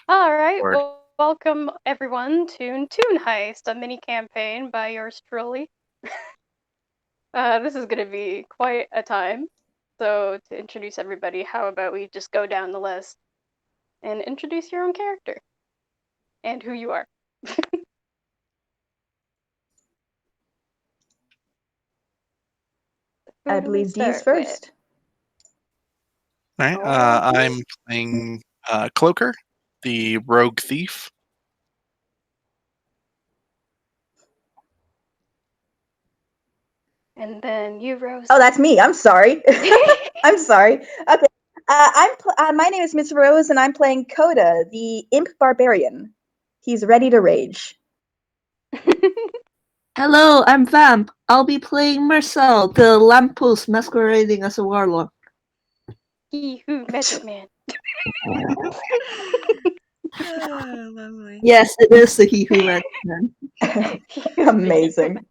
All right, Lord. well, welcome everyone to Toon Heist, a mini campaign by yours truly. This is going to be quite a time. So, to introduce everybody, how about we just go down the list and introduce your own character and who you are? I Who do we believe D is start with? first. All right, Alrighty. I'm playing Cloaker, the rogue thief. And then you, Rose. Oh, that's me. I'm sorry. I'm sorry. Okay. My name is Miss Rose, and I'm playing Coda, the imp barbarian. He's ready to rage. Hello, I'm Vamp. I'll be playing Marcel, the lamppost masquerading as a warlock. He who met the man. Lovely. Yes, it is the He Who Met Man. Amazing.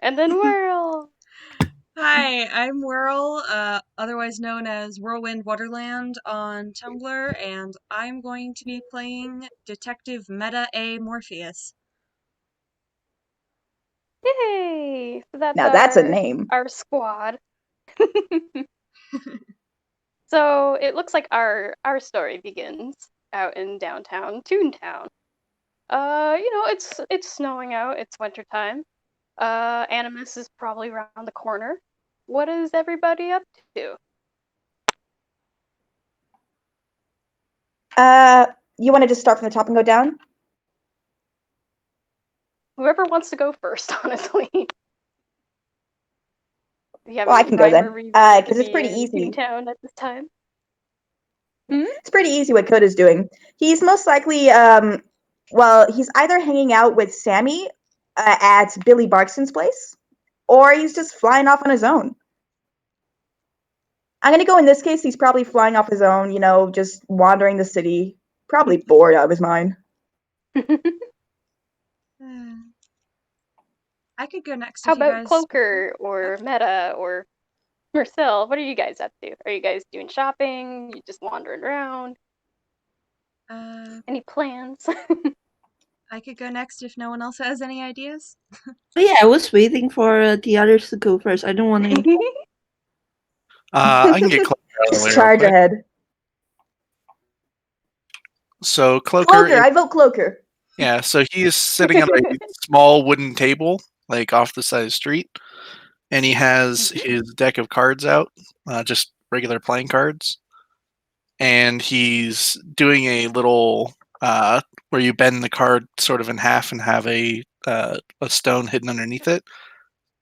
And then Whirl. Hi, I'm Whirl, otherwise known as Whirlwind Waterland on Tumblr, and I'm going to be playing Detective Meta A. Morpheus. Yay! So that's Now that's a name. our squad. So it looks like our story begins out in downtown Toontown. It's snowing out. It's wintertime. Animus is probably around the corner. What is everybody up to? You want to just start from the top and go down? Whoever wants to go first, honestly. Do you have Well, I any can go rhyme or then, reason to because it's be pretty in easy. Toontown at this time? It's pretty easy what Coda's doing. He's most likely, he's either hanging out with Sammy at Billy Barkston's place, or he's just flying off on his own. I'm gonna go in this case, he's probably flying off his own, just wandering the city, probably bored out of his mind. I could go next How if you about guys. Cloaker or Meta or Marcel? What are you guys up to? Are you guys doing shopping? You just wandering around? Any plans? I could go next if no one else has any ideas. But yeah, I was waiting for the others to go first. I don't want to. I can get Cloaker out of the way Just real charge quick. ahead. So Cloaker, I vote Cloaker. Yeah, so he is sitting on a small wooden table, like off the side of the street, and he has his deck of cards out, just regular playing cards, and he's doing a little where you bend the card sort of in half and have a stone hidden underneath it.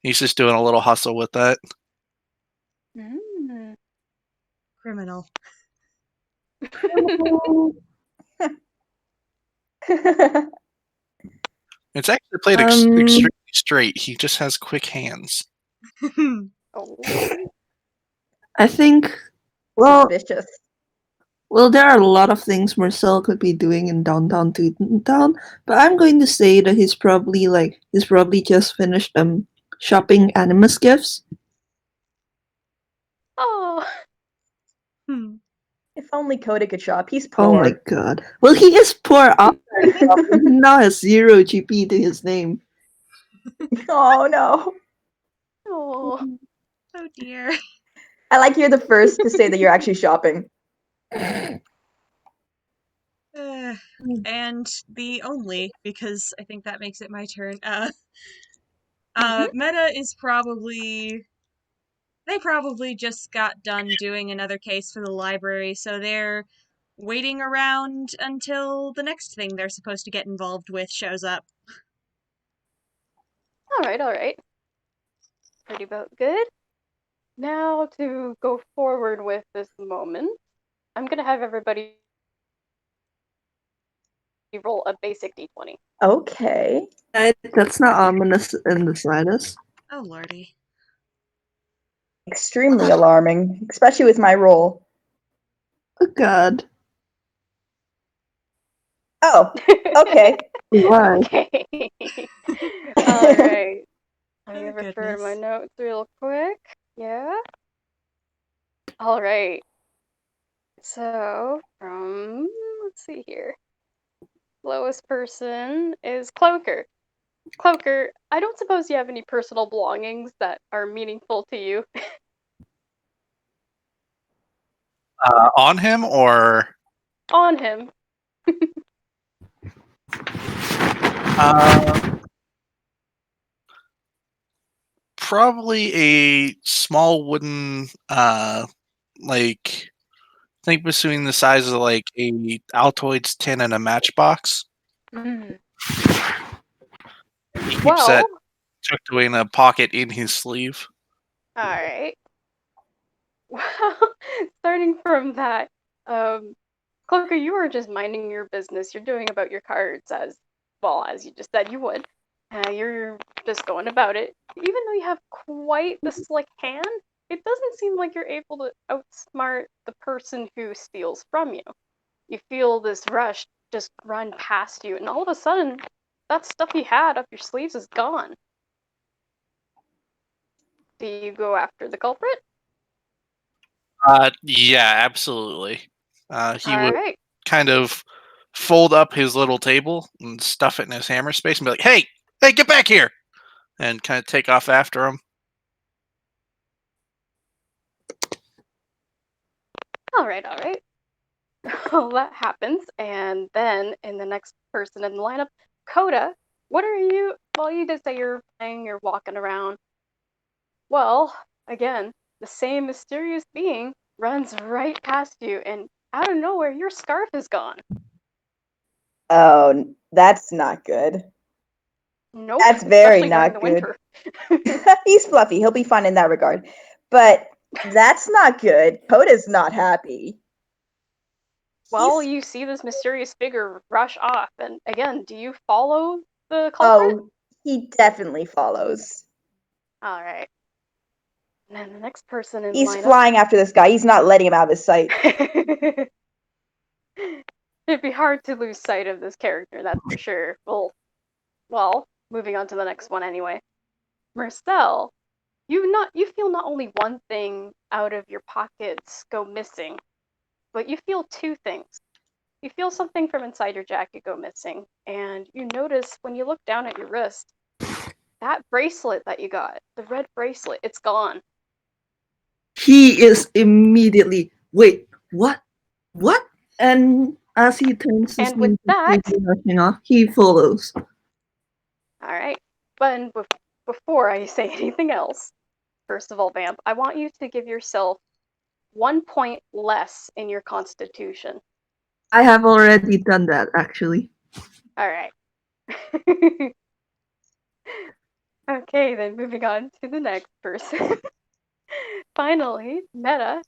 He's just doing a little hustle with that. Criminal. It's actually played extremely straight. He just has quick hands. I think, well, Suspicious. well, there are a lot of things Marcel could be doing in downtown Toontown, but I'm going to say that he's probably just finished shopping Animus gifts. Oh. If only Coda could shop. He's Oh poor. my god. Well, he is poor after he now has 0 GP to his name. Oh no. Oh. Oh dear. I like you're the first to say that you're actually shopping. And the only, because I think that makes it my turn. Meta is probably. They probably just got done doing another case for the library, so they're waiting around until the next thing they're supposed to get involved with shows up. Alright. Pretty about good. Now to go forward with this moment, I'm gonna have everybody roll a basic d20. Okay. That's not ominous in the slightest. Oh lordy. Extremely alarming, especially with my roll. Oh god. Oh, okay. Why? Okay. Alright. Let me Oh, refer to my goodness. notes real quick. Yeah. Alright. So, let's see here. slowest person is Cloaker. Cloaker, I don't suppose you have any personal belongings that are meaningful to you. On him or On him. probably a small wooden like think between the size of like a Altoids tin and a matchbox. Mm. He keeps Well, that tucked away in a pocket in his sleeve. alright. Well, starting from that, Cloaker, you are just minding your business. You're doing about your cards as well as you just said you would. You're just going about it. Even though you have quite the slick hand, it doesn't seem like you're able to outsmart the person who steals from you. You feel this rush just run past you, and all of a sudden, that stuff you had up your sleeves is gone. Do you go after the culprit? Yeah, absolutely. He would Alright. kind of fold up his little table and stuff it in his hammer space and be like, "Hey, hey, get back here!" and kind of take off after him. Alright. Well, that happens, and then in the next person in the lineup, Coda, what are you? Well, you did say you're playing, you're walking around. Well, again, the same mysterious being runs right past you, and out of nowhere, your scarf is gone. Oh, that's not good. Nope, That's very especially during not the good. winter. He's fluffy. He'll be fun in that regard. But that's not good. Coda's not happy. Well, He's you see this mysterious figure rush off, and again, do you follow the culprit? he definitely follows. Alright. And then the next person in the He's lineup. flying after this guy. He's not letting him out of his sight. It'd be hard to lose sight of this character, that's for sure. Well, moving on to the next one anyway. Marcel, you feel not only one thing out of your pockets go missing, but you feel two things. You feel something from inside your jacket go missing, and you notice when you look down at your wrist, that bracelet that you got, the red bracelet, it's gone. He is immediately, wait, what? What? And as he turns to And see with that, rushing off, he follows. alright, but before I say anything else, first of all, Vamp, I want you to give yourself 1 point less in your constitution. I have already done that, actually. Alright. Okay, then moving on to the next person. Finally, Meta,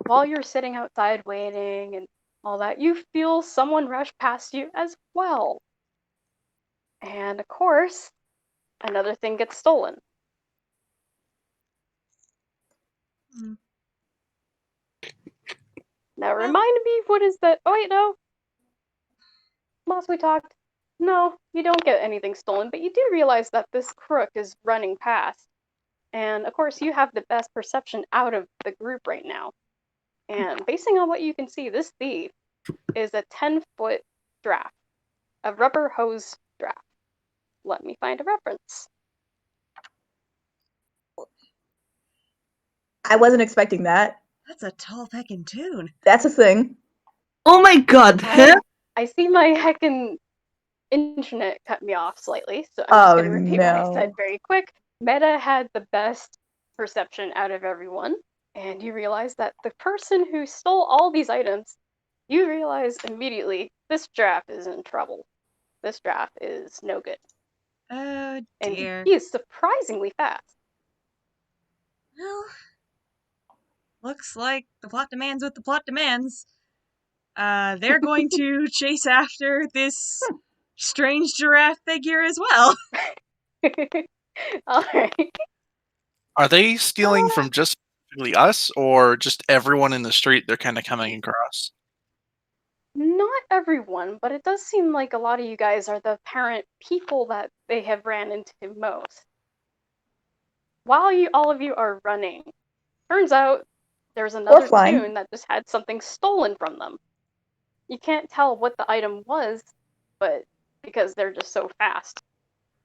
while you're sitting outside waiting and all that, you feel someone rush past you as well. And of course, another thing gets stolen. Hmm. Now remind me, what is that? Oh wait, no. Last we talked, no, you don't get anything stolen, but you do realize that this crook is running past. And of course, you have the best perception out of the group right now. And basing on what you can see, this thief is a 10-foot draft, a rubber hose draft. Let me find a reference. I wasn't expecting that. That's a tall feckin' toon. That's a thing. Oh my god, I see my heckin' internet cut me off slightly, so I'm just going to repeat what I said very quick. Meta had the best perception out of everyone, and you realize that the person who stole all these items, you realize immediately this draft is in trouble. This draft is no good. Oh dear. And he is surprisingly fast. Well, looks like the plot demands what the plot demands. They're going to chase after this strange giraffe figure as well. Alright. Are they stealing from just specifically us or just everyone in the street they're kind of coming across? Not everyone, but it does seem like a lot of you guys are the apparent people that they have ran into most. While all of you are running, turns out there's another toon that just had something stolen from them. You can't tell what the item was, but because they're just so fast.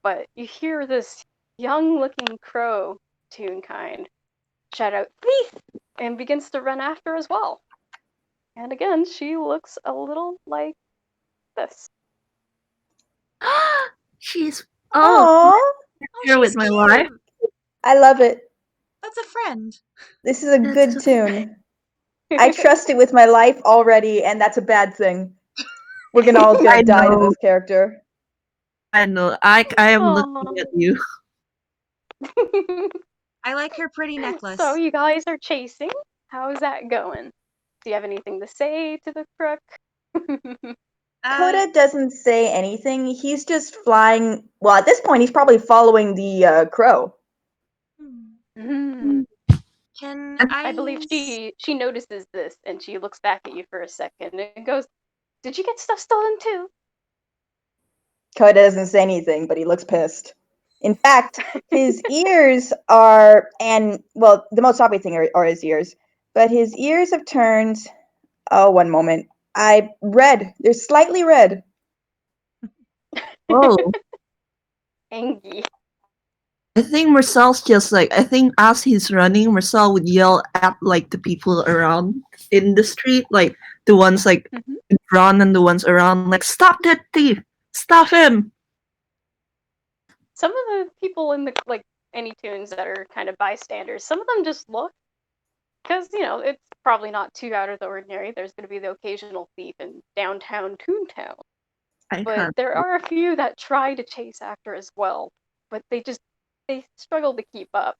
But you hear this young-looking crow toon kind shout out, "Thief!" and begins to run after as well. And again, she looks a little like this. She's Aww, here with she's my cute. life. I love it. That's a friend. This is a That's good so tune. I trust it with my life already, and that's a bad thing. We're gonna all gonna I die to know. this character. I know. I am looking Aw. at you. I like her pretty necklace. So you guys are chasing. How's that going? Do you have anything to say to the crook? Coda doesn't say anything. He's just flying. Well, at this point, he's probably following the crow. Mm. Can I believe she notices this and she looks back at you for a second and goes, "Did you get stuff stolen too?" Coda doesn't say anything, but he looks pissed. In fact, his ears are, and well, the most obvious thing are his ears, but his ears have turned. Oh, one moment. Red. They're slightly red. Oh. Angie. I think Marcel's just like, I think as he's running, Marcel would yell at like the people around in the street, like the ones like in front and the ones around, like, stop that thief! Stop him! Some of the people in the like any tunes that are kind of bystanders, some of them just look because it's probably not too out of the ordinary. There's going to be the occasional thief in downtown Toontown, I but can't. there are a few that try to chase after as well, but they struggle to keep up.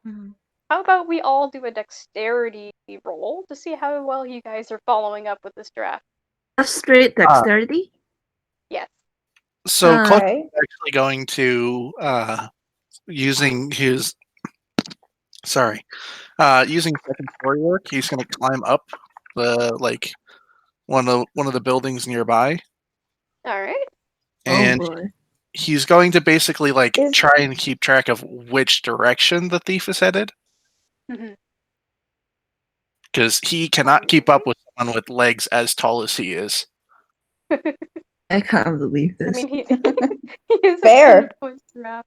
Mhm. How about we all do a dexterity roll to see how well you guys are following up with this draft? Just straight dexterity? Yes. So Cluck Okay. is actually going to using his using second story work. He's going to climb up the one of the buildings nearby, All right. and Oh boy. he's going to basically Is- try and keep track of which direction the thief is headed, Mhm. because he cannot keep up with someone with legs as tall as he is. I can't believe I this. mean, he is Fair. a 10-point draft.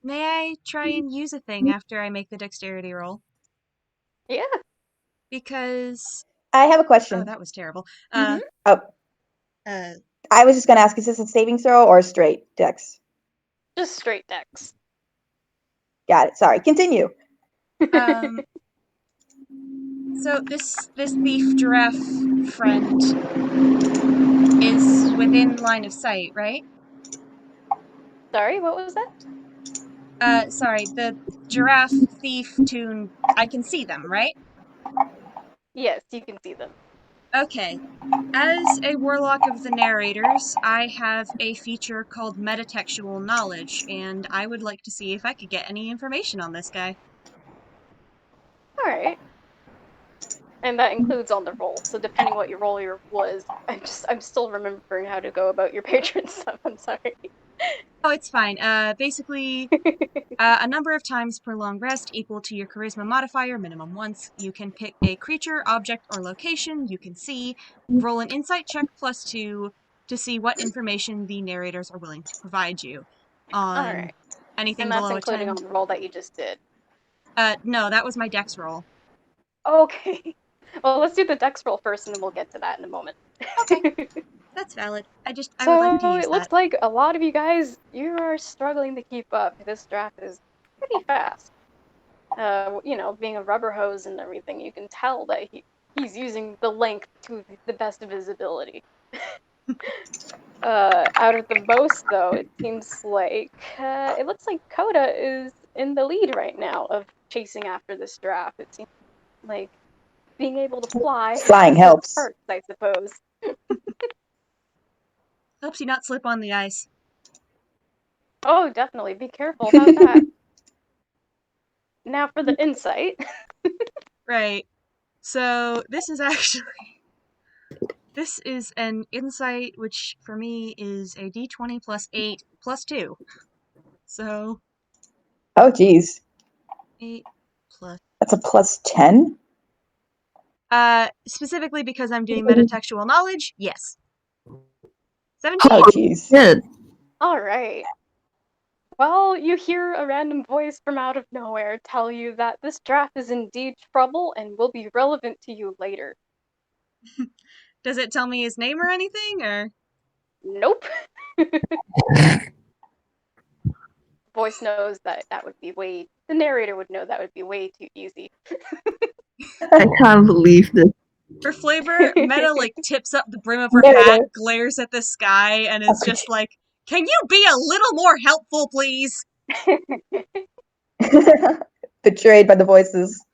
May I try and use a thing after I make the dexterity roll? Yeah. Because I have a question. oh, that was terrible. Oh, Uh, I was just gonna ask: is this a saving throw or a straight dex? Just straight dex. Got it. Sorry. Continue. So this thief giraffe friend is within line of sight, right? Sorry, what was that? Sorry, the giraffe thief toon. I can see them, right? Yes, you can see them. Okay. As a warlock of the narrators, I have a feature called metatextual knowledge, and I would like to see if I could get any information on this guy. All right. And that includes on the roll. So depending what your roll was, I'm still remembering how to go about your patron stuff. I'm sorry. Oh, it's fine. Basically, a number of times per long rest equal to your charisma modifier, minimum once. You can pick a creature, object, or location you can see. Roll an insight check +2 to see what information the narrators are willing to provide you. All On right. anything And that's below a including 10. on the roll that you just did. No, that was my dex roll. Okay. Well, let's do the dex roll first, and then we'll get to that in a moment. Okay. That's valid. I would like to So use it looks that. like a lot of you guys, you are struggling to keep up. This draft is pretty fast. Being a rubber hose and everything, you can tell that he's using the length to the best of his ability. Out of the most, though, it seems like it looks like Coda is in the lead right now of chasing after this draft. It seems like being able to fly Flying has its helps. perks, I suppose. Helps you not slip on the ice. Oh, definitely. Be careful about that. Now for the insight. Right. So this is actually this is an insight, which for me is a d20 +8 +2. So Oh, geez. 8 plus. That's a +10. Specifically because I'm doing metatextual knowledge, yes. 17. Oh, jeez. Good. All right. Well, you hear a random voice from out of nowhere tell you that this draft is indeed trouble and will be relevant to you later. Does it tell me his name or anything, or? Nope. Voice knows that that would be way. The narrator would know that would be way too easy. I can't believe this. For flavor, Meta like tips up the brim of her Narrator. hat, glares at the sky, and is just like, "Can you be a little more helpful, please?" Betrayed by the voices.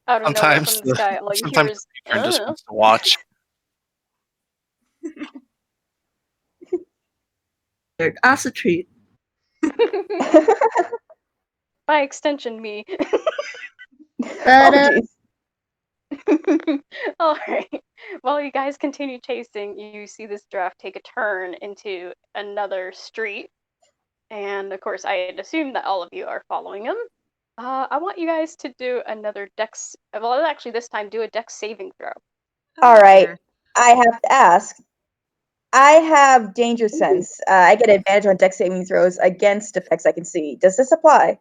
Out of nowhere Sometimes from the sky, all you hear sometimes is, the patron just wants to watch. As a treat. By extension, me. Oh, jeez. All right. While you guys continue chasing, you see this draft take a turn into another street. And of course, I had assumed that all of you are following him. I want you guys to do another dex. Well, actually, this time do a dex saving throw. All right. There. I have to ask. I have danger sense. I get advantage on dex saving throws against effects I can see. Does this apply?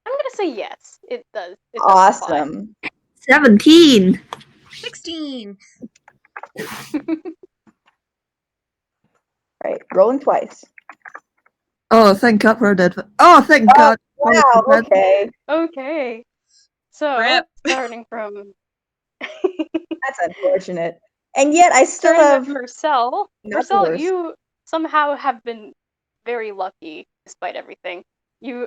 I'm gonna say yes. It does. It does apply. Awesome. 17. 16. Right. Rolling twice. Oh, thank God for that. Oh, thank Oh, God. Wow. Okay. Okay. So Rip. starting from That's unfortunate. And yet I still starting have with Marcel. not the Marcel, worst. you somehow have been very lucky despite everything. You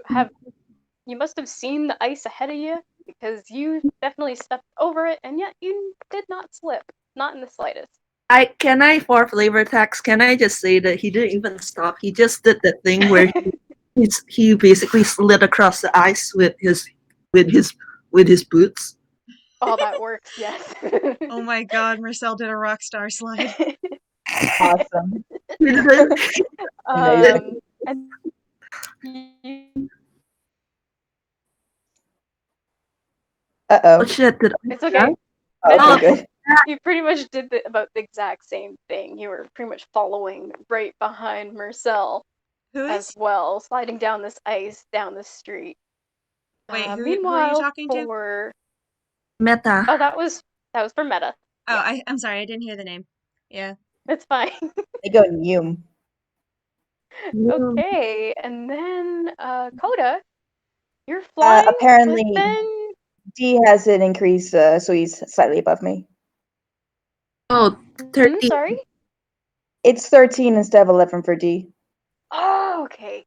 must have seen the ice ahead of you because you definitely stepped over it, and yet you did not slip, not in the slightest. For flavor text, can I just say that he didn't even stop. He just did the thing where he basically slid across the ice with his boots. Oh, that works, yes. Oh my god, Marcel did a rock star slide. Awesome. And you, Uh Oh oh. shit! Did I? it's okay. Okay, good. You pretty much did about the exact same thing. You were pretty much following right behind Marcel Who as is? well, sliding down this ice down the street. Wait, who are you Meanwhile, talking to? Meta. oh, that was for Meta. Oh, Yeah. I'm sorry, I didn't hear the name. Yeah. It's fine. They go Yum. Okay, and then Coda, you're flying, but Apparently, then D has an increase, so he's slightly above me. Oh, 13. sorry. It's 13 instead of 11 for D. Oh, okay.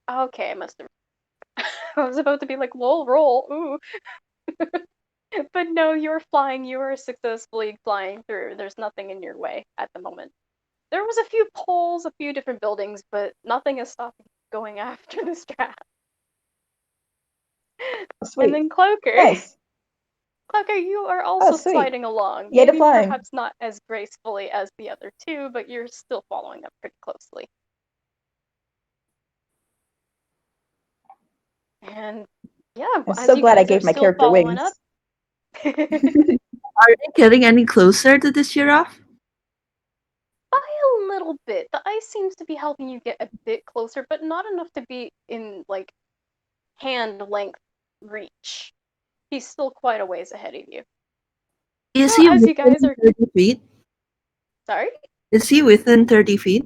Okay, I must have. I was about to be like, lol, roll, ooh. But no, you're flying. You are successfully flying through. There's nothing in your way at the moment. There was a few poles, a few different buildings, but nothing is stopping going after this draft. Oh, sweet. And then Cloaker. Nice. Cloaker, you are also sweet. sliding along. Yay to Maybe flying. perhaps not as gracefully as the other two, but you're still following up pretty closely. And yeah, I'm as so you glad I guys are gave my still character following wings. up. Are they getting any closer to this giraffe? By a little bit. The ice seems to be helping you get a bit closer, but not enough to be in like hand length reach. He's still quite a ways ahead of you. Is So he as you within guys are 30 feet? sorry? Is he within 30 feet?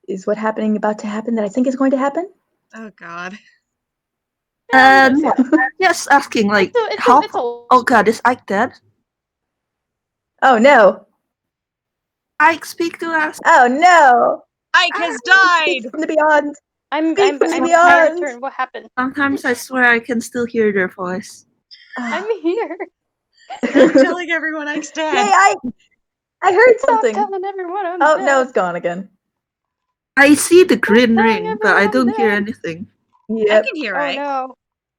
Is what happening about to happen that I think is going to happen? Oh god. Yeah, No, I'm just asking, like, how? It's a Oh god, is Ike dead? Oh no. Ike, speak to us. Oh no. Ike has Speak died! from the beyond. I'm Speak from the it's my beyond. turn. What happened? Sometimes I swear I can still hear their voice. I'm here. Stop telling everyone Ike's Hey, dead. I heard Stop something. telling everyone I'm Oh dead. no, it's gone again. I see the green telling ring, but I everyone I'm don't hear dead. anything. I Yep. can hear Oh Ike. no.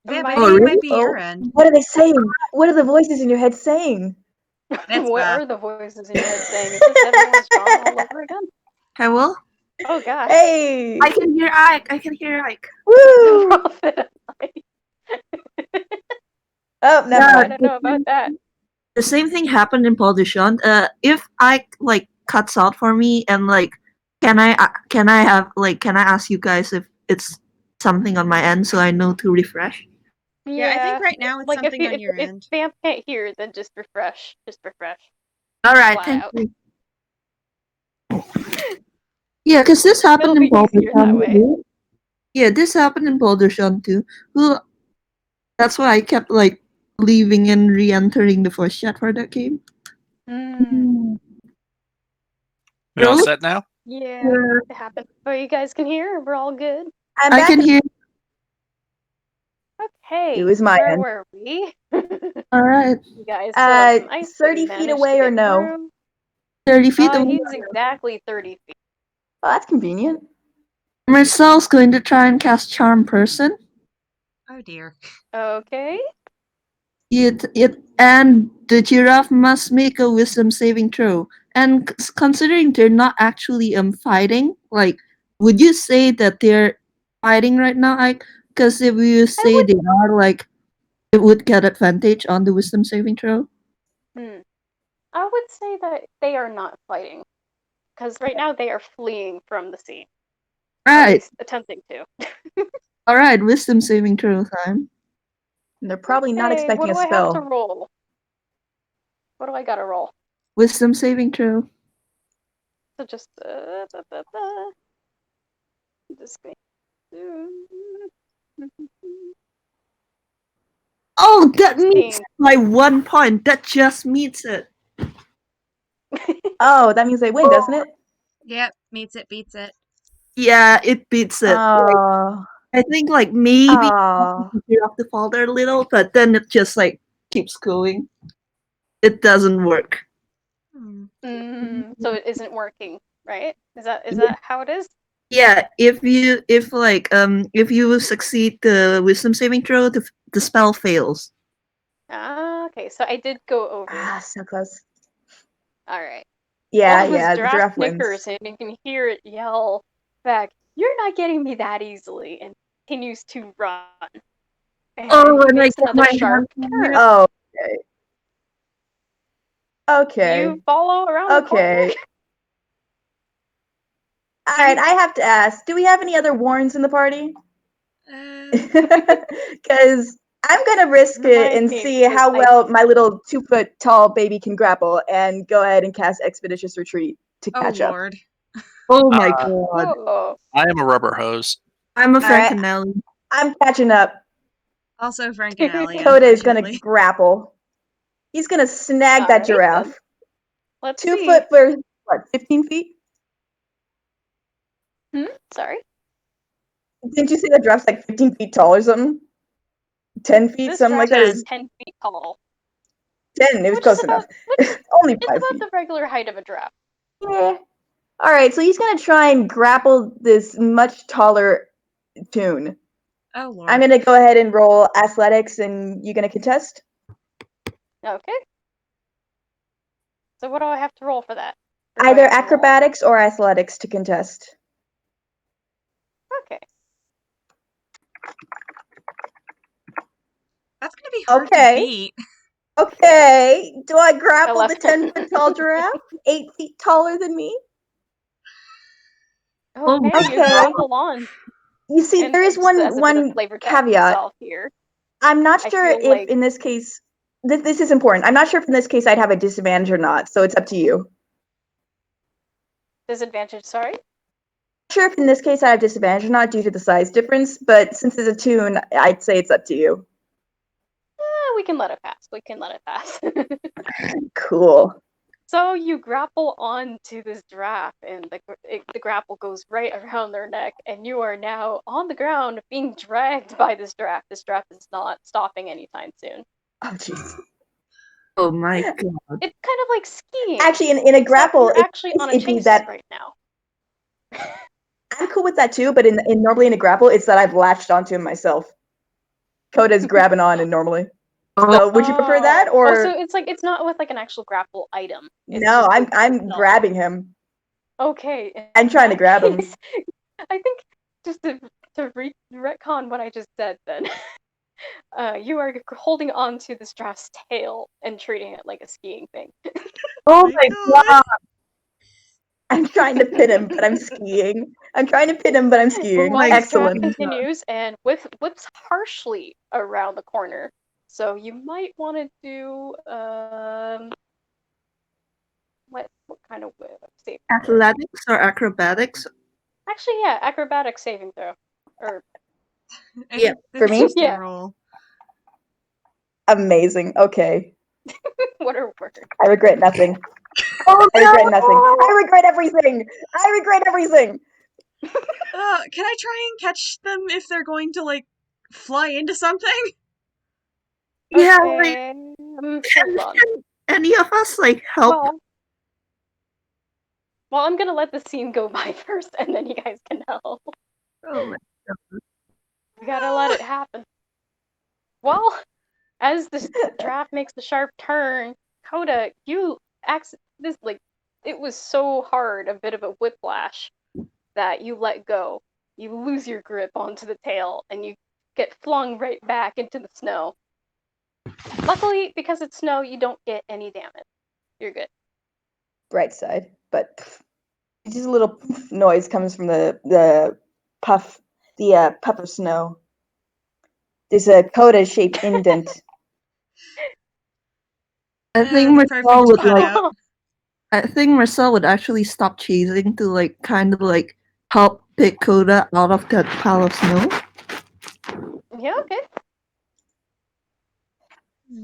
Yeah, My- but I Oh, think it really? might be your Oh, end. what are they saying? What are the voices in your head saying? That's What bad. are the voices in your head saying? Is this everyone's John all over again? Hello? Oh gosh. Hey! I can hear Ike. I can hear Ike. Woo! Prophet. Oh, never Yeah, I mind. don't know about that. the same thing happened in Paul Duchamp. If I like cuts out for me and like, can I ask you guys if it's something on my end so I know to refresh? Yeah, I think Yeah. right now it's Like something on if your if end. Vamp can't hear, then just refresh. Just refresh. All right, Flat thank out. you. Yeah, because this happened It'll in be easier that Bouldersham way. too. Yeah, this happened in Bouldersham too. Well, that's why I kept like leaving and re-entering the voice chat for that game. Mm, We all Really? set now? yeah, Yeah, it happened. Oh, you guys can hear? We're all good. I'm I back. can hear. Okay, It was my where end. were we? All right, You guys set up some ice, but 30 you feet managed to away or get no? through. 30 feet away. He's exactly 30 feet. Oh, that's convenient. Marcel's going to try and cast Charm Person. Oh dear. Okay. And the giraffe must make a wisdom saving throw. And considering they're not actually fighting, like, would you say that they're fighting right now? Because if you I say they are, like, it would get advantage on the wisdom saving throw. I would say that they are not fighting. Because right now they are fleeing from the scene. Or at Right. least attempting to. All right. Wisdom saving throw time. And they're probably not Okay, what expecting a do I have to spell. roll? What do I gotta roll? Wisdom saving throw. So just just going to Oh, that meets 16. by 1 point. That just meets it. Oh, that means they win, doesn't it? Yep, meets it, beats it. Yeah, it beats it. Oh. I think like maybe Oh. you have to falter a little, but then it just like keeps going. It doesn't work. So it isn't working, right? Is that how it is? Yeah, if you succeed the wisdom saving throw, the spell fails. Okay, so I did go over. Ah, so close. All right. Yeah, Well, this yeah, the giraffe giraffe wins. snickers, and you can hear it yell back, "You're not getting me that easily," and continues to run. And Oh, he and I makes get another my sharp hand on turn. it. Oh, okay. Okay. You follow around the corner. Okay. All right, I have to ask, do we have any other Warrens in the party? Because I'm going to risk it Remind and me, see because how well my little 2-foot tall baby can grapple and go ahead and cast Expeditious Retreat to Oh catch up. lord. Oh my Uh, god. Oh, I am a rubber hose. I'm a All right. Frankenelli. I'm catching up. Also Frank and Allie, Coda is going to unfortunately. grapple. He's going to snag that Alright, then. giraffe. Let's 2 see. foot for, what, 15 feet? Sorry. Didn't you say the giraffe's like 15 feet tall or something? 10 feet, This something like that? giraffe is Is 10 feet tall, 10. It was which is close enough. about Only it's 5 about feet. the regular height of a giraffe. Yeah. All right, so he's going to try and grapple this much taller toon. Oh lord. I'm going to go ahead and roll athletics, and you going to contest? Okay. So what do I have to roll for that? Or do I Either have to roll? acrobatics or athletics to contest. Okay. That's gonna be hard Okay. to beat. Okay, do I grapple the left. 10-foot tall giraffe? 8 feet taller than me? Oh my Okay, you Okay. grapple on. You see, And there is just as a bit of one flavor text caveat. myself here. I'm not I sure feel if like in this case, this is important. I'm not sure if in this case I'd have a disadvantage or not, so it's up to you. disadvantage, sorry. Sure if in this case I have disadvantage or not due to the size difference, but since it's a toon, I'd say it's up to you. We can let it pass. We can let it pass. Cool. So you grapple onto this giraffe, and the grapple goes right around their neck, and you are now on the ground being dragged by this giraffe. This giraffe is not stopping anytime soon. Oh jeez. Oh my god. It's kind of like skiing. Actually, in a except grapple, you're actually on a it'd be chase that right now. I'm cool with that too, but in normally in a grapple, it's that I've latched onto him myself. Coda's grabbing on and normally. So would you prefer that or so it's like it's not with like an actual grapple item. It's no? just I'm yourself. grabbing him. Okay. I'm trying to grab him. I think just to retcon what I just said then. You are holding on to this giraffe's tail and treating it like a skiing thing. Oh my my God. god! I'm trying to pin him, but I'm skiing. I'm trying to pin him, but I'm skiing. While this giraffe Excellent. continues and whips harshly around the corner. So you might want to do what kind of save throw? Athletics or acrobatics? Actually, yeah, acrobatic saving throw. Or I Yeah, think for this me? is the Yeah. roll. Amazing. Okay. what a word. I regret nothing. Oh I regret nothing. I regret everything. I regret everything. Can I try and catch them if they're going to, like, fly into something? Yeah, like, Okay. Hold on. can any of us like help? Well, I'm gonna let the scene go by first, and then you guys can help. Oh my We gotta let it happen. Well, as this draft makes the sharp turn, Coda, this like it was so hard, a bit of a whiplash, that you let go. You lose your grip onto the tail, and you get flung right back into the snow. Luckily, because it's snow, you don't get any damage. You're good. Bright side, but just a little noise comes from the puff, puff of snow. There's a coda-shaped indent. I think The Marcel perfect would like. cutout. I think Marcel would actually stop chasing to like kind of like help pick Coda out of that pile of snow. Yeah, okay.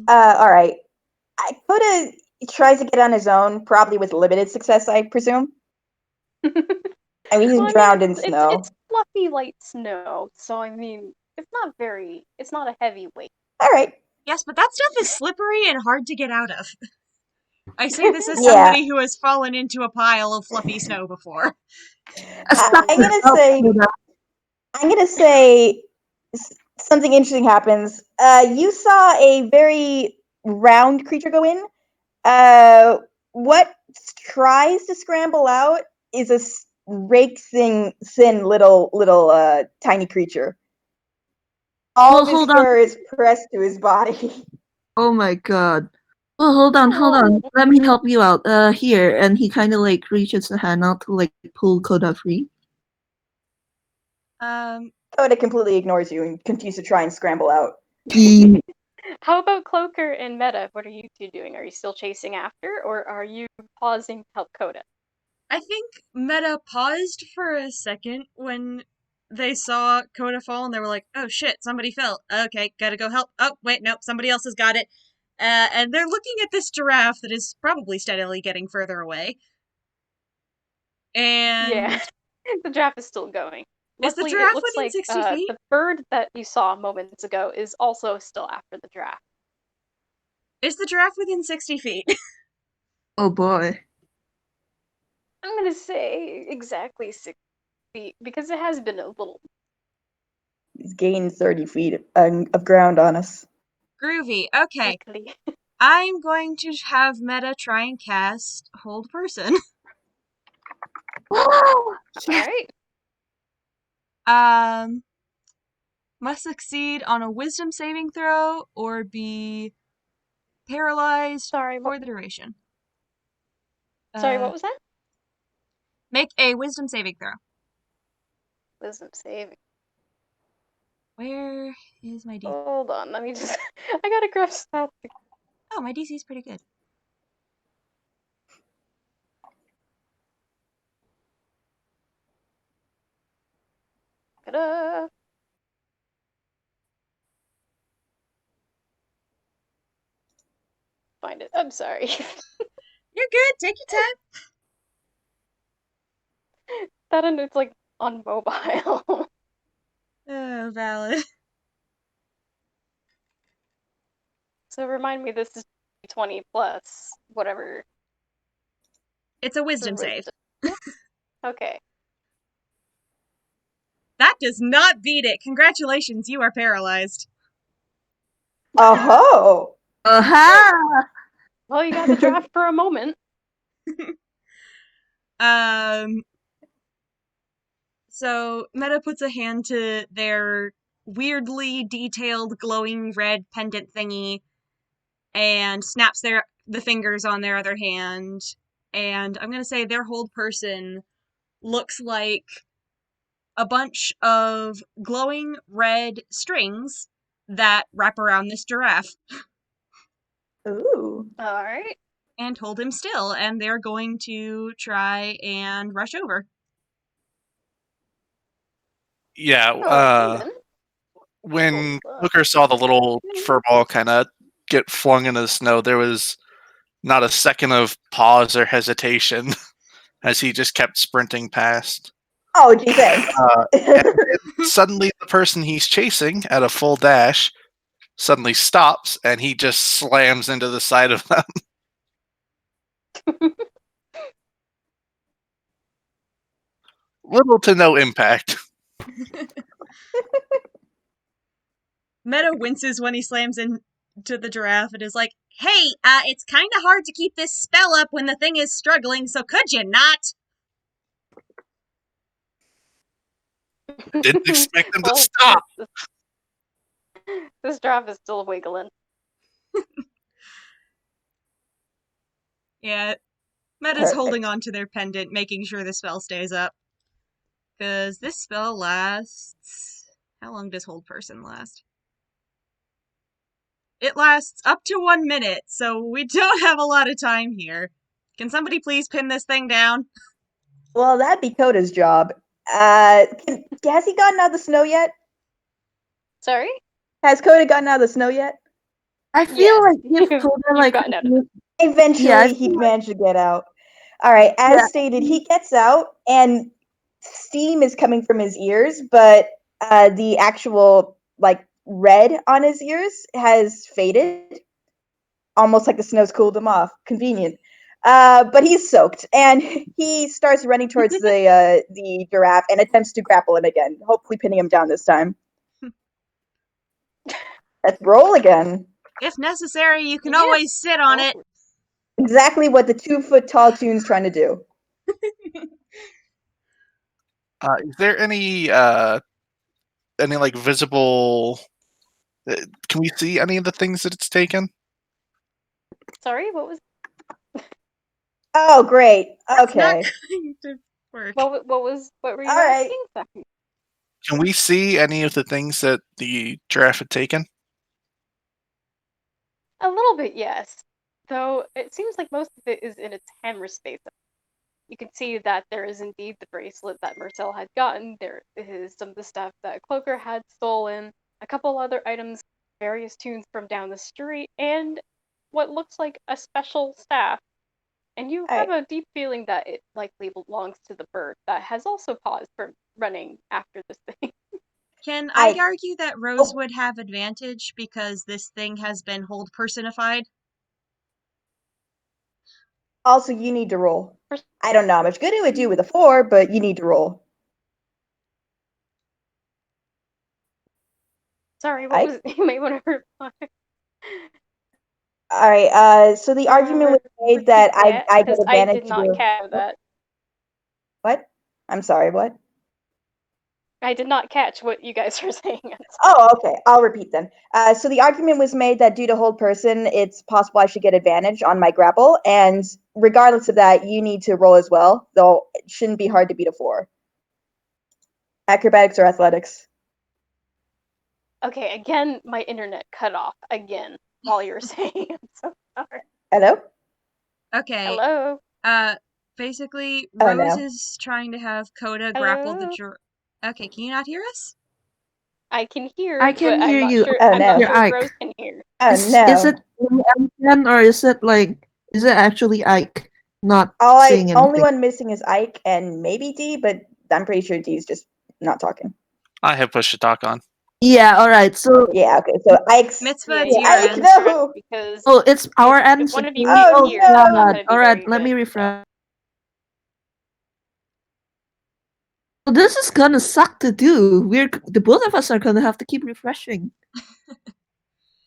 All right. Coda tries to get on his own, probably with limited success, I presume. I mean, he's Well, I mean, drowned in it's snow. fluffy light snow, so I mean, it's not a heavy weight. All right. Yes, but that stuff is slippery and hard to get out of. I say this as Yeah. somebody who has fallen into a pile of fluffy snow before. Oh, I'm yeah. gonna say something interesting happens. You saw a very round creature go in. What tries to scramble out is a thin little tiny creature. All Well, of his hold on. fur is pressed to his body. Oh my god. Well, hold on, hold on. Oh. Let me help you out. Here, and he kind of like reaches a hand out to like pull Coda free. Coda completely ignores you and continues to try and scramble out. He, How about Cloaker and Meta? What are you two doing? Are you still chasing after, or are you pausing to help Coda? I think Meta paused for a second when they saw Coda fall and they were like, oh shit, somebody fell. Okay, gotta go help. Oh, wait, nope, somebody else has got it. And they're looking at this giraffe that is probably steadily getting further away. And Yeah, the draft is still going. is the Luckily, it giraffe looks within like 60 feet? the bird that you saw moments ago is also still after the draft. Is the giraffe within 60 feet? oh boy. I'm gonna say exactly 6 feet because it has been a little He's gained 30 feet of ground on us. Groovy. Okay. quickly. I'm going to have Meta try and cast Hold Person. All right. Must succeed on a wisdom saving throw or be paralyzed Sorry. for the duration. Sorry. What was that? Make a wisdom saving throw. Wisdom saving. Where is my DC? Hold on. Let me just. I gotta grab stats. Oh, my DC is pretty good. Ta-da. Find it. I'm sorry. You're good. Take your time. That and it's like on mobile. Oh, valid. So remind me, this is 20 plus whatever. It's a For wisdom save. wisdom. Okay. That does not beat it. Congratulations, you are paralyzed. Oh, Aha! Well, you got the draft for a moment. So Meta puts a hand to their weirdly detailed glowing red pendant thingy and snaps the fingers on their other hand. And I'm gonna say their hold person looks like a bunch of glowing red strings that wrap around this giraffe Ooh. All right. and hold him still, and they're going to try and rush over. Yeah. Oh, then. When Hold up. Hooker saw the little fur ball kind of get flung into the snow, there was not a second of pause or hesitation as he just kept sprinting past. Oh, gee, thanks. And suddenly, the person he's chasing at a full dash suddenly stops, and he just slams into the side of them. Little to no impact. Meta winces when he slams into the giraffe and is like, "Hey, it's kind of hard to keep this spell up when the thing is struggling, so could you not?" Didn't expect them to Well, stop. this giraffe is still wiggling. Yeah, Meta's holding on to their pendant, making sure the spell stays up. Because this spell lasts... How long does Hold Person last? It lasts up to 1 minute, so we don't have a lot of time here. Can somebody please pin this thing down? Well, that'd be Coda's job. Has he gotten out of the snow yet? Sorry? Has Coda gotten out of the snow yet? I feel Yes, like if you've Coda like gotten out of it. Eventually, Yeah, I he'd feel manage to get out. All right, as Yeah. stated, he gets out, and steam is coming from his ears, but the actual like red on his ears has faded, almost like the snow's cooled him off. Convenient. But he's soaked, and he starts running towards the giraffe and attempts to grapple him again, hopefully pinning him down this time. Let's roll again. If necessary, you can Yes. always sit on it. Exactly what the 2-foot tall Toon's trying to do. Is there any like visible? Can we see any of the things that it's taken? Sorry, what was Oh, great. That's not Okay. going to work. what were you All right. asking? Can we see any of the things that the giraffe had taken? A little bit, yes. Though it seems like most of it is in its hammer space. You can see that there is indeed the bracelet that Marcel had gotten. There is some of the stuff that Cloaker had stolen, a couple other items, various tunes from down the street, and what looks like a special staff. And you have a deep feeling that it likely belongs to the bird that has also paused from running after this thing. Can I I- argue that Rose would have advantage because this thing has been hold personified? Also, you need to roll. I don't know how much good it would do with a 4, but you need to roll. Sorry, what was you may want to reply. All right. So the argument was made that I get because I advantage. did not catch that. What? I'm sorry. What? I did not catch what you guys were saying. Oh, okay. I'll repeat then. So the argument was made that due to hold person, it's possible I should get advantage on my grapple, and regardless of that, you need to roll as well. Though it shouldn't be hard to beat a 4. Acrobatics or athletics? Okay, again, my internet cut off again while you were saying it. So sorry. Hello? Okay. Hello. Basically, Oh, Rose no. is trying to have Coda grapple the Hello? Okay, can you not hear us? I can hear, I can but hear I'm not you. sure. Oh, I'm not no. sure Ike. Rose can hear. Oh, Is no. it M10 or is it actually Ike not saying anything? Only one missing is Ike and maybe D, but I'm pretty sure D's just not talking. I have push to talk on. Yeah, alright. So Yeah, okay. So Ike's. Mitzvah, Yeah, it's you your Ike, end. no! because oh, it's our if end. one of you Oh, can't hear, no! then it's gonna be Alright, very let me good. refresh. So this is gonna suck to do. The both of us are gonna have to keep refreshing.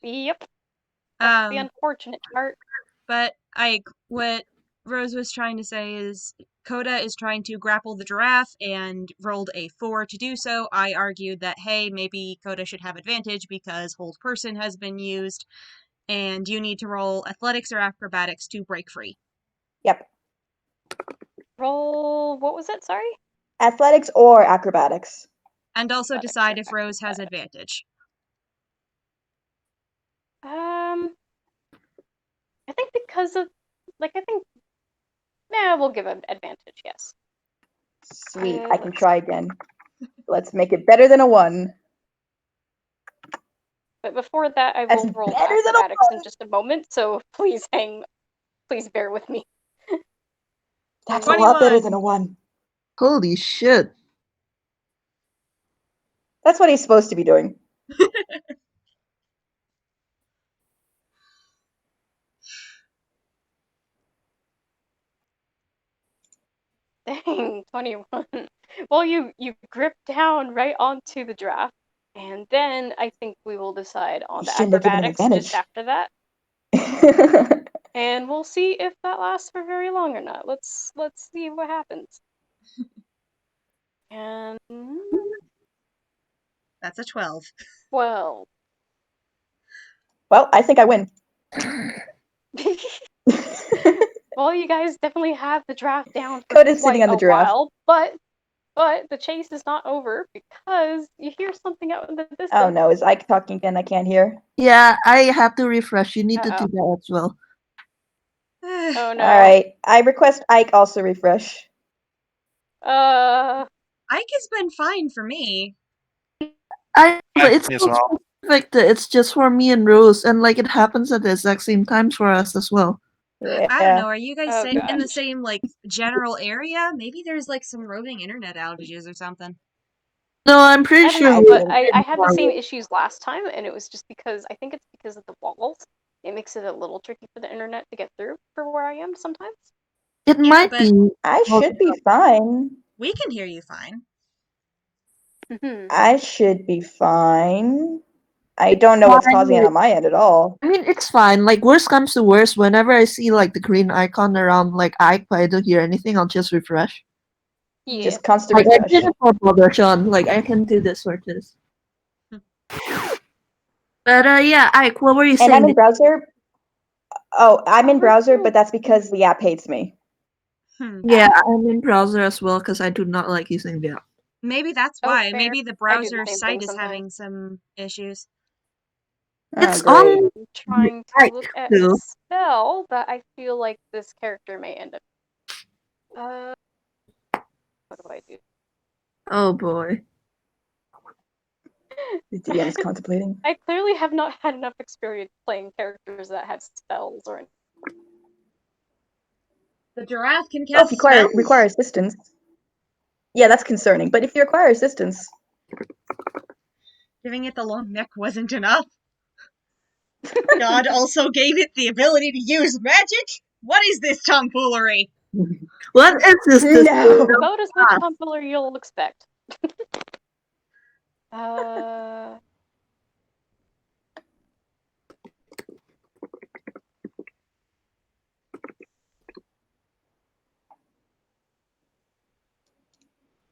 Yep. That's the Um, unfortunate part. but what Rose was trying to say is Coda is trying to grapple the giraffe and rolled a 4 to do so, I argued that, hey, maybe Coda should have advantage because hold person has been used, and you need to roll athletics or acrobatics to break free. Yep. Roll. What was it? Sorry. Athletics or acrobatics. And also Athletics decide or if Rose has acrobatics. advantage. I think because of, I think, yeah, we'll give an advantage. Yes. Sweet. I can let's try again. Let's make it better than a 1. But before that, I That's will roll better than a acrobatics in 1. just a moment. So please bear with me. That's a lot better than 21. a 1. Holy shit. That's what he's supposed to be doing. Dang, 21. Well, you grip down right onto the draft, and then I think we will decide on You the shouldn't have given him acrobatics just advantage. after that, and we'll see if that lasts for very long or not. Let's see what happens. And That's a 12. well, Well, I think I win. well, you guys definitely have the draft down for Coda's sitting quite on the a giraffe. while, but the chase is not over because you hear something out in the distance. Oh no, is Ike talking again? I can't hear. Yeah, I have to refresh. You need to Uh-oh. do that as well. Oh no. Alright, I request Ike also refresh. Ike has been fine for me. But it's Me as so well. specific that it's just for me and Rose, and like it happens at the exact same times for us as well. Yeah. I don't know, are you guys Oh in the gosh. same, like, general area? Maybe there's, like, some roving internet outages or something. No, I'm pretty I don't sure know, I we're but think I had the far same away. issues last time, and it was just because I think it's because of the walls. It makes it a little tricky for the internet to get through for where I am sometimes. It Yeah, might but be. I Well, should be fine. we can hear you fine. I should be fine. I don't know what's causing it on my end at all. I mean, it's fine. Like, worst comes to worst, whenever I see like the green icon around like Ike, but I don't hear anything, I'll just refresh. Yeah. Just constant Like I refresh. did it for Brother Sean. Like I can do this or this. But yeah, Ike, what were you And I'm saying? in browser. Oh, I'm in browser, but that's because the app hates me. Yeah, I'm in browser as well because I do not like using the app. Maybe that's Oh, why. fair. Maybe the I do the browser same site thing is sometimes. having some issues. Oh, It's great. on I'm trying to Ike look at a too. spell that I feel like this character may end up. What do I do? Oh boy. The DM is contemplating. I clearly have not had enough experience playing characters that have spells or. The giraffe can Oh, if cast you spells? require assistance. Yeah, that's concerning. But if you require assistance, Giving it the long neck wasn't enough. God also gave it the ability to use magic? What is this tomfoolery? What is this? no. About as much tomfoolery you'll expect.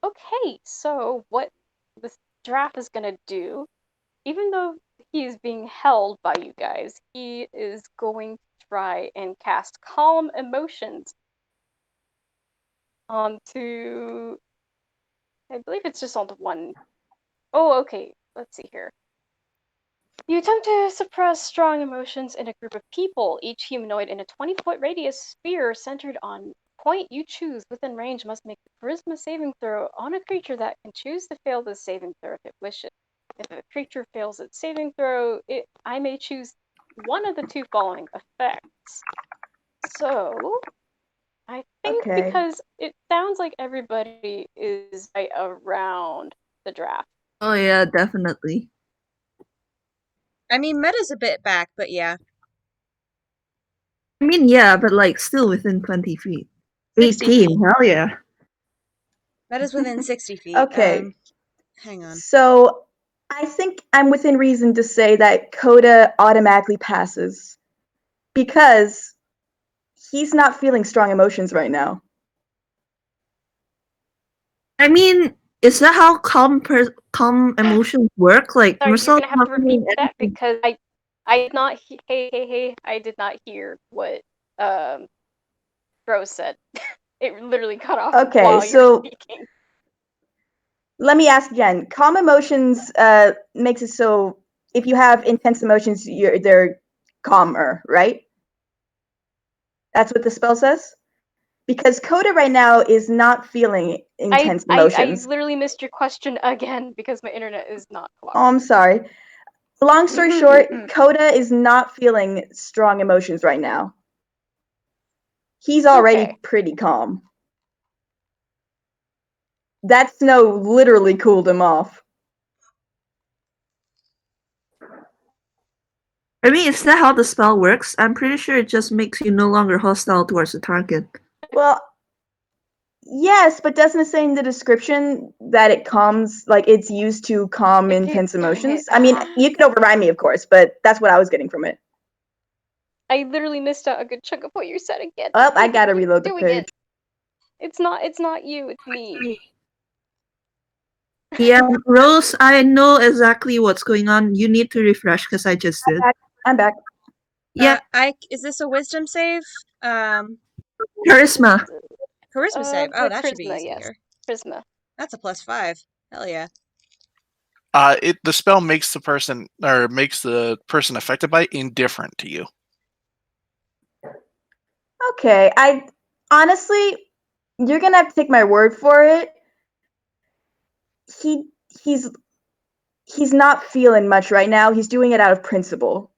Okay, so what this giraffe is gonna do, even though he is being held by you guys, he is going to try and cast Calm Emotions onto. I believe it's just onto one. Oh, okay. Let's see here. You attempt to suppress strong emotions in a group of people. Each humanoid in a 20-foot radius sphere centered on point you choose within range must make a charisma saving throw on a creature that can choose to fail the saving throw if it wishes. If a creature fails its saving throw, I may choose one of the two following effects. So, I think Okay. because it sounds like everybody is right around the draft. Oh yeah, definitely. I mean, Meta's a bit back, but yeah. I mean, yeah, but like still within 20 feet. 60 18, feet. hell yeah. Meta's within 60 feet. Okay. Hang on. So I think I'm within reason to say that Coda automatically passes because he's not feeling strong emotions right now. I mean, is that how calm emotions work? Like Sorry, you're Marcel gonna have not to repeat feeling that anything. because I did not hey, I did not hear what Rose said. It literally cut off Okay, while you were so speaking. let me ask again. Calm emotions makes it so if you have intense emotions, they're calmer, right? That's what the spell says? Because Coda right now is not feeling intense I emotions. literally missed your question again because my internet is not Oh, cooperating. I'm sorry. Long story short, Coda is not feeling strong emotions right now. He's already Okay. pretty calm. That snow literally cooled him off. I mean, is that how the spell works? I'm pretty sure it just makes you no longer hostile towards the target. Well, yes, but doesn't it say in the description that it calms, like it's used to calm intense emotions? I mean, you can override me, of course, but that's what I was getting from it. I literally missed out a good chunk of what you said again. Oh, I You gotta keep reload the doing page. it. It's not you, it's me. Yeah, Rose, I know exactly what's going on. You need to refresh because I just did. I'm back. Yeah, Is this a wisdom save? charisma. Charisma save. Oh, With that should be charisma, yes. easier. Charisma. That's a +5. Hell yeah. The spell makes the person affected by it indifferent to you. Okay, I honestly, you're gonna have to take my word for it. He he's he's not feeling much right now. He's doing it out of principle.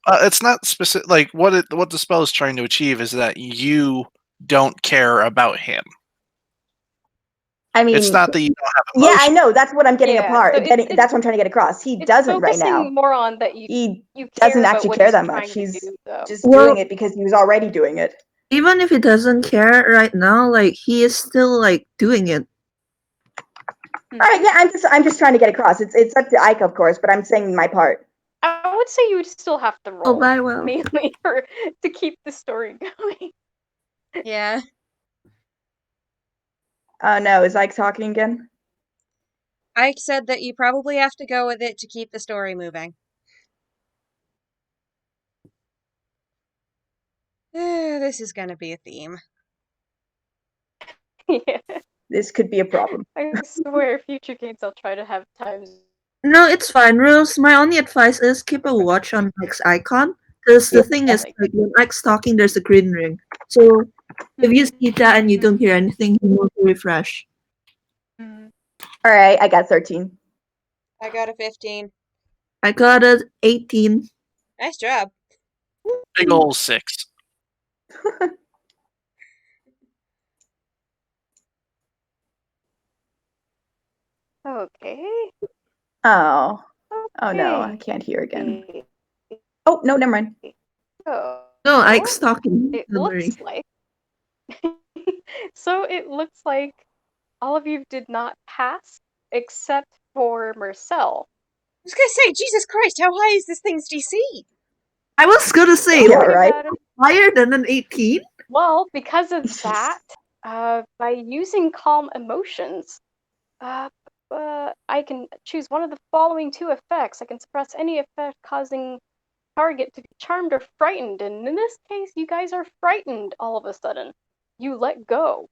It's not specific. Like what the spell is trying to achieve is that you don't care about him. I mean, It's not that you don't have yeah, I emotion. know. That's what I'm getting Yeah, apart. so That's what I'm trying to get across. He it's doesn't right focusing now. more on that He you doesn't care about actually what care he's that trying much. to He's do, though. just Well- doing it because he was already doing it. Even if he doesn't care right now, like he is still like doing it. All right, yeah, I'm just trying to get across. It's up to Ike, of course, but I'm saying my part. I would say you would still have to roll bye, well. mainly to keep the story going. Yeah. No, is Ike talking again? Ike said that you probably have to go with it to keep the story moving. This is gonna be a theme. Yeah. This could be a problem. I swear, future games I'll try to have times. No, it's fine, Rose. My only advice is keep a watch on Ike's icon. Because the thing is, like when Ike's talking, there's a green ring. So if you see that and you don't hear anything, you need to refresh. All right, I got 13. I got a 15. I got a 18. Nice job. Big ol' 6. Okay. Oh. Oh no, I can't hear again. Oh, no, never mind. Oh. No, Ike's talking. It Don't worry. looks like. So it looks like all of you did not pass except for Marcel. I was gonna say, Jesus Christ, how high is this thing's DC? I was gonna say, Yeah, like, right. higher than an 18? Well, because of that, by using calm emotions, I can choose one of the following two effects. I can suppress any effect causing target to be charmed or frightened, and in this case, you guys are frightened all of a sudden. You let go.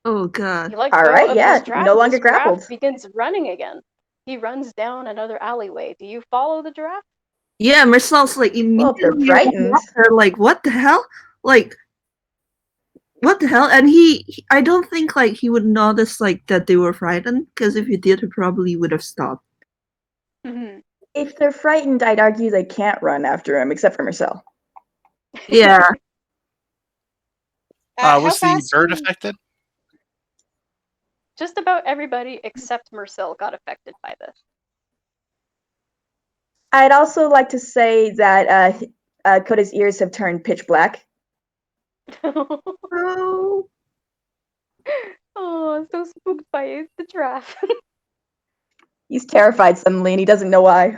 Oh god. You let All go right, of yeah, this giraffe. no longer This giraffe grappled. begins running again. He runs down another alleyway. Do you follow the giraffe? Yeah, Marcel's like Well, if they're immediately frightened. her like, what the hell? Like, what the hell? And I don't think like he would notice like that they were frightened, because if he did, he probably would have stopped. If they're frightened, I'd argue they can't run after him, except for Marcel. Yeah. How Was the fast bird can- affected? Just about everybody except Marcel got affected by this. I'd also like to say that Coda's ears have turned pitch black. Oh. Oh, I'm so spooked by the giraffe. He's terrified suddenly, and he doesn't know why.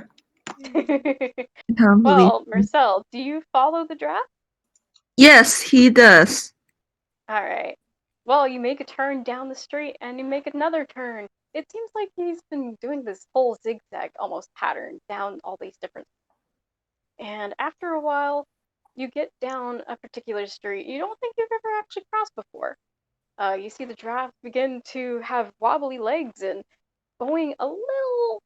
Well, Marcel, do you follow the giraffe? Yes, he does. All right. Well, you make a turn down the street and you make another turn. It seems like he's been doing this whole zigzag almost pattern down all these different. And after a while, you get down a particular street you don't think you've ever actually crossed before. You see the giraffe begin to have wobbly legs and going a little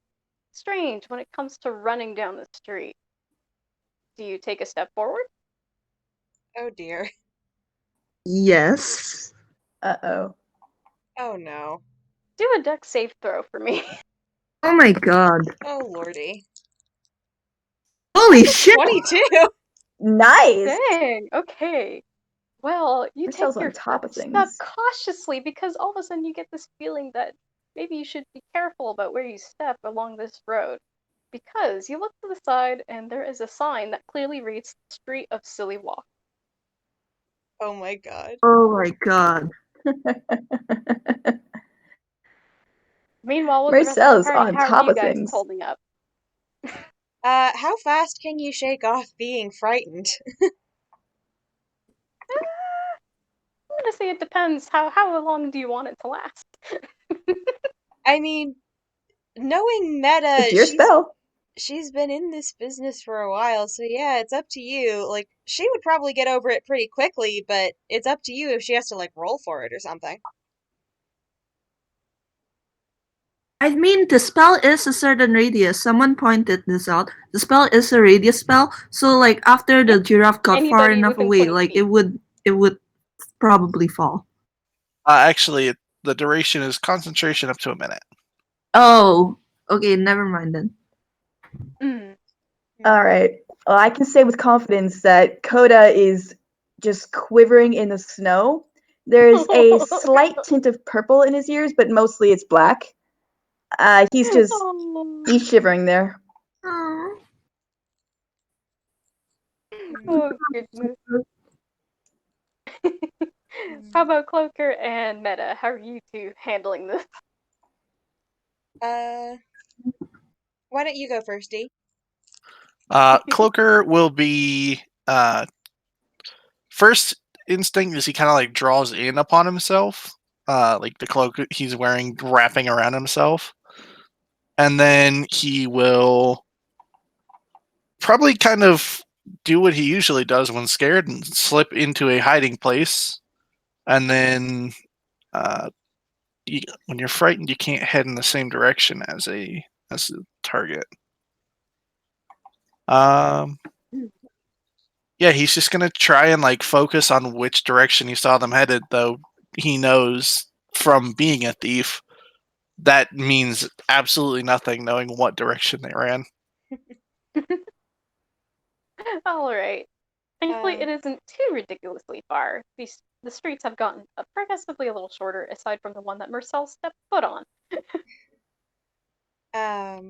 strange when it comes to running down the street. Do you take a step forward? Oh dear. Yes. Uh-oh. Oh no. Do a dex save throw for me. Oh my god. Oh lordy. Holy shit. 22! Nice! Dang, okay. Well, you take Marcel's on your top of first step things. cautiously because all of a sudden you get this feeling that maybe you should be careful about where you step along this road. Because you look to the side and there is a sign that clearly reads Street of Silly Walk. Oh my god. Oh my god. Meanwhile, with the rest of the Marcel's party, on how are top you of guys things. holding up? How fast can you shake off being frightened? I'm gonna say it depends. How long do you want it to last? I mean, knowing It's Meta, your spell. she's been in this business for a while, so yeah, it's up to you. Like, she would probably get over it pretty quickly, but it's up to you if she has to, like, roll for it or something. I mean, the spell is a certain radius. Someone pointed this out. The spell is a radius spell, so like after the Yep. giraffe got far Anybody enough within away, 20 like feet. it would probably fall. Actually, the duration is concentration up to a minute. Oh, okay, never mind then. Mm. All right. Well, I can say with confidence that Coda is just quivering in the snow. There's a slight tint of purple in his ears, but mostly it's black. He's shivering there. Oh. Oh, goodness. How about Cloaker and Meta? How are you two handling this? Why don't you go first, D? Cloaker will be first instinct is he kind of like draws in upon himself, like the cloak he's wearing wrapping around himself, and then he will probably kind of do what he usually does when scared and slip into a hiding place, and then when you're frightened, you can't head in the same direction as a target. Yeah, he's just gonna try and like focus on which direction he saw them headed, though he knows from being a thief that means absolutely nothing knowing what direction they ran. All right. Thankfully, Uh, it isn't too ridiculously far. The streets have gotten progressively a little shorter, aside from the one that Marcel stepped foot on. I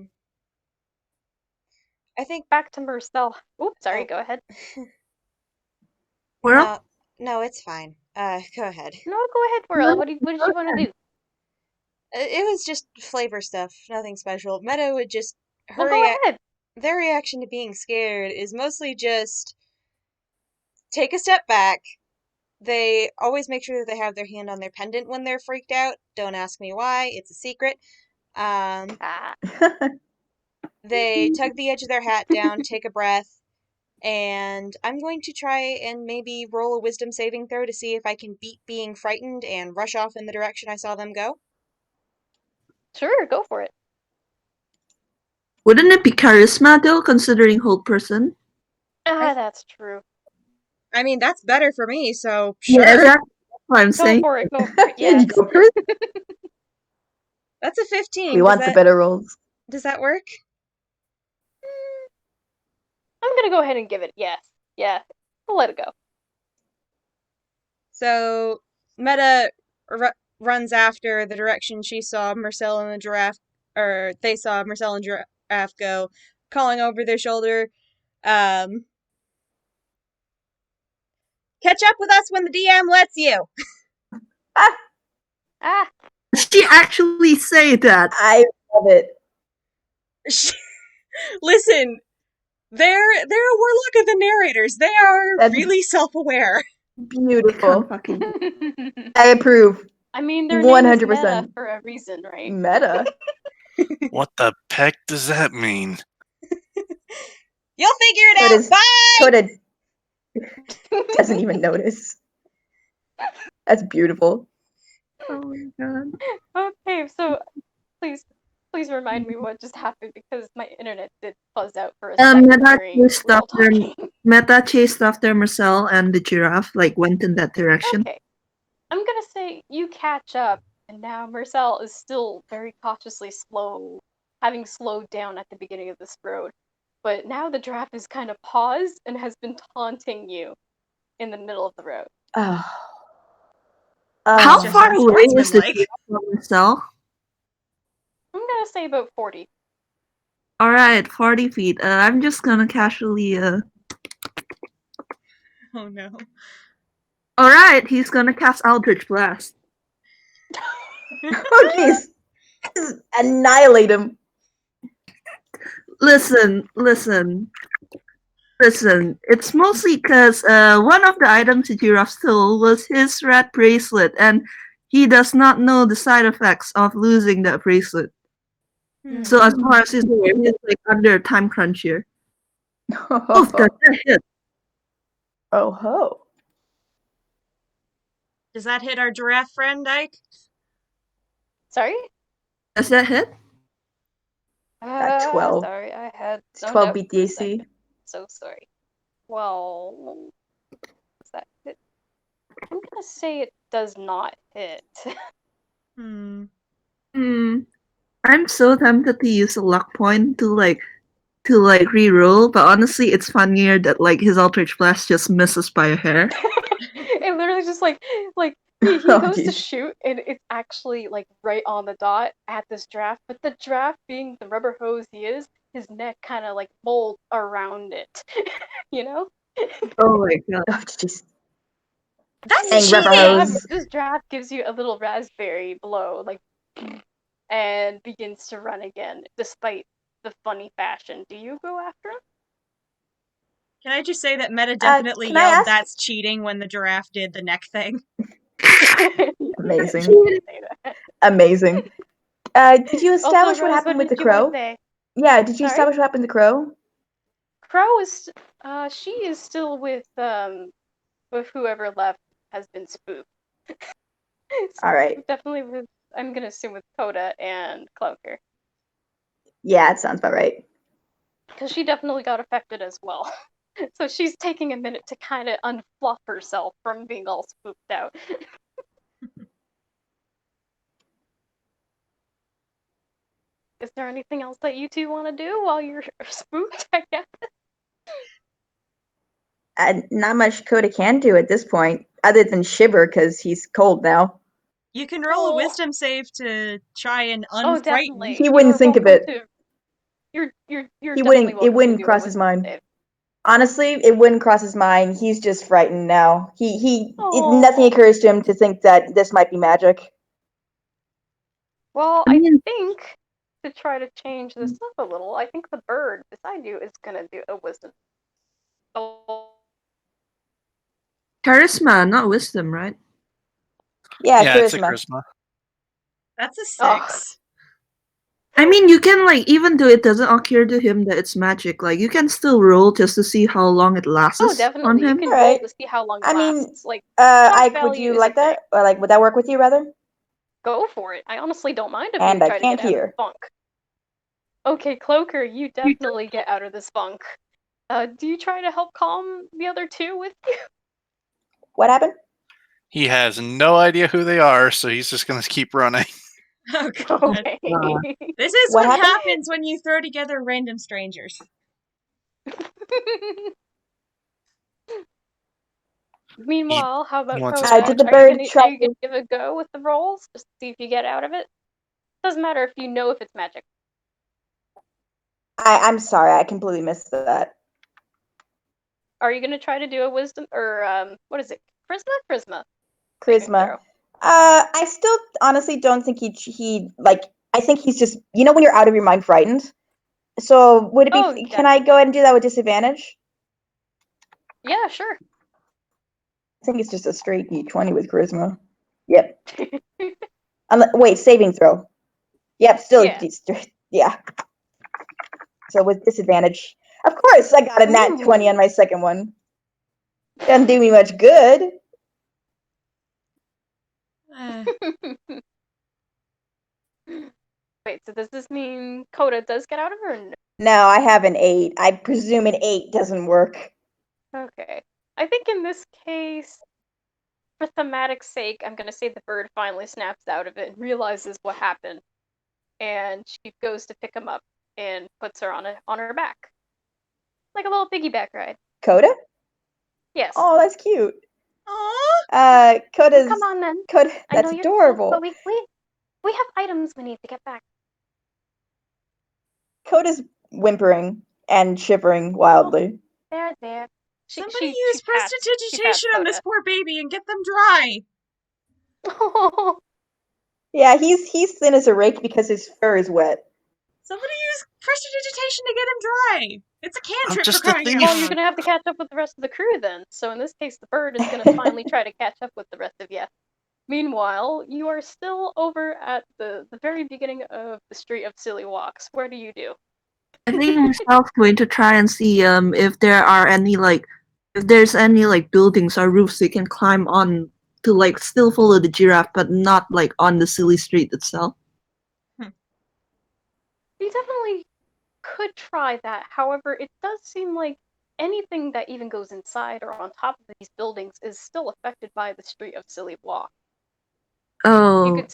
think. Back to Marcel. Oops, sorry, Oh. go ahead. Well, No, it's fine. Go ahead. No, go ahead, Whirl. What did you want to do? It was just flavor stuff, nothing special. Meta would just Well, go ahead. their reaction to being scared is mostly just take a step back. They always make sure that they have their hand on their pendant when they're freaked out. Don't ask me why, it's a secret. Ah. They tug the edge of their hat down, take a breath, and I'm going to try and maybe roll a wisdom saving throw to see if I can beat being frightened and rush off in the direction I saw them go. Sure, go for it. wouldn't it be charisma though, considering hold person? That's true. I mean, that's better for me, so sure. Yeah, exactly. That's what I'm Go saying. for it, Yeah, yes. you go first. That's a 15. We want the better rolls. Does that work? I'm gonna go ahead and give it yes. Yeah, we'll let it go. So Meta runs after the direction she saw Marcel and the giraffe, or they saw Marcel and giraffe go, calling over their shoulder, catch up with us when the DM lets you. Ah. She actually say that. I love it. Listen, they're a warlock of the narrators. They are That's- really self-aware. Beautiful. Fucking I approve. I mean, their name is Meta 100%. for a reason, right? Meta. What the heck does that mean? You'll figure it out. Bye. Coda doesn't even notice. That's beautiful. oh my god. Okay, so please remind me what just happened because my internet did fuzz out for a second during real talking. Meta chased after Marcel and the giraffe, like went in that direction. Okay, I'm gonna say you catch up, and now Marcel is still very cautiously slow, having slowed down at the beginning of this road. But now the giraffe is kind of paused and has been taunting you in the middle of the road. Oh. How Just far away is the unsportsmanlike. giraffe from Marcel? I'm gonna say about 40. Alright, 40 feet. I'm just gonna casually, Oh no. Alright, he's gonna cast Eldritch Blast. Oh, jeez. Annihilate him. Listen. It's mostly because one of the items the giraffe stole was his rat bracelet, and he does not know the side effects of losing that bracelet. So as far as he's aware, he's like under a time crunch here. Oof, that's a hit. Oh ho. Does that hit our giraffe friend, Ike? Sorry? Does that hit? At 12. Sorry, I had It's zoned 12 out beat for a the AC. second. So sorry. Well, what's that hit? I'm gonna say it does not hit. Hmm. I'm so tempted to use a luck point to re-roll, but honestly, it's funnier that like his Eldritch Blast just misses by a hair. It literally just like he Oh, goes to geez. shoot and it's actually like right on the dot at this giraffe, but the giraffe being the rubber hose he is, his neck kind of like folds around it. You know? Oh my god. Oh, jeez. That's Dang, rubber cheating! hose. This giraffe gives you a little raspberry blow, like, and begins to run again, despite the funny fashion. Do you go after him? Can I just say that Meta definitely can I yelled, ask- "That's cheating," when the giraffe did the neck thing? Amazing. Say that. Amazing. Did you Also, establish what Rose, happened with did the you want to crow? say? Yeah, did you Sorry? establish what happened to the crow? Crow is, she is still with whoever left has been spooked. All right. Definitely with, I'm gonna assume with Coda and Cloaker. Yeah, it sounds about right. Because she definitely got affected as well. So she's taking a minute to kind of unfluff herself from being all spooked out. Is there anything else that you two want to do while you're spooked, I guess? Not much Coda can do at this point, other than shiver because he's cold now. You can roll a Oh. wisdom save to try and Oh, unfrighten. definitely. He wouldn't You're think of welcome it. to. You're He definitely wouldn't. It welcome to wouldn't do a cross his wisdom mind. save. Honestly, it wouldn't cross his mind. He's just frightened now. Nothing Oh. occurs to him to think that this might be magic. Well, I I mean- think to try to change this up a little, I think the bird beside you is gonna do a wisdom. Oh. Charisma, not wisdom, right? Yeah, It's a charisma. charisma. That's a Oh. 6. I mean, you can like even though it doesn't occur to him that it's magic, like you can still roll just to see how long it lasts Oh, on definitely. You him. can Alright. roll to see how long it I mean, lasts. Like, shock Ike, would value you is a like thing. that? Or like, would that work with you rather? Go for it. I honestly don't mind if And you I try to can't get out of hear. the funk. Okay, Cloaker, you definitely get out of this funk. Do you try to help calm the other two with you? What happened? He has no idea who they are, so he's just gonna keep running. Oh god. Okay. This is What what happened? happens when you throw together random strangers. Meanwhile, how about wants his Coda? did the Are bird you try gonna give a go with the rolls? Just to see if you get out of it? Doesn't matter if you know if it's magic. I'm sorry, I completely missed that. Are you gonna try to do a wisdom or what is it? Charisma? Charisma. I still honestly don't think he like. I think he's just when you're out of your mind frightened. So would it be? Oh, Can I go definitely. ahead and do that with disadvantage? Yeah, sure. think it's just a straight D20 with charisma. Yep. Wait, saving throw. Yep, still Yeah. yeah. So with disadvantage. Of course, I got a nat 20 on my second one. Doesn't do me much good. Wait, so does this mean Coda does get out of her? Or no? No, I have an 8. I presume an 8 doesn't work. Okay. I think in this case, for thematic sake, I'm gonna say the bird finally snaps out of it and realizes what happened, and she goes to pick him up and puts her on her back, like a little piggyback ride. Coda? Yes. Oh, that's cute. Aww. Coda's. Come on then. Coda, I know that's you're adorable. but we have items we need to get back. Coda's whimpering and shivering wildly. There. Somebody She use pats prestidigitation on this Coda. poor baby and get them dry. Yeah, he's thin as a rake because his fur is wet. Somebody use prestidigitation to get him dry. It's a cantrip just for a crying thief. out Well, loud. you're gonna have to catch up with the rest of the crew then. So in this case, the bird is gonna finally try to catch up with the rest of you. Meanwhile, you are still over at the very beginning of the Street of Silly Walks. Where do you do? I think Michelle's going to try and see if there are any if there's any buildings or roofs they can climb on to still follow the giraffe, but not on the silly street itself. You definitely could try that. However, it does seem like anything that even goes inside or on top of these buildings is still affected by the Street of Silly Walk. Oh, You could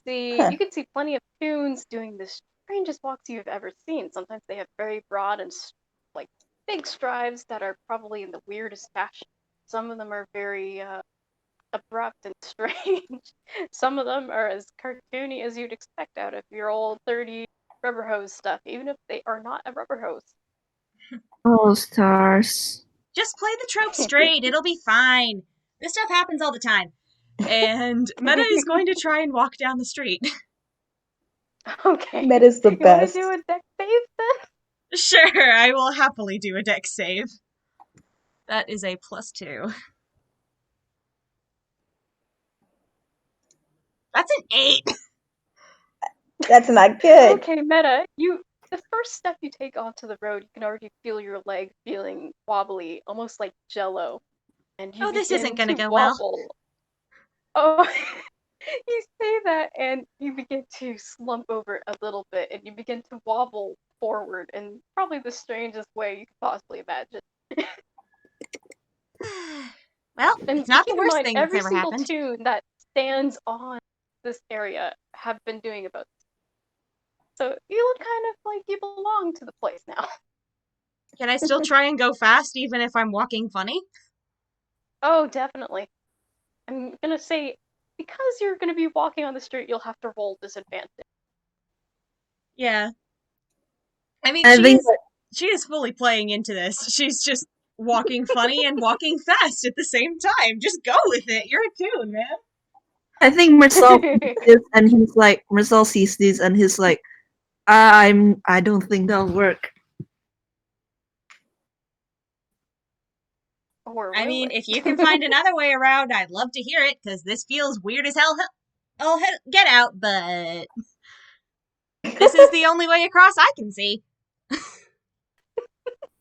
see plenty of toons doing the strangest walks you've ever seen. Sometimes they have very broad and big strides that are probably in the weirdest fashion. Some of them are very abrupt and strange. Some of them are as cartoony as you'd expect out of your old 30 rubber hose stuff, even if they are not a rubber hose. oh, stars. Just play the trope straight. It'll be fine. This stuff happens all the time. And Meta is going to try and walk down the street. Okay. Meta's the You want to best. do a deck save then? Sure, I will happily do a dex save. That is a +2. That's an 8. That's not good. Okay, Meta, the first step you take onto the road, you can already feel your leg feeling wobbly, almost like jello. And you This begin isn't gonna to go well. wobble. Oh, you say that and you begin to slump over a little bit and you begin to wobble forward in probably the strangest way you could possibly imagine. Well, And it's not the keep in worst mind, thing that's every ever single happened. toon that stands on this area have been doing about this. So you look kind of like you belong to the place now. Can I still try and go fast even if I'm walking funny? Oh, definitely. I'm gonna say, because you're gonna be walking on the street, you'll have to roll disadvantage. Yeah. I mean, I think she is fully playing into this. She's just walking funny and walking fast at the same time. Just go with it. You're a toon, man. I think Marcel sees this and he's like, Marcel sees this and he's like, I don't think that'll work. Or I will mean, it? if you can find another way around, I'd love to hear it, because this feels weird as hell. Oh, get out, but this is the only way across I can see.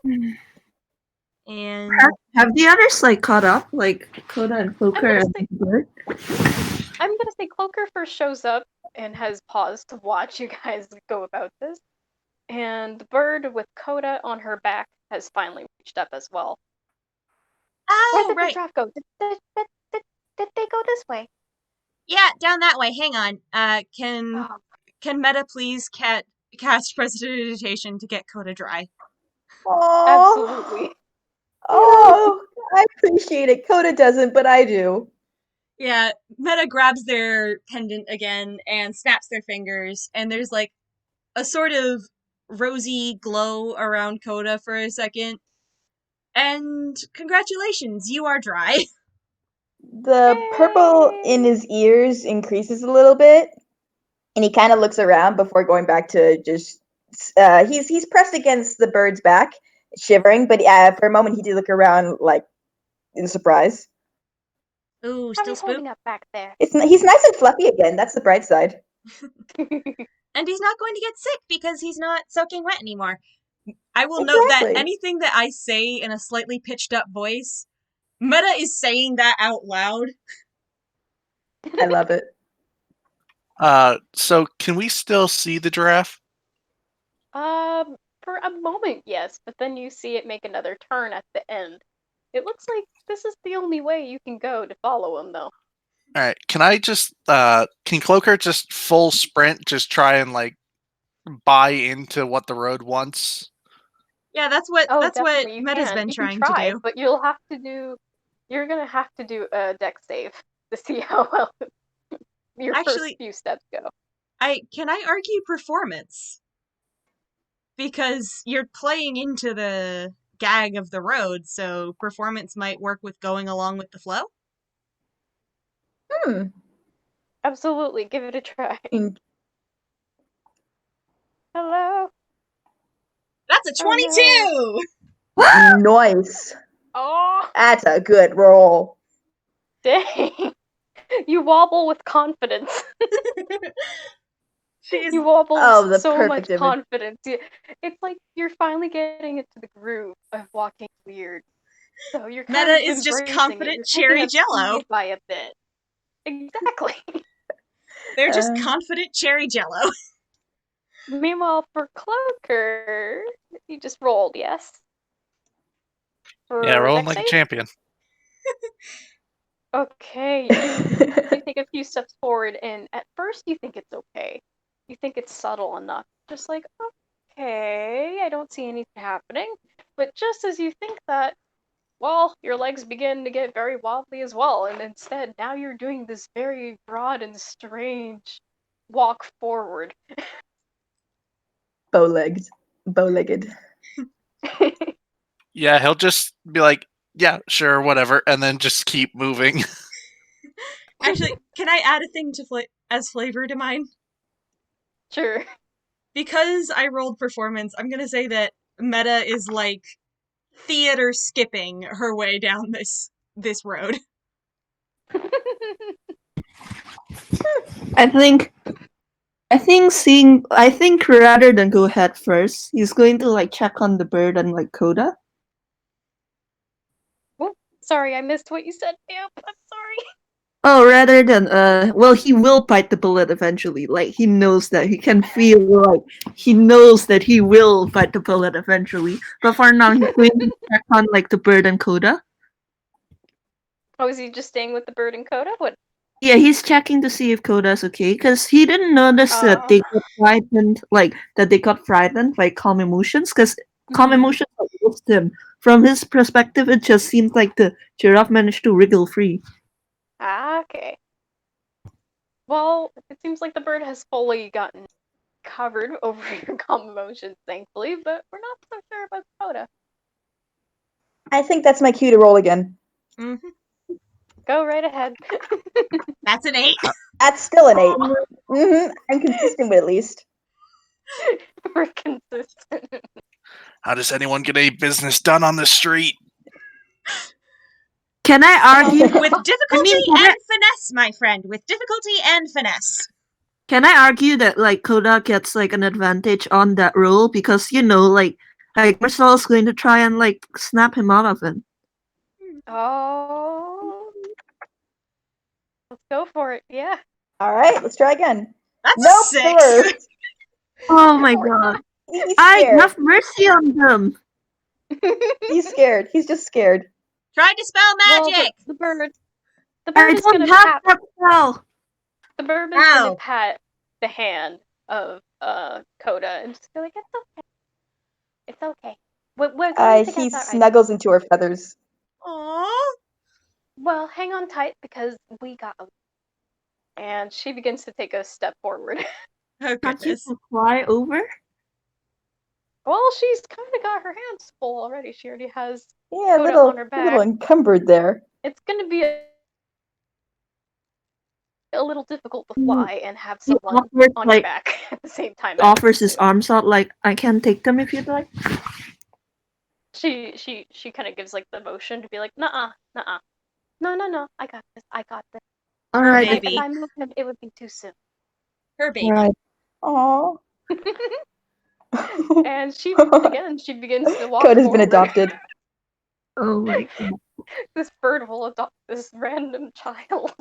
And Have the others caught up, like Coda and Cloaker and Bird? I'm gonna say Cloaker first shows up and has paused to watch you guys go about this. And the bird with Coda on her back has finally reached up as well. Where did the giraffe go? Did they go this way? Yeah, down that way. Hang on. Can Meta please cast prestidigitation to get Coda dry? Absolutely. Oh, I appreciate it. Coda doesn't, but I do. Yeah, Meta grabs their pendant again and snaps their fingers, and there's a sort of rosy glow around Coda for a second. And congratulations, you are dry. The purple in his ears increases a little bit, and he kind of looks around before going back to just. He's pressed against the bird's back, shivering. But for a moment, he did look around in surprise. Ooh, How are still you spook. holding up back there? He's nice and fluffy again. That's the bright side. And he's not going to get sick because he's not soaking wet anymore. I will note that Exactly. anything that I say in a slightly pitched up voice, Meta is saying that out loud. I love it. So can we still see the giraffe? For a moment, yes, but then you see it make another turn at the end. It looks like this is the only way you can go to follow him, though. All right. Can I just can Cloaker just full sprint, just try and like buy into what the road wants? Yeah, that's what Oh, that's what definitely you Meta's can. been You can trying to try, do. but you're gonna have to do a deck save to see how well your first Actually, few steps go. Can I argue performance? Because you're playing into the gag of the road, so performance might work with going along with the flow. Hmm. Absolutely, give it a try. In- Hello? That's a Oh, 22! Nice. Oh, That's a good roll. dang. You wobble with confidence. She's You wobble Oh, with the so much perfect image. confidence. It's like you're finally getting into the groove of walking weird. So you're kind Meta of is just embracing it. confident You're picking cherry up jello. speed by a bit. Exactly. They're just Uh, confident cherry jello. Meanwhile, for Cloaker, you just rolled, yes? Yeah, For rolling deck like a save? champion. Okay, you take a few steps forward, and at first you think it's okay. You think it's subtle enough. Just like, okay, I don't see anything happening. But just as you think that, well, your legs begin to get very wobbly as well, and instead, now you're doing this very broad and strange walk forward. bow-legged. Yeah, he'll just be like, yeah, sure, whatever, and then just keep moving. Actually, can I add a thing to as flavor to mine? Sure. Because I rolled performance, I'm gonna say that Meta is like theater skipping her way down this road. I think I think rather than go head first, he's going to like check on the bird and like Coda. Oh, sorry, I missed what you said. Yep, I'm sorry. Oh, rather than well, he will bite the bullet eventually. Like he knows that he can feel like he knows that he will bite the bullet eventually. But for now, he's going to check on like the bird and Coda. Oh, is he just staying with the bird and Coda? What? Yeah, he's checking to see if Coda's okay because he didn't notice that they got frightened, like that they got frightened by calm emotions. Because calm emotions moved him. From his perspective, it just seemed like the giraffe managed to wriggle free. Okay. Well, it seems like the bird has fully gotten covered over your calm emotions, thankfully, but we're not so sure about Coda. I think that's my cue to roll again. Mm-hmm. Go right ahead. That's an 8. That's still an 8. I'm consistent with at least. We're consistent. How does anyone get any business done on the street? Can I argue? With difficulty can and finesse, my friend. With difficulty and finesse. Can I argue that like Coda gets like an advantage on that roll because like Marcel's going to try and like snap him out of it. Oh. Let's go for it, yeah. Alright, let's try again. That's Nope, a 6. the worst. Oh my god! He's I scared. have mercy on them. He's scared. He's just scared. Try dispel Well, magic. the bird I is don't gonna have pat that spell. the bird is Ow. gonna pat the hand of Coda and just be like, it's okay. It's okay. We're going to He get that right. snuggles into her feathers. Aww. Well, hang on tight because we got a... And she begins to take a step forward. Oh Can't you goodness. fly over? Well, she's kind of got her hands full already. She already has Yeah, Coda on her a back. little encumbered there. It's gonna be a little difficult to fly and have someone offers, on your like, back at the same time. Offers his arms out like I can take them if you'd like. She kind of gives like the motion to be like, nuh-uh, nuh-uh. No. I got this. I got this. All Her right. If baby. I move him, it would be too soon. Her baby. Right. Aww. And she begins to walk Code has been forward. adopted. Oh my god. This bird will adopt this random child.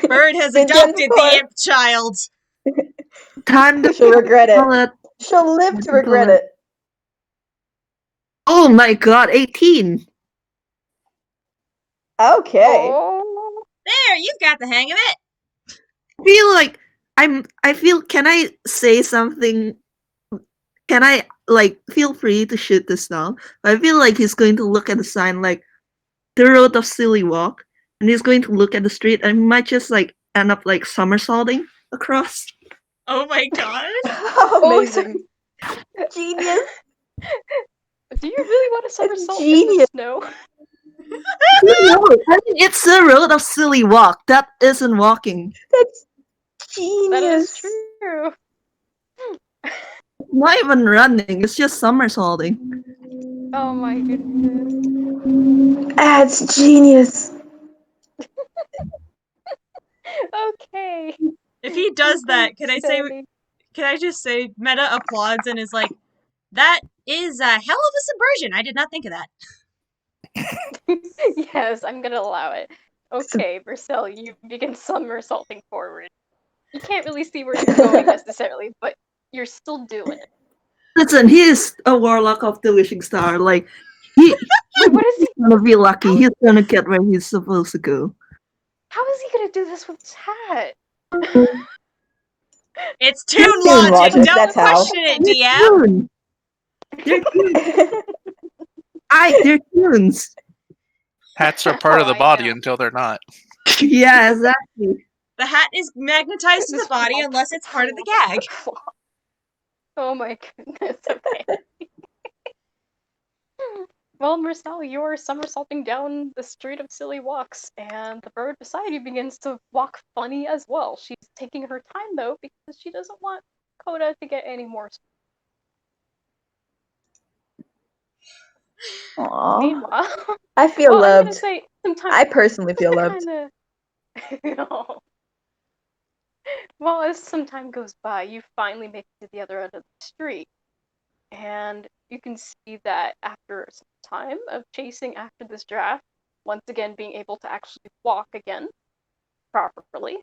Bird has Been done adopted the before. imp child. Time to She'll regret it. call it. She'll live to regret it. Oh my god, 18. Okay. Oh, There, you've got the hang of it. Feel like I feel can I say something? Can I like feel free to shoot this now? I feel like he's going to look at the sign like the road of silly walk, and he's going to look at the street and he might just like end up like somersaulting across. Oh my god. Amazing. Genius. do you really want to somersault in the genius. snow? Who knows? I mean, it's the road of silly walk. That isn't walking. That's That is genius. true. Not even running. It's just somersaulting. Oh my goodness. That's genius. Okay. If he does that, can I just say Meta applauds and is like, that is a hell of a subversion. I did not think of that. Yes, I'm gonna allow it. Okay, Marcel, you begin somersaulting forward. You can't really see where you're going necessarily, but you're still doing it. Listen, he is a warlock of the wishing star. Like he Wait, what is he? he's gonna be lucky. He's gonna get where he's supposed to go. How is he gonna do this with his hat? It's toon Toon logic. logic, Don't that's how. question it, DM. Tunes. They're tunes. They're tunes. Hats are part of Oh, the I body know. until they're not. Yeah, exactly. The hat is magnetized to the body unless it's part of the gag. Oh my goodness, okay. Well, Marcel, you're somersaulting down the street of silly walks, and the bird beside you begins to walk funny as well. She's taking her time, though, because she doesn't want Coda to get any more. Aww. Meanwhile, I feel well, I'm gonna loved. say sometimes I personally feel loved. kind of. Well, as some time goes by, you finally make it to the other end of the street, and you can see that after some time of chasing after this giraffe, once again being able to actually walk again properly,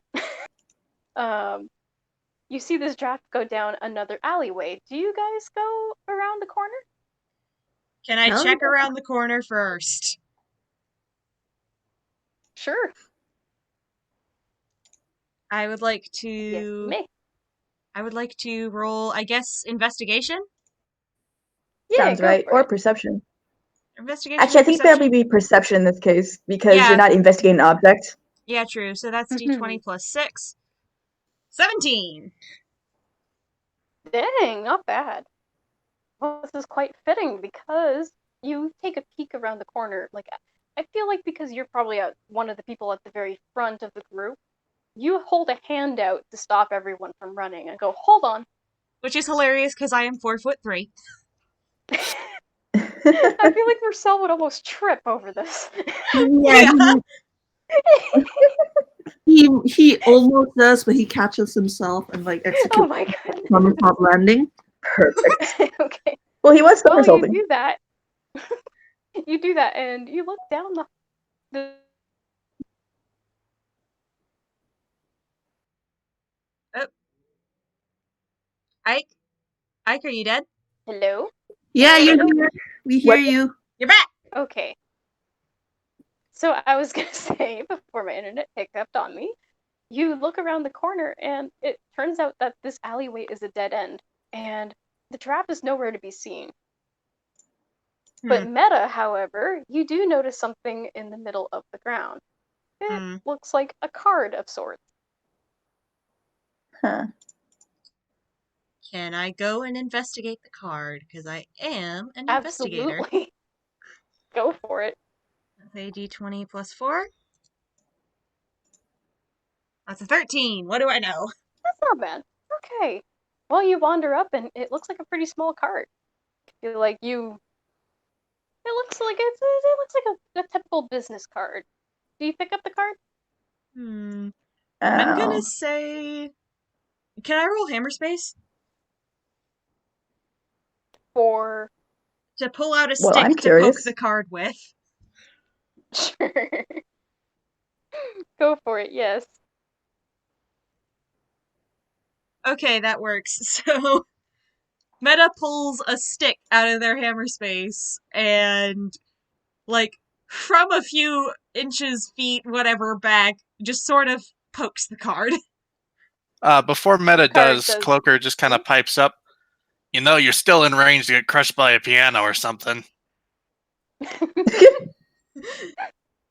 you see this giraffe go down another alleyway. Do you guys go around the corner? Can I Hell check yeah. around the corner first? Sure. I would like Yes, to. me. I would like to roll, I guess, investigation. Yeah, Sounds go right. for Or it. Investigation. Investigation. Actually, Or I think perception? that'll be perception in this case because Yeah. you're not investigating an object. Yeah, true. So that's d20 plus 6. 17. Dang, not bad. Well, this is quite fitting because you take a peek around the corner. Like, I feel like because you're probably one of the people at the very front of the group, you hold a hand out to stop everyone from running and go, hold on. Which is hilarious because I am 4'3". I feel like Marcel would almost trip over this. Yeah, he almost does, but he catches himself and like Oh executes my goodness. somersault landing. Perfect. Okay. Well, he was Well, you somersaulting. do that. You do that, and you look down the Ike? Ike, are you dead? hello? Yeah, you're Hello? here. We hear you. You're back! Okay. So I was gonna say, before my internet picked up on me, you look around the corner and it turns out that this alleyway is a dead end, and the trap is nowhere to be seen. But Meta, however, you do notice something in the middle of the ground. It looks like a card of sorts. Huh. Can I go and investigate the card? Because I am an investigator. Absolutely. Go for it. Say d20 plus 4. That's a 13. What do I know? That's not bad. Okay. Well, you wander up and it looks like a pretty small card. Feel like you. It looks like a typical business card. Do you pick up the card? I'm Oh. gonna say... Can I roll hammer space? For To pull out a Well, stick I'm to poke curious. the card with. sure. Go for it, yes. Okay, that works. So, Meta pulls a stick out of their hammer space and, like, from a few inches, feet, whatever back, just sort of pokes the card. Before Meta Card does, does. Cloaker just kind of pipes up. You know, you're still in range to get crushed by a piano or something.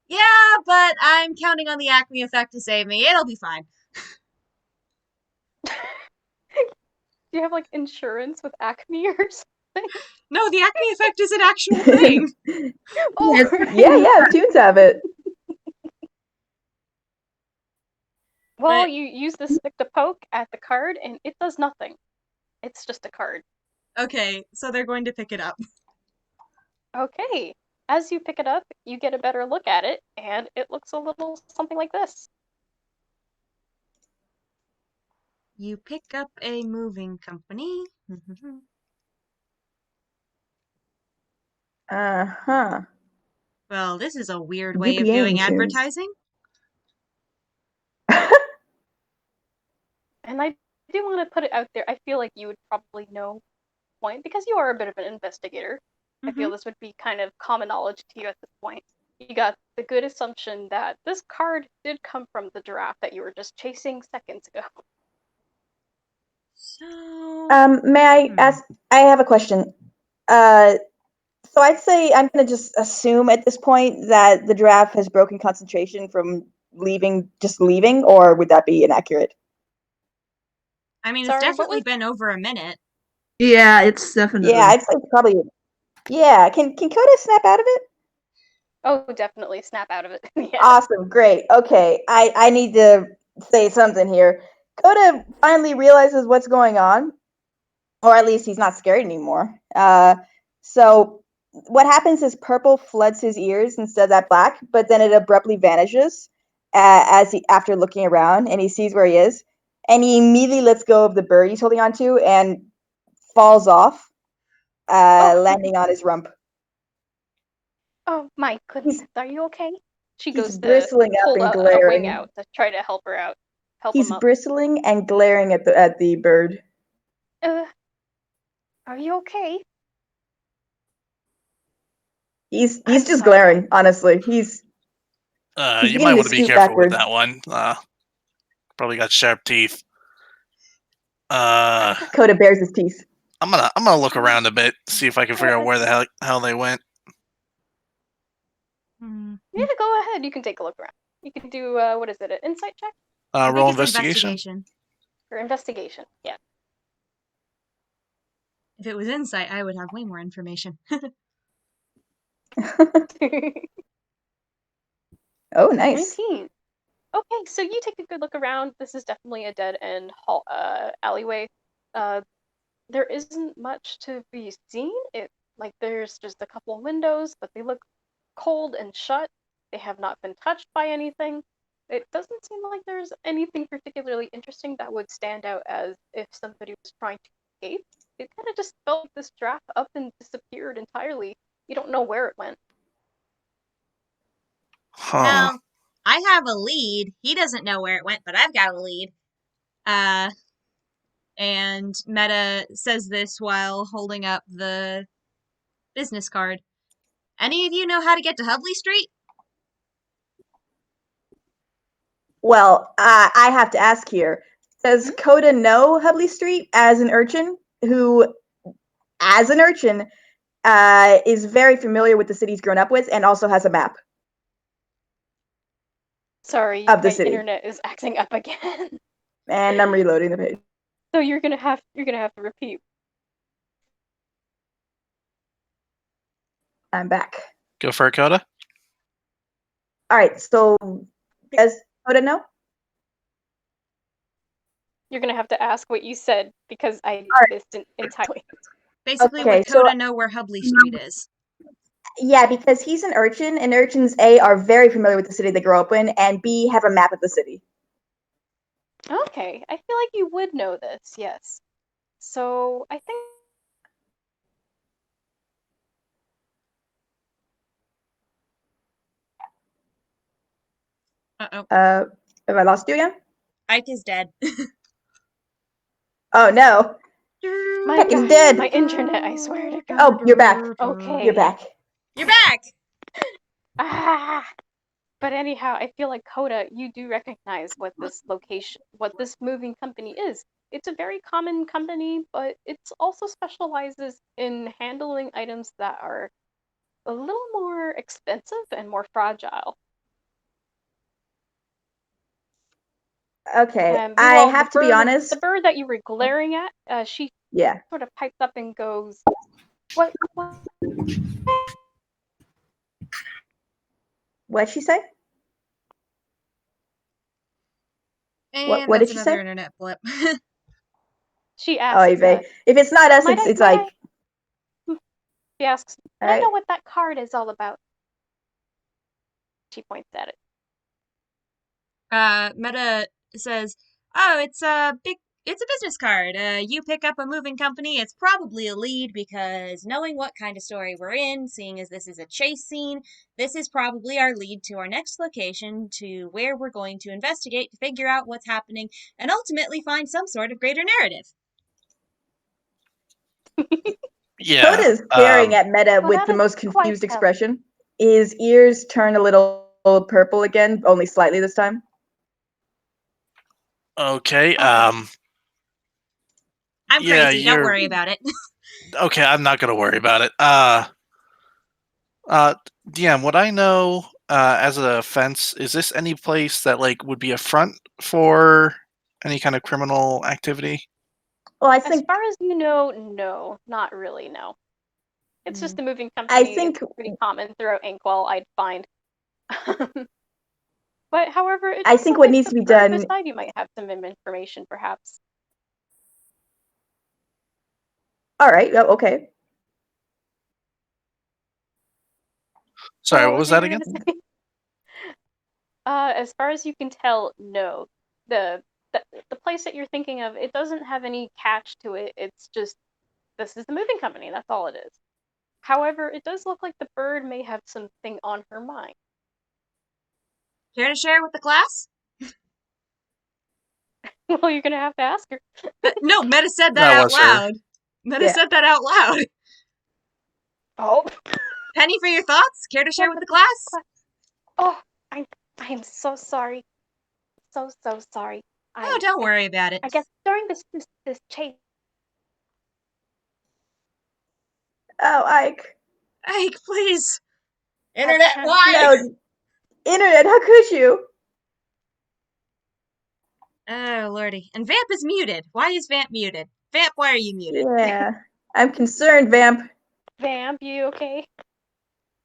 Yeah, but I'm counting on the Acme effect to save me. It'll be fine. Do you have like insurance with Acme or something? No, the Acme effect is an actual thing. Oh, Yes. right. Yeah, tunes have it. Well, But- you use the stick to poke at the card, and it does nothing. It's just a card. Okay, so they're going to pick it up. Okay. As you pick it up, you get a better look at it, and it looks a little something like this. You pick up a moving company. Uh-huh. Well, this is a weird way of UPA doing tunes. advertising. And I do want to put it out there. I feel like you would probably know point because you are a bit of an investigator. I feel this would be kind of common knowledge to you at this point. You got the good assumption that this card did come from the giraffe that you were just chasing seconds ago. So, May I ask? I have a question. So I'd say I'm gonna just assume at this point that the giraffe has broken concentration from just leaving, or would that be inaccurate? I mean, it's Sorry, what definitely was? been over a minute. Yeah, it's definitely. Yeah, I'd say probably. Yeah, can Coda snap out of it? Oh, definitely snap out of it. Yeah. Awesome, great. Okay, I need to say something here. Coda finally realizes what's going on, or at least he's not scared anymore. So what happens is purple floods his ears instead of that black, but then it abruptly vanishes after looking around, and he sees where he is, and he immediately lets go of the bird he's holding onto and falls off, landing on his rump. Oh my goodness, are you okay? She He's goes to bristling up pull and a wing glaring. out to try to help her out, help He's him up. bristling and glaring at the bird. Uh, are you okay? He's I'm just sorry. glaring. Honestly, he's You beginning might to want to be scoot careful with backward. that one. Probably got sharp teeth. Coda bares his teeth. I'm gonna look around a bit, see if I can figure out where the hell they went. Yeah, go ahead. You can take a look around. You can do what is it? An insight check I think Roll it's investigation. or investigation? Yeah. If it was insight, I would have way more information. Oh, nice. 19. Okay, so you take a good look around. This is definitely a dead end alleyway. There isn't much to be seen. There's just a couple of windows, but they look cold and shut. They have not been touched by anything. It doesn't seem like there's anything particularly interesting that would stand out as if somebody was trying to escape. It kind of just felt like this giraffe up and disappeared entirely. You don't know where it went. Huh. Now, I have a lead. He doesn't know where it went, but I've got a lead. And Meta says this while holding up the business card. Any of you know how to get to Hubley Street? Well, I have to ask here. Does Coda know Hubley Street as an urchin is very familiar with the city he's grown up with and also has a map Sorry, of the my city? internet is acting up again. And I'm reloading the page. So you're gonna have to repeat. I'm back. Go for it, Coda. All right, so does Coda know? You're gonna have to ask what you said because I Alright. missed it entirely. Basically, Okay, would so- Coda know where Hubley Street is? Yeah, because he's an urchin, and urchins A are very familiar with the city they grow up in, and B have a map of the city. Okay, I feel like you would know this, yes. So I think Uh-oh. Have I lost you again? Ike is dead. Oh no, my he's God, dead. my internet, I swear to God. Oh, you're back. Okay. You're back. You're back! Ah! But anyhow, I feel like Coda, you do recognize what this moving company is. It's a very common company, but it also specializes in handling items that are a little more expensive and more fragile. Okay, I Meanwhile, have to be the honest. bird that you were glaring at, she Yeah. sort of pipes up and goes, What? What'd she say? And What that's did she another say? internet blip. She Oh, asks, Eve. If it's not us, might I, it's might like, I, she asks, all might I right. know what that card is all about? She points at it. Meta says, "Oh, it's a business card. You pick up a moving company. It's probably a lead because knowing what kind of story we're in, seeing as this is a chase scene, this is probably our lead to our next location, to where we're going to investigate to figure out what's happening and ultimately find some sort of greater narrative." Coda Yeah. is staring at Meta Well, with that the is most quite confused telling. expression. His ears turn a little purple again, only slightly this time. Okay. Oh, I'm Yeah, crazy. Don't you're worry about it. okay. I'm not gonna worry about it. DM, would I know as a fence? Is this any place that like would be a front for any kind of criminal activity? Well, as far as you know, no, not really, no. It's just a moving I company. It's think, pretty common throughout Inkwell, I'd find. But however, it I does think look what like needs the to be bird done. beside you might have some information, perhaps. All right. Oh, okay. Sorry, what What was were you that going again? to say? As far as you can tell, no. The, the place that you're thinking of, it doesn't have any catch to it. It's just this is the moving company. That's all it is. However, it does look like the bird may have something on her mind. Care to share with the class? Well, you're gonna have to ask her. No, Meta said that That out was her. loud. Meta Yeah. said that out loud. Oh, Penny, for your thoughts? Care to share with the class? oh, I am so sorry. So sorry. Oh, don't worry about it. I guess during this chase. Oh, Ike. Ike, please. Had Internet, kind of why? No, internet. How could you? Oh, lordy. And Vamp is muted. Why is Vamp muted? Vamp, why are you muted? Yeah, I'm concerned, Vamp. Vamp, you okay?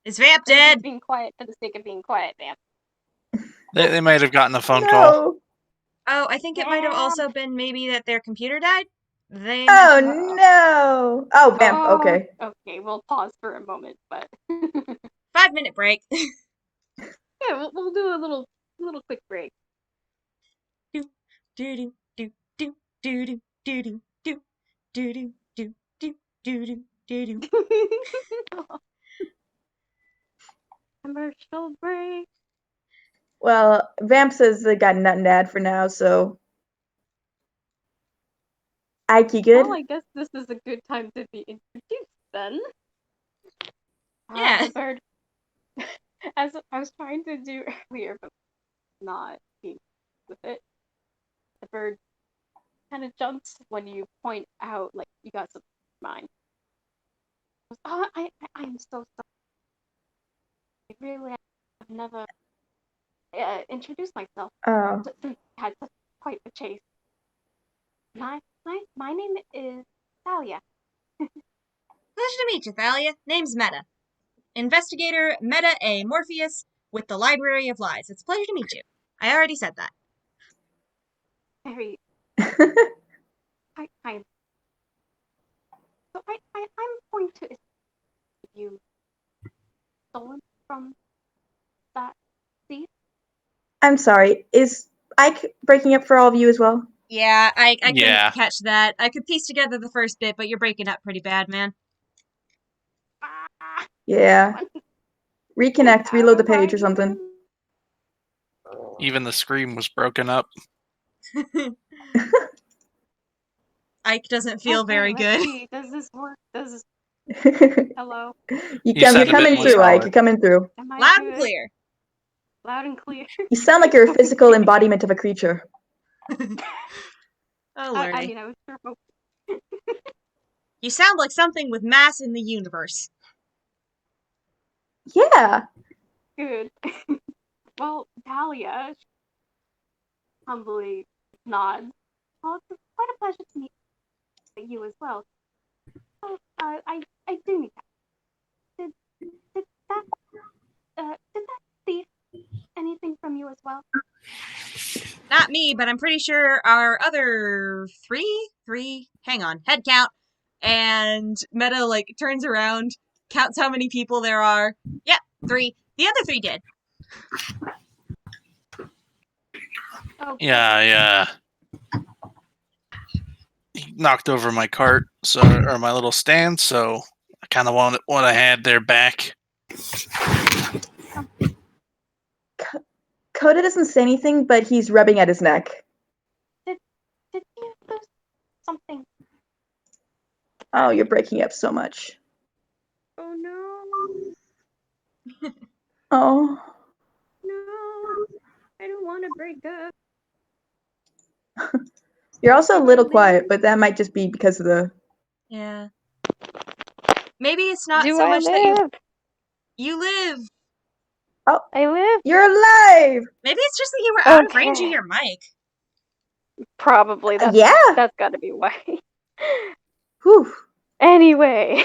Is Vamp Or are you dead? just being quiet for the sake of being quiet, Vamp? They might have gotten a phone call. No. Oh, I think it might have Vamp. also been maybe that their computer died. They Oh mentioned. no. Oh, Vamp. Oh, Okay. okay. We'll pause for a moment, but 5-minute break. yeah, we'll do a little quick break. do do do do do do do do do do do do do do do do. Commercial break. Well, Vamp says they got nothing to add for now, so Ike, you good? Well, I guess this is a good time to be introduced then. Yeah. The bird, as I was trying to do earlier, but not being with it. The bird kind of jumps when you point out, like, you got something in mind. Oh, I'm so sorry. I really have never introduced myself Oh. since I had such quite a chase. My name is Thalia. Pleasure to meet you, Thalia. Name's Meta. Investigator Meta A. Morpheus with the Library of Lies. It's a pleasure to meet you. I already said that. Very, I'm so I'm going to assist you stolen from that thief? I'm sorry. Is Ike breaking up for all of you as well? Yeah, I couldn't Yeah. catch that. I could piece together the first bit, but you're breaking up pretty bad, man. Ah, Yeah. Reconnect, reload the how page or do I something. do? Even the screen was broken up. Ike doesn't feel Okay, very let's good. see. Does this work? Does this? Hello? You You're sound a bit coming more through, Ike. solid. You're coming through. Am I Loud and good? clear. Loud and clear. You sound like you're a physical embodiment of a creature. Oh, I lordy. mean, I was sure hoping. You sound like something with mass in the universe. Yeah. Good. Well, Dahlia humbly nods. Well, it's quite a pleasure to meet you as well. Oh, I do need that. Did that, did that thief anything from you as well? Not me, but I'm pretty sure our other hang on, head count. And Meta, like, turns around, counts how many people there are. Yep, 3. The other 3 did. Oh, Yeah, he knocked over my cart, or my little stand, so I kind of wanted what I had there back. Coda doesn't say anything, but he's rubbing at his neck. did you lose something? Oh, you're breaking up so much. Oh no, Oh. no! I don't want to break up. You're also a Do I little quiet, live? but that might just be because of the... Yeah. Maybe it's not Do so I much that live? you live. Oh, I live. you're alive! Maybe it's just that you were out of range of Okay. your mic. Probably Yeah! that's got to be why. Whew. Anyway,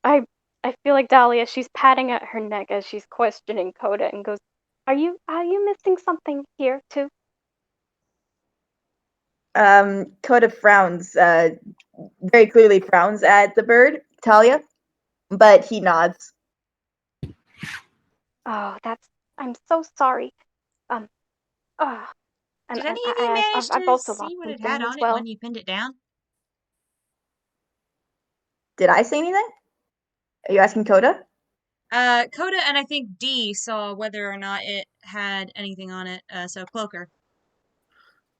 I I feel like Dahlia. She's patting at her neck as she's questioning Coda and goes, are you missing something here too?" Coda frowns, very clearly frowns at the bird, Talia, but he nods. Oh, I'm so sorry. Um, uh, Did and any of you manage I've to also lost see what it something had as on it well. when you pinned it down? Did I say anything? Are you asking Coda? Coda and I think D saw whether or not it had anything on it, so Cloaker.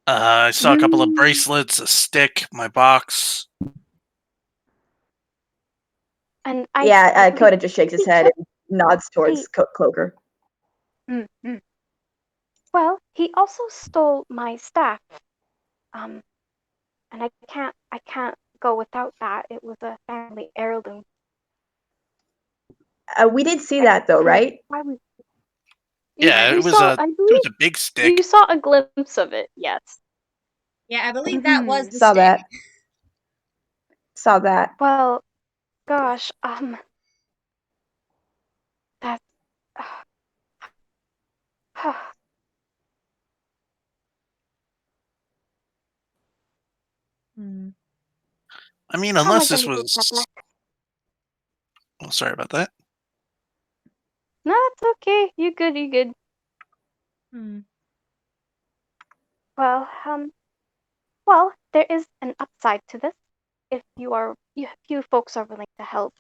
I saw a couple of bracelets, a stick, my box. And Coda just shakes his head and nods towards Cloaker. Mm-hmm. Well, he also stole my staff. And I can't go without that. It was a family heirloom. We did see that though, right? Why would Yeah, you it was saw? a I it believe was a big stick. you saw a glimpse of it. Yes. Yeah, I believe that was the Saw stick. that. Saw that. Well, gosh, that's. Hmm. I mean, How am I unless going this to get that was. back? Oh, sorry about that. No, it's okay. You good? You good? Hmm. Well, well, there is an upside to this. If you folks are willing to help,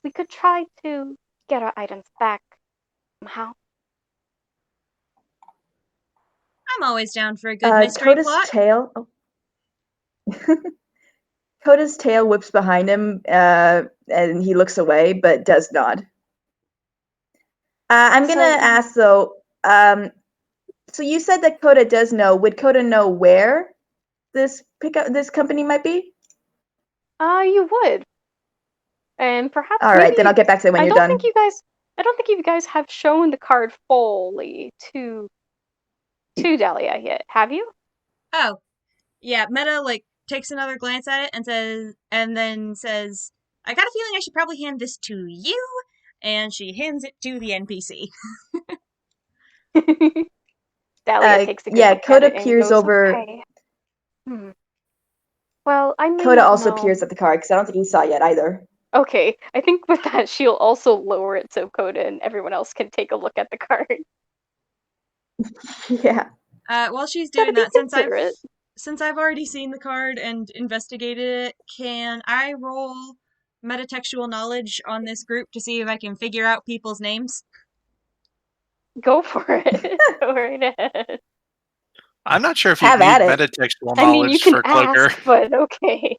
we could try to get our items back somehow. I'm always down for a good mystery Coda's plot. tail. Oh. Coda's tail whips behind him, and he looks away, but does nod. I'm gonna ask though. So you said that Coda does know. Would Coda know where this company might be? You would, and perhaps All right, then I'll maybe get back to it when I you're don't think done. I don't think you guys have shown the card fully to Dahlia yet, have you? Oh, yeah. Meta like takes another glance at it and then says, "I got a feeling I should probably hand this to you." And she hands it to the NPC. Dahlia takes a good Yeah, look at Coda it and peers goes, over. "Okay. Hmm. Well, I may Coda not also know." peers at the card because I don't think he saw it yet either. Okay, I think with that she'll also lower it so Coda and everyone else can take a look at the card. Yeah. While she's Gotta doing be that, considerate. since I've already seen the card and investigated it, can I roll metatextual knowledge on this group to see if I can figure out people's names? Go for it. Go right ahead. I'm not sure if you'd Have need at it. metatextual I mean, you knowledge can for Cloaker. ask, but okay.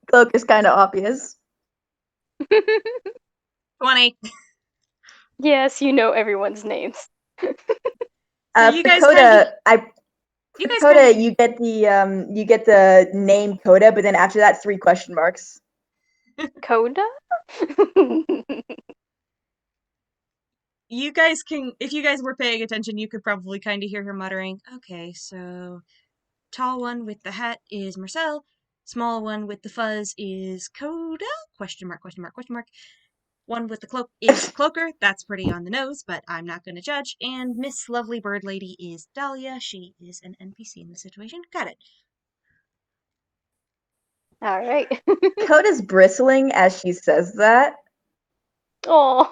Cloak is kind of obvious. 20. Yes, you know everyone's names. So you For guys Coda, you guys Coda, kinda, you get the name Coda, but then after that, 3 question marks. Coda? you guys can, if you guys were paying attention, you could probably kind of hear her muttering, okay, so tall one with the hat is Marcel, small one with the fuzz is Coda, question mark, question mark, question mark. One with the cloak is Cloaker, that's pretty on the nose, but I'm not going to judge. And Miss Lovely Bird Lady is Dahlia, she is an NPC in the situation. Got it. All right. Coda's bristling as she says that. Oh,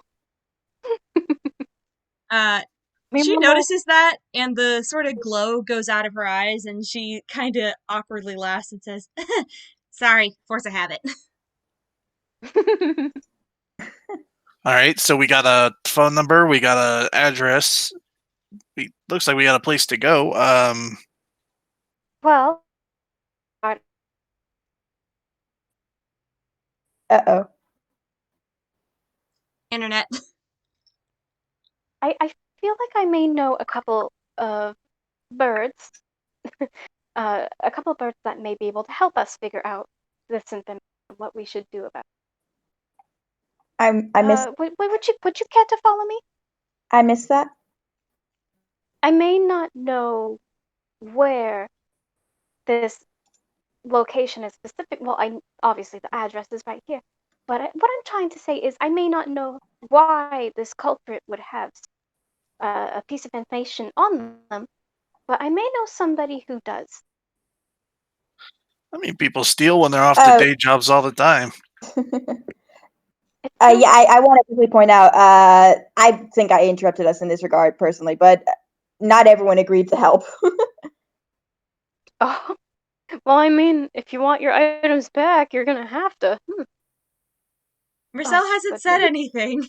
She notices that, and the sort of glow goes out of her eyes, and she kind of awkwardly laughs and says, sorry, force a habit. All right, so we got a phone number, we got a address. Looks like we got a place to go. well, Uh-oh. Internet. I feel like I may know a couple of birds, a couple of birds that may be able to help us figure out this information, what we should do about it. I missed Would you care to follow me? I missed that. I may not know where this location is specific. Well, I obviously the address is right here. But what I'm trying to say is I may not know why this culprit would have a piece of information on them, but I may know somebody who does. I mean, people steal when they're off to day jobs all the time. Yeah, I want to quickly point out, I think I interrupted us in this regard personally, but not everyone agreed to help. Oh, well, I mean, if you want your items back, you're gonna have to. Marcel Oh, hasn't goodness. said anything.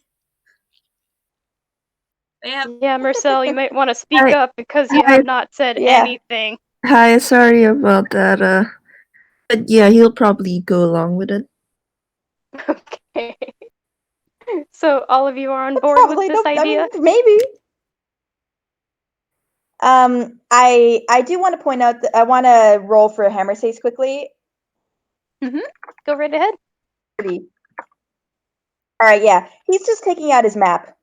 Yep. Yeah, Marcel, you might want to speak Hi. up because you Hi. have not said Yeah. anything. Hi, sorry about that. But yeah, he'll probably go along with it. Okay. So all of you are on board with this idea? I mean, maybe. I do want to point out that I want to roll for hammer saves quickly. Go right ahead. All right, yeah. He's just taking out his map.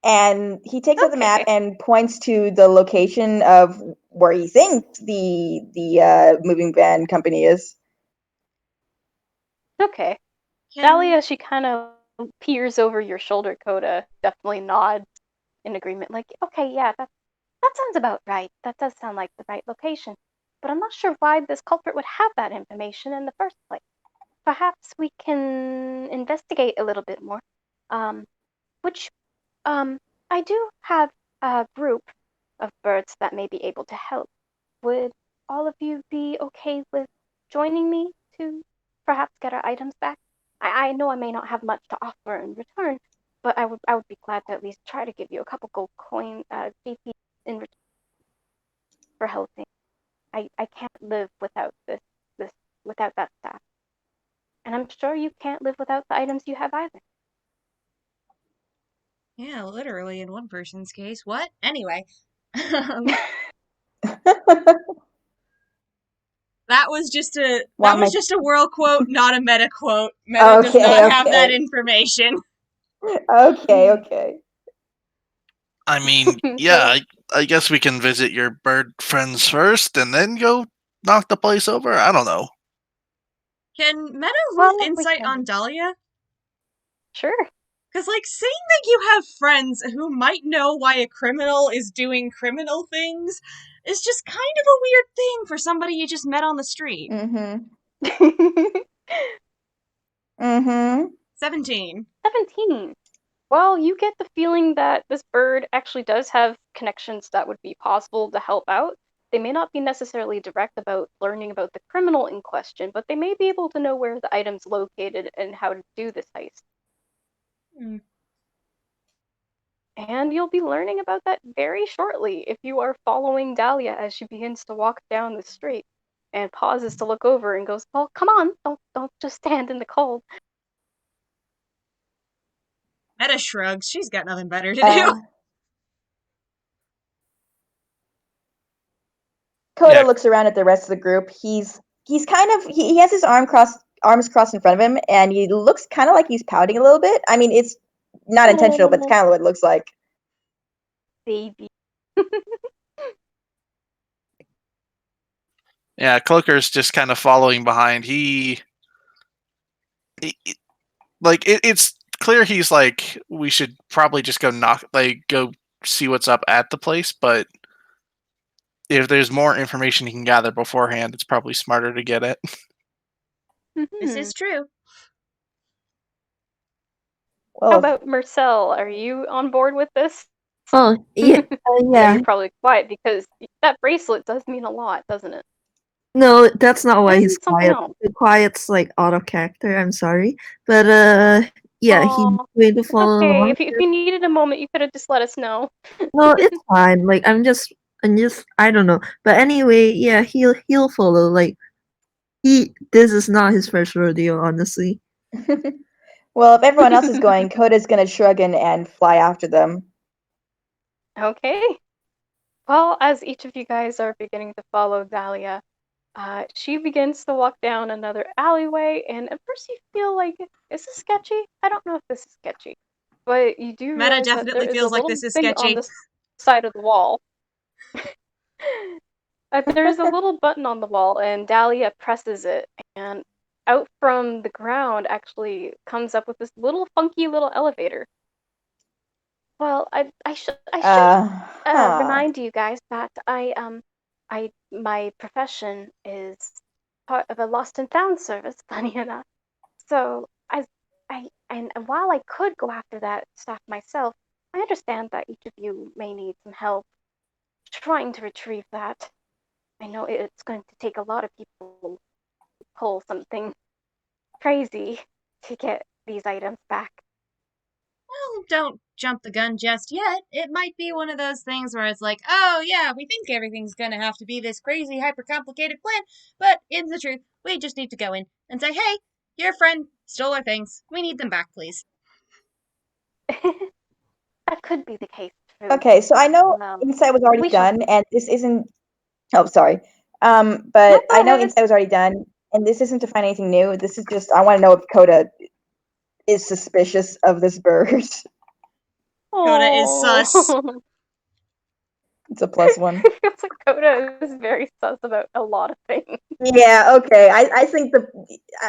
And he takes out the map Okay. and points to the location of where he thinks the moving van company is. Okay. Dahlia, she kind of peers over your shoulder, Coda, definitely nods in agreement, like, okay, yeah, that sounds about right. That does sound like the right location. But I'm not sure why this culprit would have that information in the first place. Perhaps we can investigate a little bit more. Which, I do have a group of birds that may be able to help. Would all of you be okay with joining me to perhaps get our items back? I know I may not have much to offer in return, but I would be glad to at least try to give you a couple gold coin GP in return for helping. I can't live without this without that staff. And I'm sure you can't live without the items you have either. Yeah, literally in one person's case. What? Anyway. That was just a world quote, not a meta quote. Meta does not have that information. Okay. I mean, yeah, I guess we can visit your bird friends first and then go knock the place over. I don't know. Can Meta roll we insight can. on Dahlia? Sure. Because, like, saying that you have friends who might know why a criminal is doing criminal things is just kind of a weird thing for somebody you just met on the street. Mm-hmm. Mm-hmm. 17. 17. Well, you get the feeling that this bird actually does have connections that would be possible to help out. They may not be necessarily direct about learning about the criminal in question, but they may be able to know where the item's located and how to do this heist. Hmm. And you'll be learning about that very shortly if you are following Dahlia as she begins to walk down the street and pauses to look over and goes, "Well, come on, don't just stand in the cold." Meta shrugs. She's got nothing better to do. Uh, Coda Yeah. looks around at the rest of the group. He's kind of he has his arms crossed in front of him, and he looks kind of like he's pouting a little bit. I mean, it's not intentional, but it's Oh, kind of what it looks like. baby. Yeah, Cloaker's just kind of following behind. It's clear he's like, we should probably just go see what's up at the place, but if there's more information he can gather beforehand, it's probably smarter to get it. This is true. How Well, about Marcel? Are you on board with this? Oh, yeah, No, yeah. you're probably quiet because that bracelet does mean a lot, doesn't it? No, that's not why And he's something quiet. else. The quiet's like out of character. I'm sorry, but yeah, he's Aw, going to it's follow okay. along. If you needed a moment, you could have just let us know. No, it's fine. Like I'm just, I don't know. But anyway, yeah, he'll follow. Like this is not his first rodeo, honestly. well, if everyone else is going, Coda's gonna shrug and fly after them. Okay. Well, as each of you guys are beginning to follow Dahlia, she begins to walk down another alleyway, and at first you feel like, is this sketchy? I don't know if this is sketchy. But you do Meta realize that there definitely is a feels like little this is thing on sketchy. the side of the wall. There's a little button on the wall, and Dahlia presses it, and out from the ground actually comes up with this little funky little elevator. Well, I should Huh. remind you guys that my profession is part of a lost and found service, funny enough. So and while I could go after that stuff myself, I understand that each of you may need some help trying to retrieve that. I know it's going to take a lot of people to pull something crazy to get these items back. Well, don't jump the gun just yet. It might be one of those things where it's like, oh yeah, we think everything's gonna have to be this crazy, hyper complicated plan, but in the truth, we just need to go in and say, hey, your friend stole our things. We need them back, please. That could be the case too. Okay, so I know Well, insight was already we shall done, see. and this isn't. Oh, sorry. No, But go I know ahead. insight was already done, and this isn't to find anything new. This is just I want to know if Coda is suspicious of this bird. Coda is sus. Oh, It's a +1. feels like Coda is very sus about a lot of things. Yeah. Okay. I think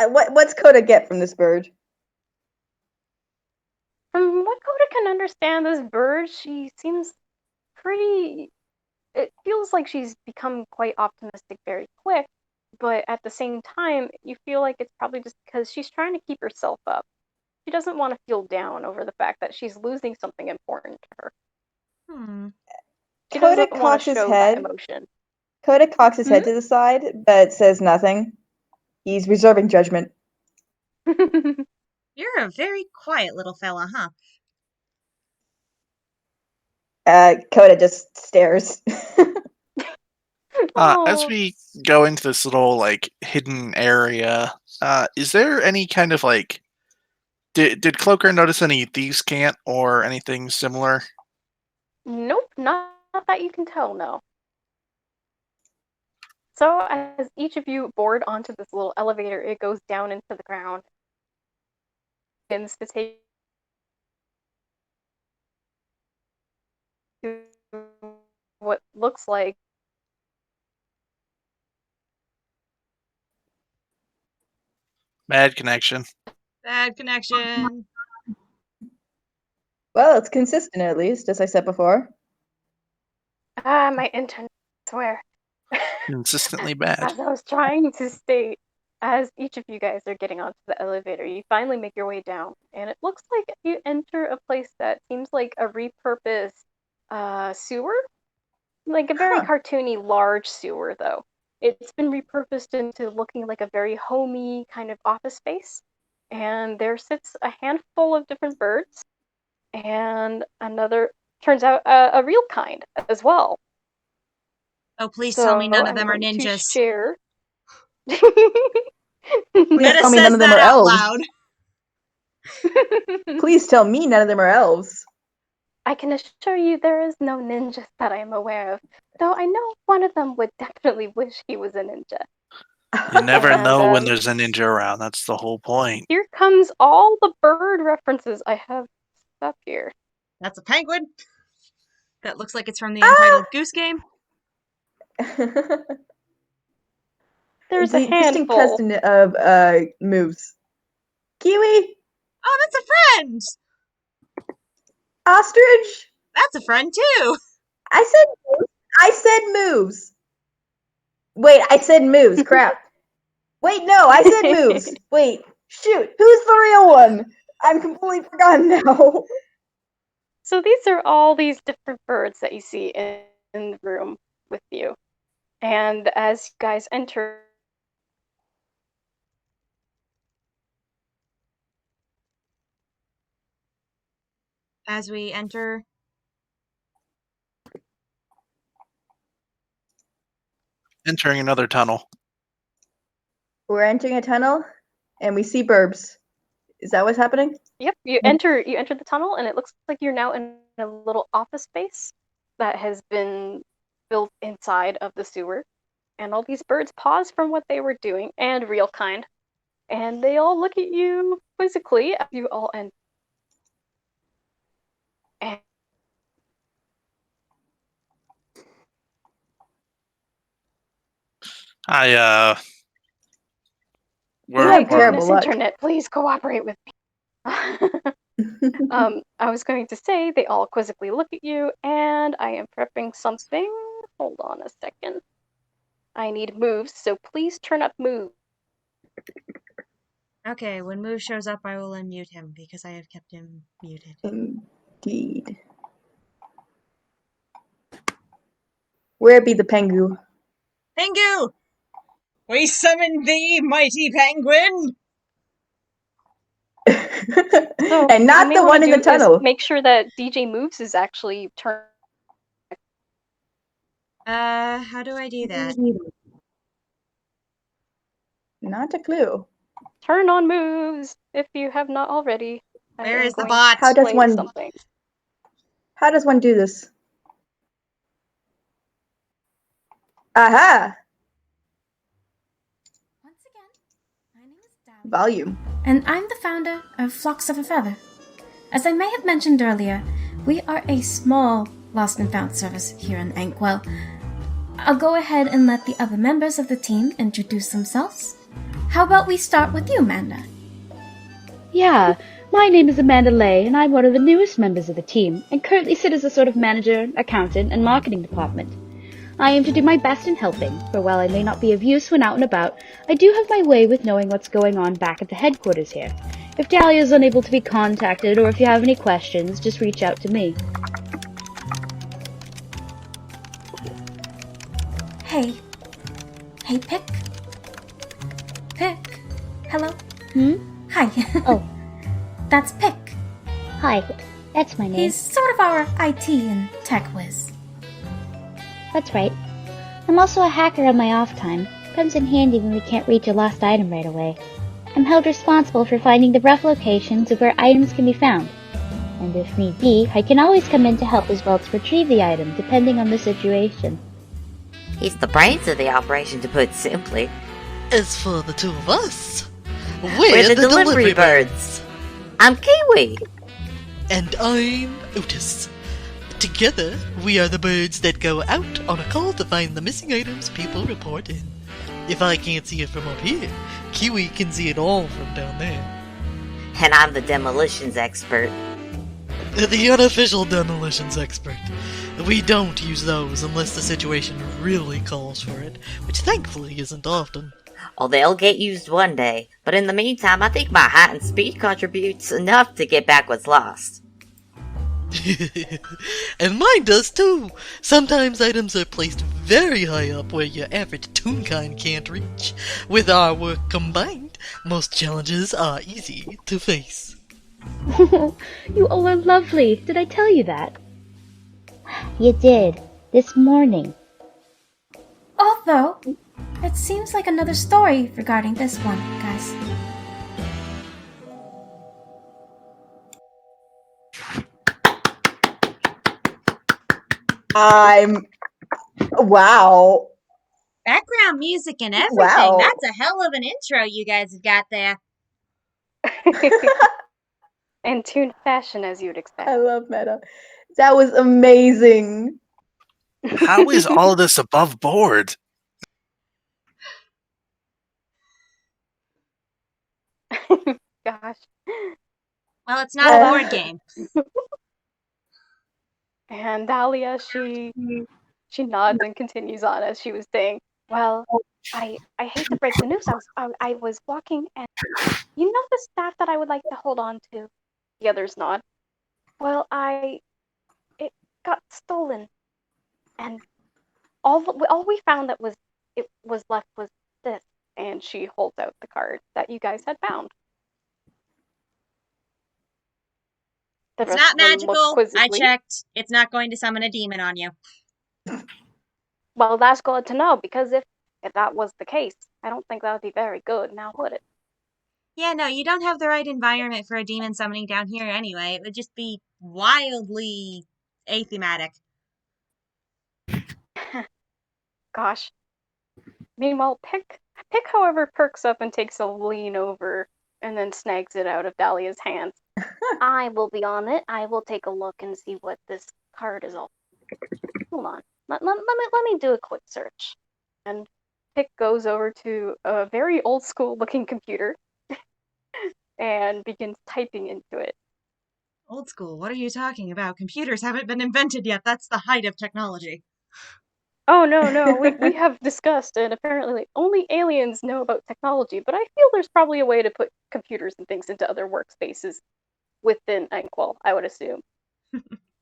what's Coda get from this bird? From what Coda can understand, this bird, she seems pretty. It feels like she's become quite optimistic very quick, but at the same time, you feel like it's probably just because she's trying to keep herself up. She doesn't want to feel down over the fact that she's losing something important to her. She Coda doesn't want to cocks his show that head. emotion. Coda cocks his Hmm? head to the side, but says nothing. He's reserving judgment. You're a very quiet little fella, huh? Coda just stares. As Oh, we go into this little like hidden area, is there any kind of like did Cloaker notice any thieves' cant or anything similar? nope, not that you can tell, no. So as each of you board onto this little elevator, it goes down into the ground. Begins to take you to what looks like Bad connection. Bad connection. Well, it's consistent at least, as I said before. my internet, I swear. Consistently bad. As I was trying to state, as each of you guys are getting onto the elevator, you finally make your way down, and it looks like you enter a place that seems like a repurposed sewer, like a very cartoony large sewer, though. It's been repurposed into looking like a very homey kind of office space, and there sits a handful of different birds, and another turns out a real kind as well. Oh, please So tell me none of I'm them are going to ninjas. share. Please Meta tell me none says of them that are out elves. loud. Please tell me none of them are elves. I can assure you there is no ninjas that I am aware of, though I know one of them would definitely wish he was a ninja. You never And know when there's a ninja around. That's the whole point. here comes all the bird references I have up here. That's a penguin. That looks like it's from the Untitled Goose Game. There's a Distinct handful. cousin of moves. Kiwi, Oh, that's a friend! ostrich. That's a friend too! I said moves. Wait, I said moves. Crap. Wait, no, I said moves. Wait, shoot. Who's the real one? I'm completely forgotten now. So these are all these different birds that you see in the room with you. And as you guys enter, As we enter... Entering another tunnel. We're entering a tunnel, and we see burbs. Is that what's happening? yep, you enter the tunnel, and it looks like you're now in a little office space that has been built inside of the sewer. And all these birds pause from what they were doing, and real kind. And they all look at you quizzically as you all enter. And You have terrible goodness, luck. internet, please cooperate with me. I was going to say they all quizzically look at you, and I am prepping something. Hold on a second. I need moves, so please turn up moves. Okay, when Moo shows up, I will unmute him because I have kept him muted. Indeed. Where be the pengu? Pengu! We summon thee, mighty penguin! So And not what you may the wanna one in the do is tunnel. make sure that DJ Moves is actually turned. How do I do that? Not a clue. Turn on moves if you have not already. Where is the going bot? to How does explain one- something. How does one do this? Aha! Once again, my name is Dab, Volume. and I'm the founder of Flocks of a Feather. As I may have mentioned earlier, we are a small lost and found service here in Ankwell. I'll go ahead and let the other members of the team introduce themselves. How about we start with you, Amanda? Yeah, my name is Amanda Lay, and I'm one of the newest members of the team, and currently sit as a sort of manager, accountant, and marketing department. I aim to do my best in helping, for while I may not be of use when out and about, I do have my way with knowing what's going on back at the headquarters here. If Dahlia is unable to be contacted, or if you have any questions, just reach out to me. Hey. Hey, Pick. Pick. Hello? Hi. Oh. That's Pick. Hi, that's my name. He's sort of our IT and tech whiz. That's right. I'm also a hacker on my off time. Comes in handy when we can't reach a lost item right away. I'm held responsible for finding the rough locations of where items can be found. And if need be, I can always come in to help as well to retrieve the item, depending on the situation. He's the brains of the operation, to put it simply. As for the two of us, We're the delivery birds. I'm Kiwi. And I'm Otis. Together, we are the birds that go out on a call to find the missing items people report in. If I can't see it from up here, Kiwi can see it all from down there. And I'm the demolitions expert. The unofficial demolitions expert. We don't use those unless the situation really calls for it, which thankfully isn't often. Oh, they'll get used one day, but in the meantime, I think my height and speed contributes enough to get back what's lost. And mine does too. Sometimes items are placed very high up where your average toon kind can't reach. With our work combined, most challenges are easy to face. You all are lovely. Did I tell you that? You did. This morning. Although, it seems like another story regarding this one, guys. Wow. Background music and everything. Wow. That's a hell of an intro you guys have got there. In tuned fashion, as you'd expect. I love meta. That was amazing. How is all of this above board? Gosh. Well, it's not a board game. And Dahlia, she nods and continues on as she was saying, "Well, I hate to break the news. I was walking, and you know the staff that I would like to hold on to." The others nod. "Well, it got stolen, and all we found that was left was this." And she holds out the card that you guys had found. The It's rest not of them look magical. I quizzically. checked. It's not going to summon a demon on you. Well, that's good to know, because if that was the case, I don't think that would be very good, now would it? Yeah, no, you don't have the right environment for a demon summoning down here anyway. It would just be wildly athematic. Gosh. Meanwhile, Pick, however, perks up and takes a lean over and then snags it out of Dahlia's hands. "I will be on it. I will take a look and see what this card is all. Hold on. Let me do a quick search." And Pick goes over to a very old school looking computer and begins typing into it. Old school, what are you talking about? Computers haven't been invented yet. That's the height of technology. Oh, no, we have discussed, and apparently only aliens know about technology, but I feel there's probably a way to put computers and things into other workspaces within Anquil, I would assume.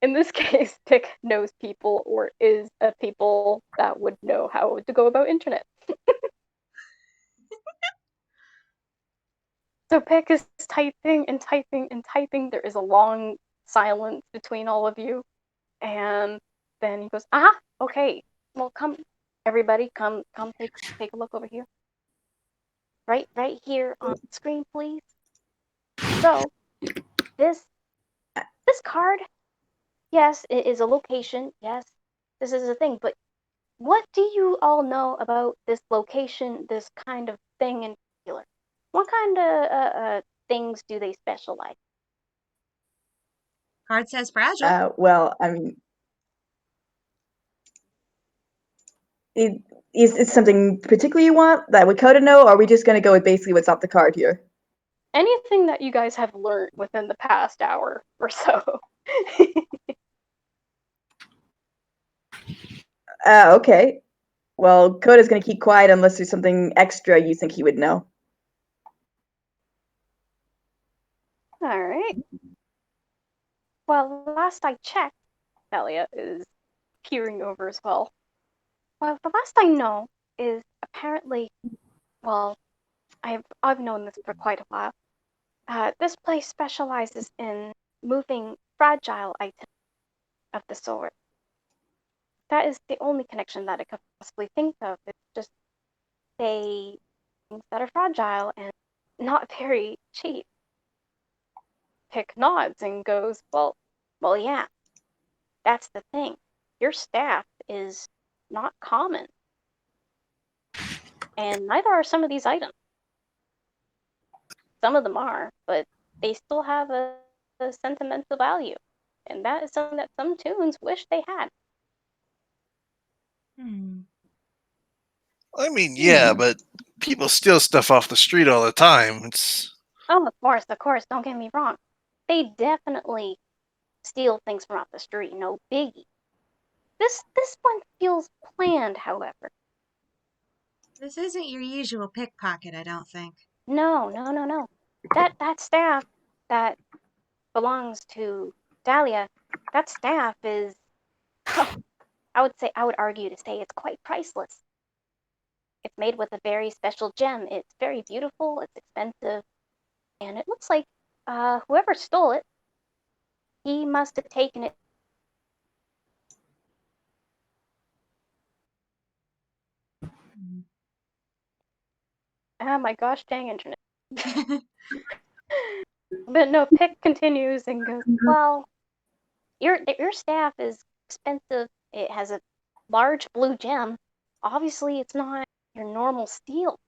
In this case, Pick knows people, or is a people that would know how to go about internet. So Pick is typing and typing and typing. There is a long silence between all of you, and then he goes, "Ah, okay. Well, come, everybody, come, take a look over here. Right here on the screen, please. So, this card, yes, it is a location. Yes, this is a thing. But what do you all know about this location, this kind of thing in particular? What kind of things do they specialize?" Card says fragile. Well, I mean, is it something particular you want that would Coda know, or are we just going to go with basically what's off the card here? Anything that you guys have learned within the past hour or so. Okay. Well, Coda's going to keep quiet unless there's something extra you think he would know. All right. Well, last I checked, Elliot is peering over as well. Well, the last I know is apparently, well, I've known this for quite a while. This place specializes in moving fragile items of the sort. That is the only connection that I could possibly think of. It's just they things that are fragile and not very cheap. Pick nods and goes, well, yeah, that's the thing. Your staff is not common, and neither are some of these items. Some of them are, but they still have a sentimental value, and that is something that some toons wish they had. I mean, yeah, but people steal stuff off the street all the time. It's Oh, of course, don't get me wrong. They definitely steal things from off the street, no biggie. This one feels planned, however. This isn't your usual pickpocket, I don't think. No. That staff that belongs to Dahlia, that staff is, I would argue to say it's quite priceless. It's made with a very special gem. It's very beautiful, it's expensive, and it looks like whoever stole it, he must have taken it. Ah, my gosh, dang internet. But no, Pick continues and goes, well, your staff is expensive. It has a large blue gem. Obviously, it's not your normal steel.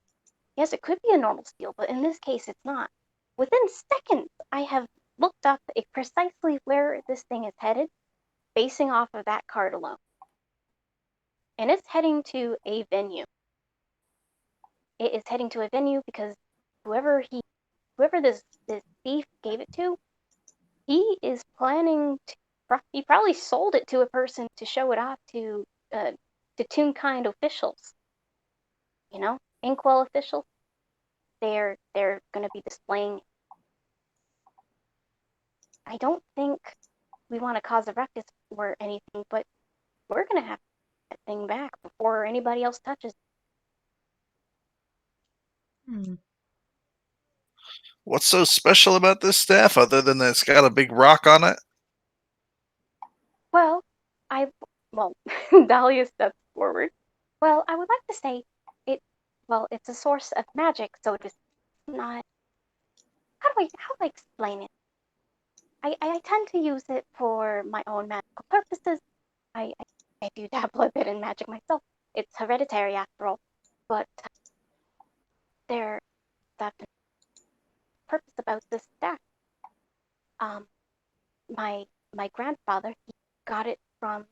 Yes, it could be a normal steel, but in this case, it's not. Within seconds, I have looked up precisely where this thing is headed, basing off of that card alone. And it's heading to a venue. It is heading to a venue because whoever this thief gave it to, he is planning to. He probably sold it to a person to show it off to toon kind officials. You know, Inkwell officials. They're going to be displaying. I don't think we want to cause a ruckus or anything, but we're going to have that thing back before anybody else touches it. What's so special about this staff other than that it's got a big rock on it? Well, Dahlia steps forward. Well, I would like to say it's a source of magic, so it's not. How do I explain it? I tend to use it for my own magical purposes. I do dabble a bit in magic myself. It's hereditary after all, but that's the purpose about this staff. My grandfather, he got it from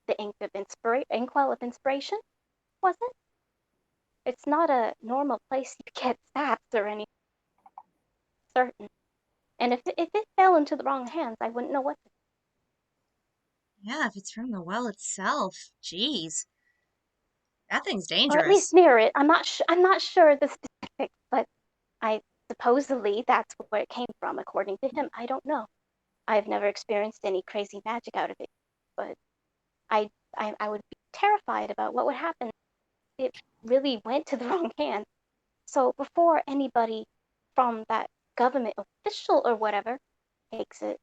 the Inkwell of Inspiration, was it? It's not a normal place you get saps or anything certain. And if it fell into the wrong hands, I wouldn't know what to do. Yeah, if it's from the well itself. Jeez. That thing's Or at dangerous. least near it. I'm not sure the specifics, but I supposedly that's where it came from, according to him. I don't know. I've never experienced any crazy magic out of it, but I would be terrified about what would happen if it really went to the wrong hands. So before anybody from that government official or whatever takes it,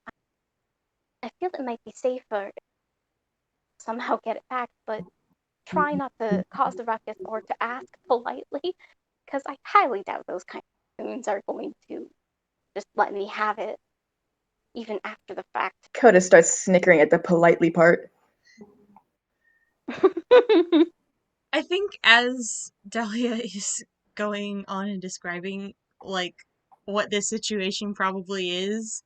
I feel it might be safer to somehow get it back, but try not to cause a ruckus or to ask politely, because I highly doubt those kind of goons are going to just let me have it, even after the fact. Coda starts snickering at the politely part. I think as Dahlia is going on and describing, like, what this situation probably is,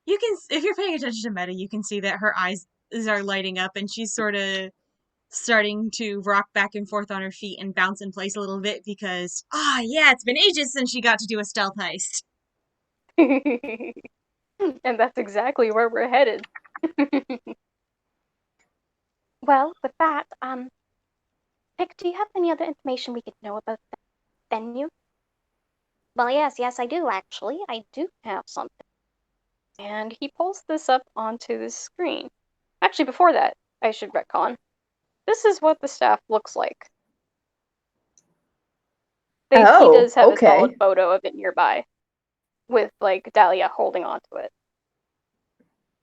you can, if you're paying attention to Meta, you can see that her eyes are lighting up and she's sort of starting to rock back and forth on her feet and bounce in place a little bit because, yeah, it's been ages since she got to do a stealth heist. And that's exactly where we're headed. Well, with that, Pick, do you have any other information we could know about the venue? Well, yes, I do actually. I do have something. And he pulls this up onto the screen. Actually, before that, I should retcon. This is what the staff looks like. He does have a solid photo of it nearby, with like Dahlia holding onto it.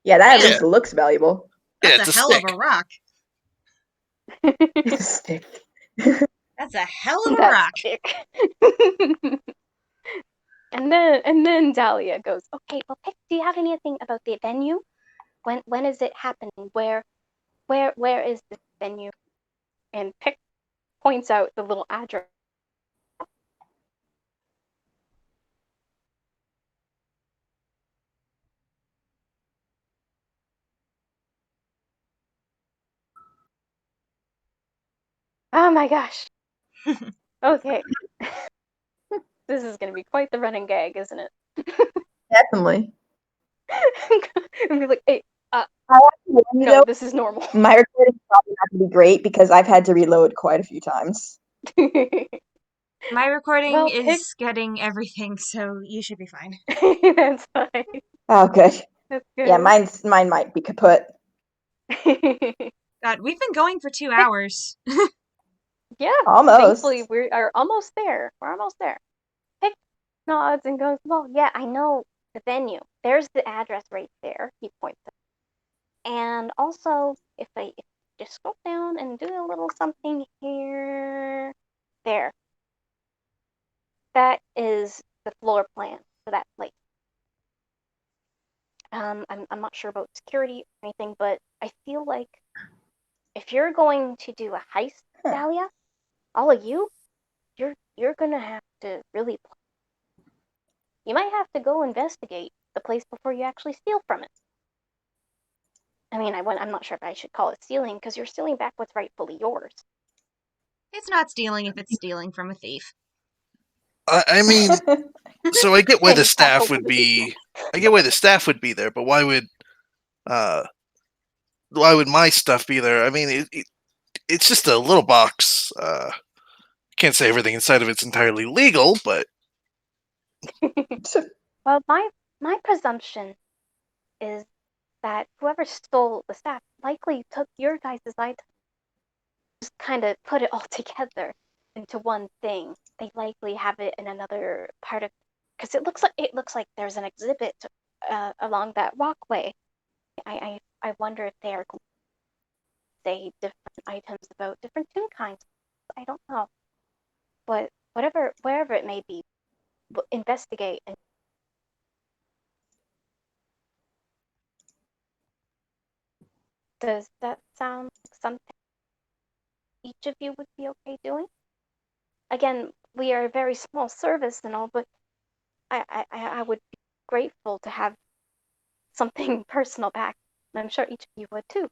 Yeah, that at least looks valuable. That's a hell of a rock. It's a stick. That's a hell of a rock. And then Dahlia goes, okay, well, Pick, do you have anything about the venue? When is it happening? Where is this venue? And Pick points out the little address. Oh my gosh. Okay. This is going to be quite the running gag, isn't it? Definitely. And be like, hey, no, this is normal. My recording's probably not going to be great because I've had to reload quite a few times. My recording Well, is getting everything, so you should be fine. That's fine. Oh, good. That's Yeah, good. mine might be kaput. God, we've been going for 2 hours. Yeah, thankfully Almost. we are almost there. We're almost there. Pick nods and goes, well, yeah, I know the venue. There's the address right there. He points it. And also, if you just scroll down and do a little something here, there. That is the floor plan for that place. I'm not sure about security or anything, but I feel like if you're going to do a heist, Dahlia, all of you, you're gonna have to really. You might have to go investigate the place before you actually steal from it. I mean, I'm not sure if I should call it stealing because you're stealing back what's rightfully yours. It's not stealing if it's stealing from a thief. I mean, so I get why the staff would Exactly. be. I get why the staff would be there, but why would my stuff be there? I mean, it's just a little box. Can't say everything inside of it's entirely legal, but Well, my presumption is that whoever stole the staff likely took your guys' items, just kind of put it all together into one thing. They likely have it in another part of, because it looks like there's an exhibit along that walkway. I wonder if they are going to say different items about different toon kinds. I don't know, but wherever it may be, investigate. And does that sound like something each of you would be okay doing? Again, we are a very small service and all, but I would be grateful to have something personal back. And I'm sure each of you would too.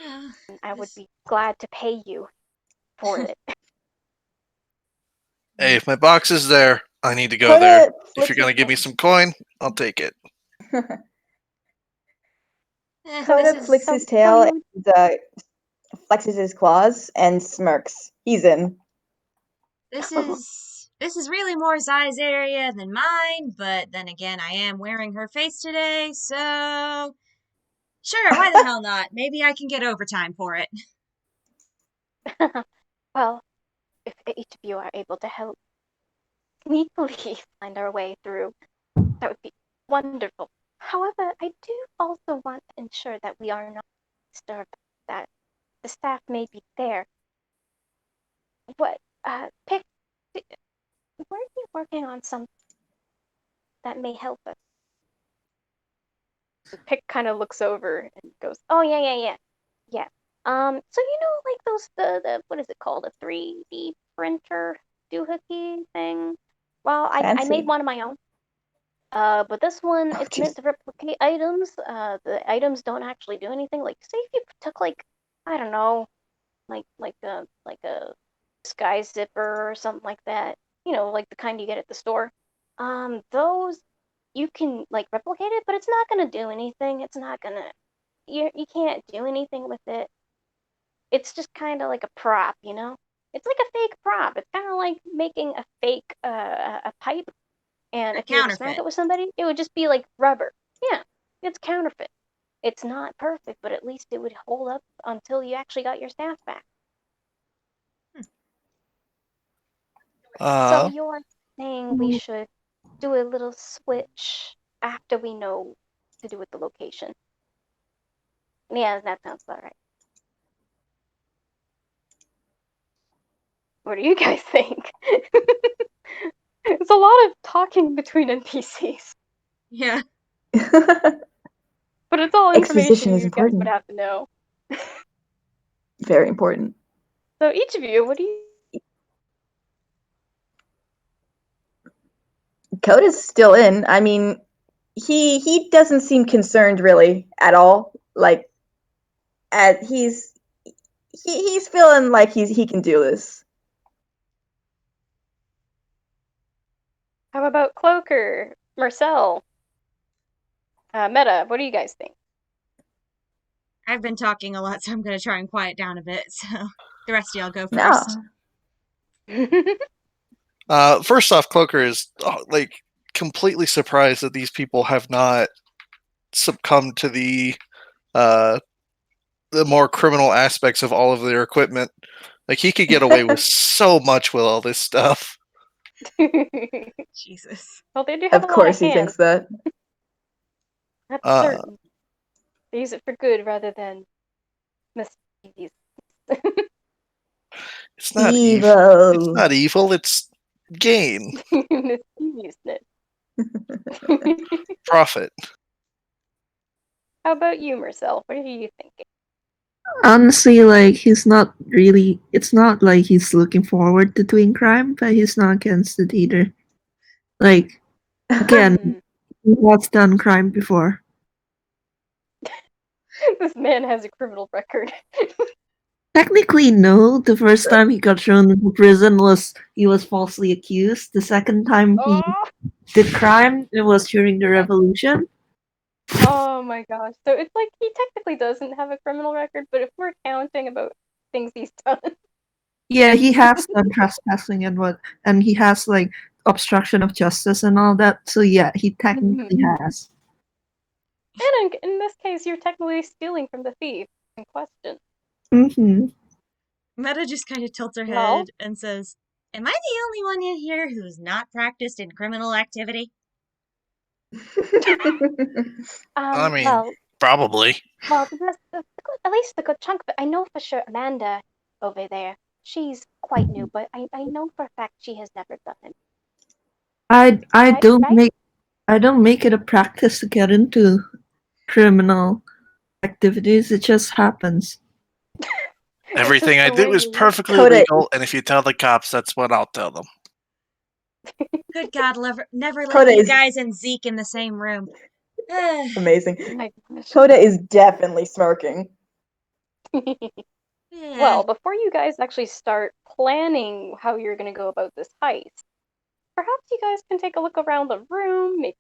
Yeah, And I would be glad to pay you for it. hey, if my box is there, I need to go there. Coda If flicks you're gonna his give me some coin, I'll take it. this Coda is flicks So, his so tail you and flexes his claws and smirks. He's in. this is really more Zai's area than mine, but then again, I am wearing her face today, so sure, why the hell not? Maybe I can get overtime for it. well, if each of you are able to help sneakily find our way through, that would be wonderful. However, I do also want to ensure that we are not disturbed, that the staff may be there. What, Pick, weren't you working on something that may help us? Pick kind of looks over and goes, "Oh yeah. So you know, like those the what is it called, a 3D printer doohickey thing? Well, I made Fancy. one of my own. But this one, Oh, it's meant jeez. to replicate items. The items don't actually do anything. Like, say if you took like, I don't know, like a sky zipper or something like that. You know, like the kind you get at the store. Those you can like replicate it, but it's not gonna do anything. It's not gonna. You can't do anything with it. It's just kind of like a prop, you know. It's like a fake prop. It's kind of like making a fake a pipe, and A if you were to smack counterfeit. it with somebody, it would just be like rubber. Yeah, it's counterfeit. It's not perfect, but at least it would hold up until you actually got your staff back. So Uh, you're saying we should do a little switch after we know to do with the location. Yeah, that sounds about right. What do you guys think? It's a lot of talking between NPCs, Yeah. but it's all Exposition information is you guys would important. have to know. Very important. So each of you, what do you? Coda's still in. I mean, he doesn't seem concerned really at all. Like, he's feeling like he can do this. How about Cloaker, Marcel, Meta? What do you guys think? I've been talking a lot, so I'm gonna try and quiet down a bit, so the rest of y'all go No, first. First off, Cloaker is like completely surprised that these people have not succumbed to uh, the more criminal aspects of all of their equipment. Like he could get away with so much with all this stuff. Jesus. Well, they do have Of a lot of course he hands. thinks that. That's Uh, certain. They use it for good rather than mischievous. It's not evil. It's Evil. not evil. It's gain, Mischievousness. profit. How about you, Marcel? What are you thinking? Honestly, like he's not really. It's not like he's looking forward to doing crime, but he's not against it either. Like again, he has done crime before. This man has a criminal record. Technically, no. The first time he got thrown into prison was he was falsely accused. The second time he Oh! did crime, it was during the revolution. Oh my gosh. So it's like he technically doesn't have a criminal record, but if we're counting about things he's done. Yeah, he has done trespassing and he has like obstruction of justice and all that. So yeah, he technically has. And in this case, you're technically stealing from the thief in question. Mm-hmm. Meta just kind of tilts her Lol. head and says, "Am I the only one in here who's not practiced in criminal activity?" I mean, Well, probably. at least the good chunk of it. I know for sure Amanda over there, she's quite new, but I know for a fact she has never done it. I Right? don't make it a practice to get into criminal activities. It just happens. Everything I do is perfectly Coda- legal, and if you tell the cops, that's what I'll tell them. Good God, never let Coda you is- guys and Zeke in the same room. Amazing. My gosh. Coda is definitely smirking. Well, before you guys actually start planning how you're going to go about this heist, perhaps you guys can take a look around the room, maybe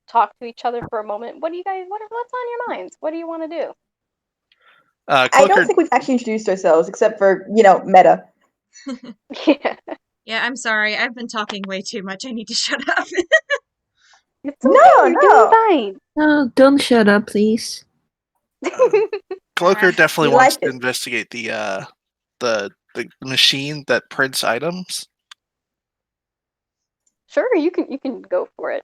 talk to each other for a moment. What's on your minds? What do you want to do? I Cloaker, don't think we've actually introduced ourselves, except for, Meta. Yeah. Yeah, I'm sorry. I've been talking way too much. I need to shut up. It's okay, No, you're no. doing No, don't shut up, please. fine. Cloaker definitely we wants like to it. investigate the machine that prints items. Sure, you can go for it.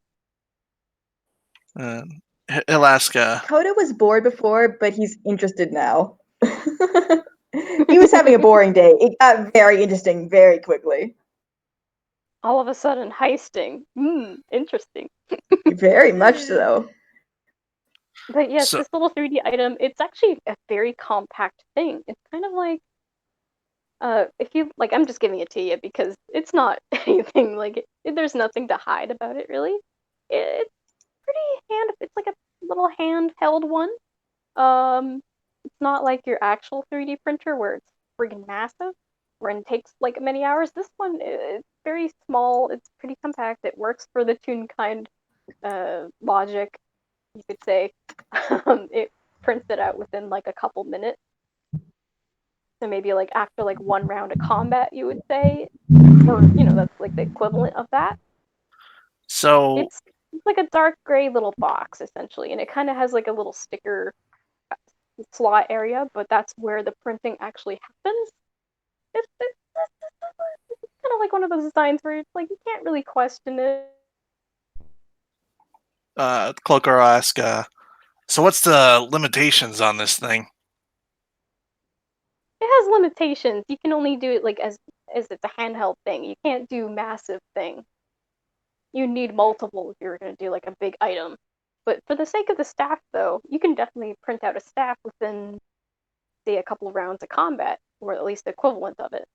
He'll ask, Coda was bored before, but he's interested now. He was having a boring day. It got very interesting very quickly. All of a sudden, heisting. Interesting. Very much so. But yes, So- this little 3D item, it's actually a very compact thing. It's kind of like, if you, like, I'm just giving it to you because it's not anything, like, there's nothing to hide about it, really. It's it's like a little handheld one. It's not like your actual 3D printer where it's friggin' massive, where it takes, like, many hours. This one, it's very small, it's pretty compact, it works for the toon kind, logic, you could say. It prints it out within like a couple minutes. So maybe like after like one round of combat, you would say, or that's like the equivalent of that. so It's like a dark gray little box essentially, and it kind of has like a little sticker slot area, but that's where the printing actually happens. It's kind of like one of those designs where it's like you can't really question it. Cloaker will ask, so what's the limitations on this thing? It has limitations. You can only do it like as it's a handheld thing. You can't do massive thing. You need multiple if you're going to do like a big item. But for the sake of the staff, though, you can definitely print out a staff within, say, a couple of rounds of combat, or at least the equivalent of it.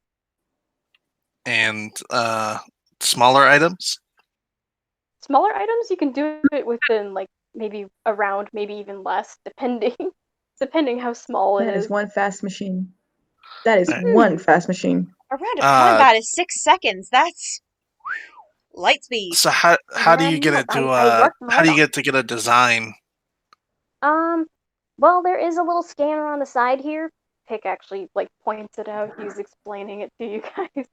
And smaller items? Smaller items, you can do it within like maybe a round, maybe even less, depending how small it That is. is one fast machine. That is one fast machine. A round of combat is 6 seconds. That's light speed. So how do you get it to how do you get to get a design? Well, there is a little scanner on the side here. Pick actually like points it out. He's explaining it to you guys.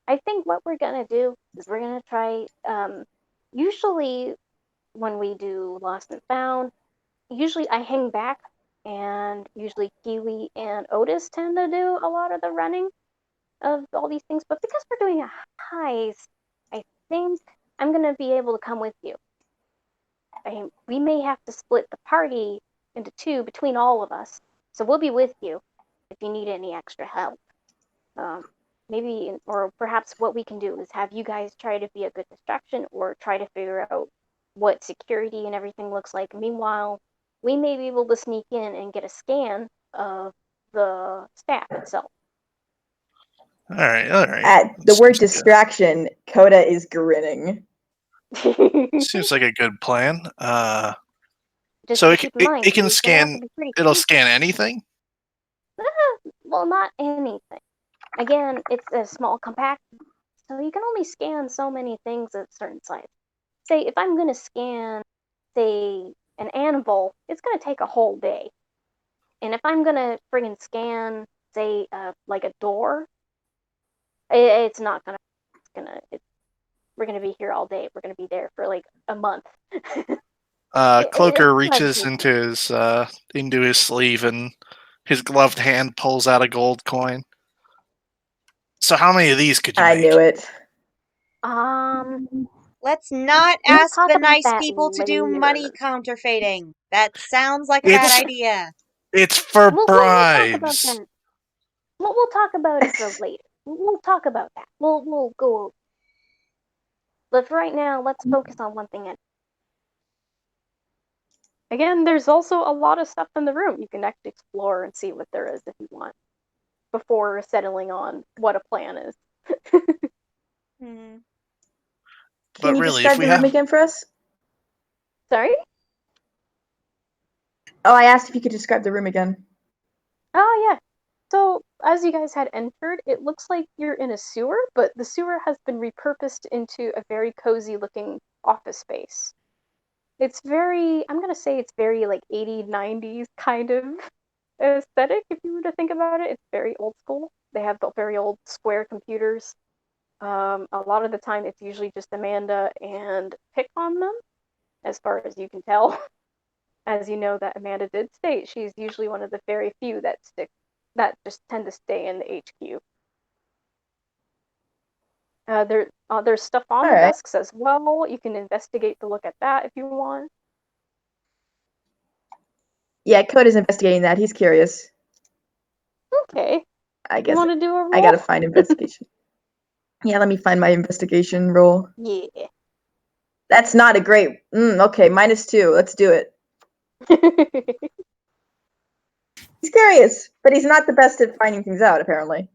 I think what we're gonna do is we're gonna try. Usually when we do Lost and Found, usually I hang back, and usually Kiwi and Otis tend to do a lot of the running of all these things. But because we're doing a heist, I think I'm gonna be able to come with you. We may have to split the party into two between all of us, so we'll be with you if you need any extra help. Um, Maybe, or perhaps what we can do is have you guys try to be a good distraction or try to figure out what security and everything looks like. Meanwhile, we may be able to sneak in and get a scan of the staff itself. All right, all right. At the word distraction, Coda is grinning. Seems like a good plan. Just So keep in mind, it can it's gonna have to scan. be pretty It'll quick. scan anything. Well, not anything. Again, it's a small compact, so you can only scan so many things at a certain size. Say, if I'm going to scan, say, an anvil, it's going to take a whole day. And if I'm going to friggin' scan, say, like a door, it's not going to, we're going to be here all day. We're going to be there for like a month. Cloaker reaches into his sleeve and his gloved hand pulls out a gold coin. So how many of these could you make? I knew it. Let's not We'll ask talk the about nice that people to do later. money counterfeiting. That sounds like a bad idea. It's for We'll talk about bribes. that. We'll talk about it for later. We'll talk about that. We'll go over. But for right now, let's focus on one thing. Again, there's also a lot of stuff in the room. You can actually explore and see what there is if you want, before settling on what a plan is. Can But you really, describe the room again for us? Sorry? Oh, I asked if you could describe the room again. Oh, yeah. So, as you guys had entered, it looks like you're in a sewer, but the sewer has been repurposed into a very cozy looking office space. It's very, I'm going to say it's very like 80s, 90s kind of aesthetic, if you were to think about it. It's very old school. They have the very old square computers. A lot of the time, it's usually just Amanda and Pick on them, as far as you can tell. As you know, that Amanda did state, she's usually one of the very few that just tend to stay in the HQ. There's stuff on the desks as well. You can investigate to look at that if you want. Yeah, Coda's investigating that. He's curious. Okay. I guess you want to do a roll? I gotta find investigation. Yeah, let me find my investigation roll. Yeah. That's not a great. Okay, -2. Let's do it. He's curious, but he's not the best at finding things out, apparently.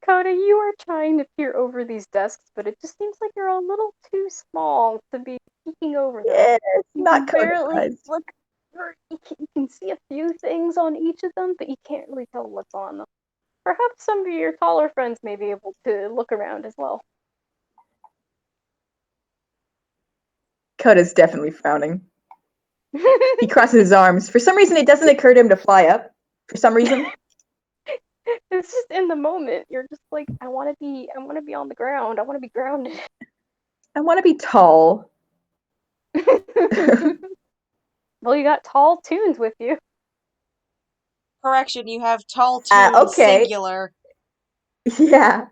Coda, you are trying to peer over these desks, but it just seems like you're a little too small to be peeking over them. Yeah, it's not barely look. You can see a few things on each of them, but you can't really tell what's on them. Perhaps some of your taller friends may be able to look around as well. Coda's definitely frowning. He crosses his arms. For some reason, it doesn't occur to him to fly up. For some reason. It's just in the moment. You're just like, I want to be on the ground. I want to be grounded. I want to be tall. Well, you got tall toons with you. Correction, you have tall toons, okay. singular. Yeah.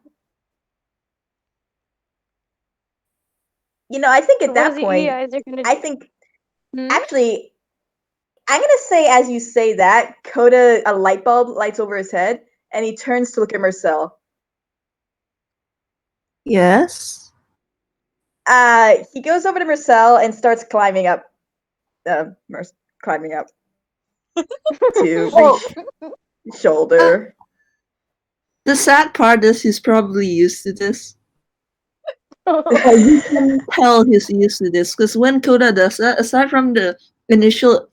You know, I think at that point, actually, I'm gonna say as you say that, Coda, a light bulb lights over his head, and he turns to look at Marcel. Yes. He goes over to Marcel and starts climbing up. Climbing up to reach shoulder. The sad part is he's probably used to this. You can tell he's used to this because when Coda does that, aside from the initial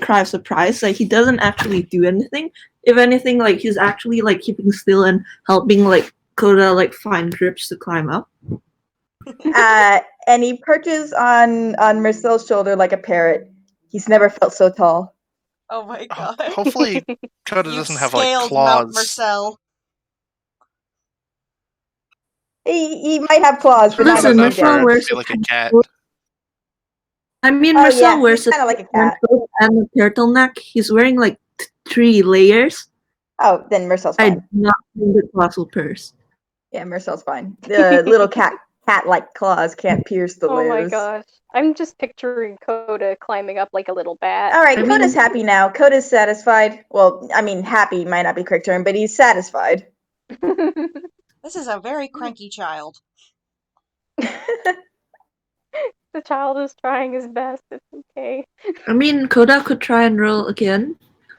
cry of surprise, he doesn't actually do anything. If anything, he's actually keeping still and helping Coda find grips to climb up. And he perches on Marcel's shoulder like a parrot. He's never felt so tall. Oh my god. Hopefully, Coda You've doesn't have like scaled Mount claws. Marcel. He might have claws, but not Listen, too enough for Marcel it damage. to wears be a like a cat. I mean, Oh Marcel yeah, wears he's kind of like a cat. coat and a turtleneck. He's wearing like 3 layers. Oh, then Marcel's I do fine. not think the claws will pierce. Yeah, Marcel's fine. The little cat-like claws can't pierce the Oh my layers. gosh. I'm just picturing Coda climbing up like a little bat. All right, I Coda's mean- happy now. Coda's satisfied. Well, I mean, happy might not be correct term, but he's satisfied. This is a very cranky child. The child is trying his best. It's okay. I mean, Koda could try and roll again,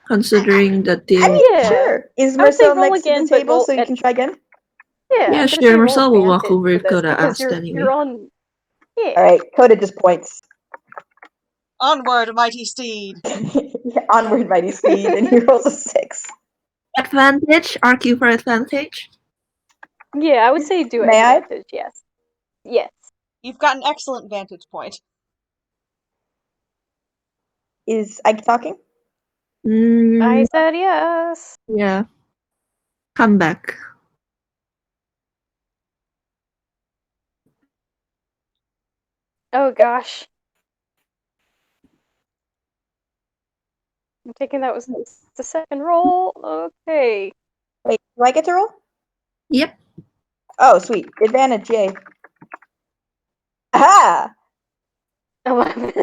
considering that they. I mean, Yeah. sure. Is I would say Marcel roll next to again, the but table roll so you at- can try again? Yeah, Yeah, I'm gonna sure, say roll Marcel will walk advantage over for if this Coda because asked you're anyway. on. Yeah. All right, Coda just points. Onward, mighty steed. Onward, mighty steed, and he rolls a 6. Advantage? RQ for advantage? Yeah, I would say do May I? advantage. Yes. Yes. You've got an excellent vantage point. Is Ike talking? I said yes. Yeah. Come back. Oh gosh. I'm taking that was the second roll. Okay. Wait, do I get to roll? Yep. Oh, sweet. Advantage, yay. Aha! 11.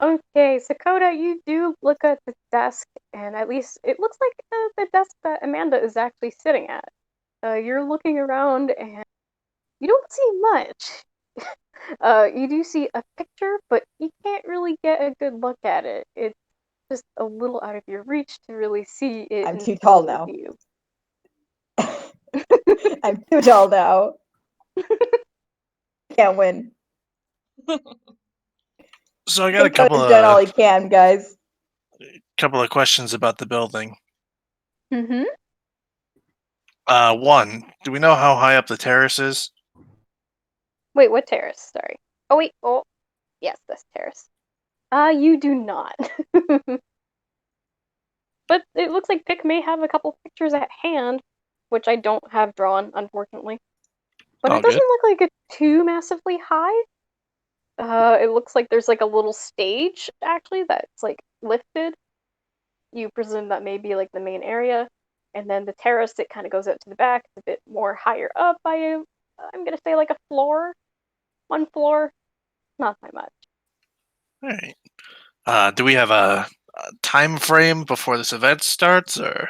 Okay, so Coda, you do look at the desk, and at least it looks like the desk that Amanda is actually sitting at. You're looking around, and you don't see much. You do see a picture, but you can't really get a good look at it. It's just a little out of your reach to really see it. I'm in too tall full now. view. I'm too tall now. Can't win. So I got a Coda's done all he can, guys. couple of questions about the building. Mm-hmm. One, do we know how high up the terrace is? Wait, what terrace? Sorry. Oh wait. Oh, yes, this terrace. You do not. But it looks like Pick may have a couple pictures at hand, which I don't have drawn, unfortunately. But Oh, it doesn't good. look like it's too massively high. It looks like there's like a little stage, actually, that's like lifted. You presume that may be like the main area. And then the terrace, it kind of goes out to the back. It's a bit more higher up by, I'm going to say like a floor. 1 floor. Not by much. All right. Do we have a time frame before this event starts, or?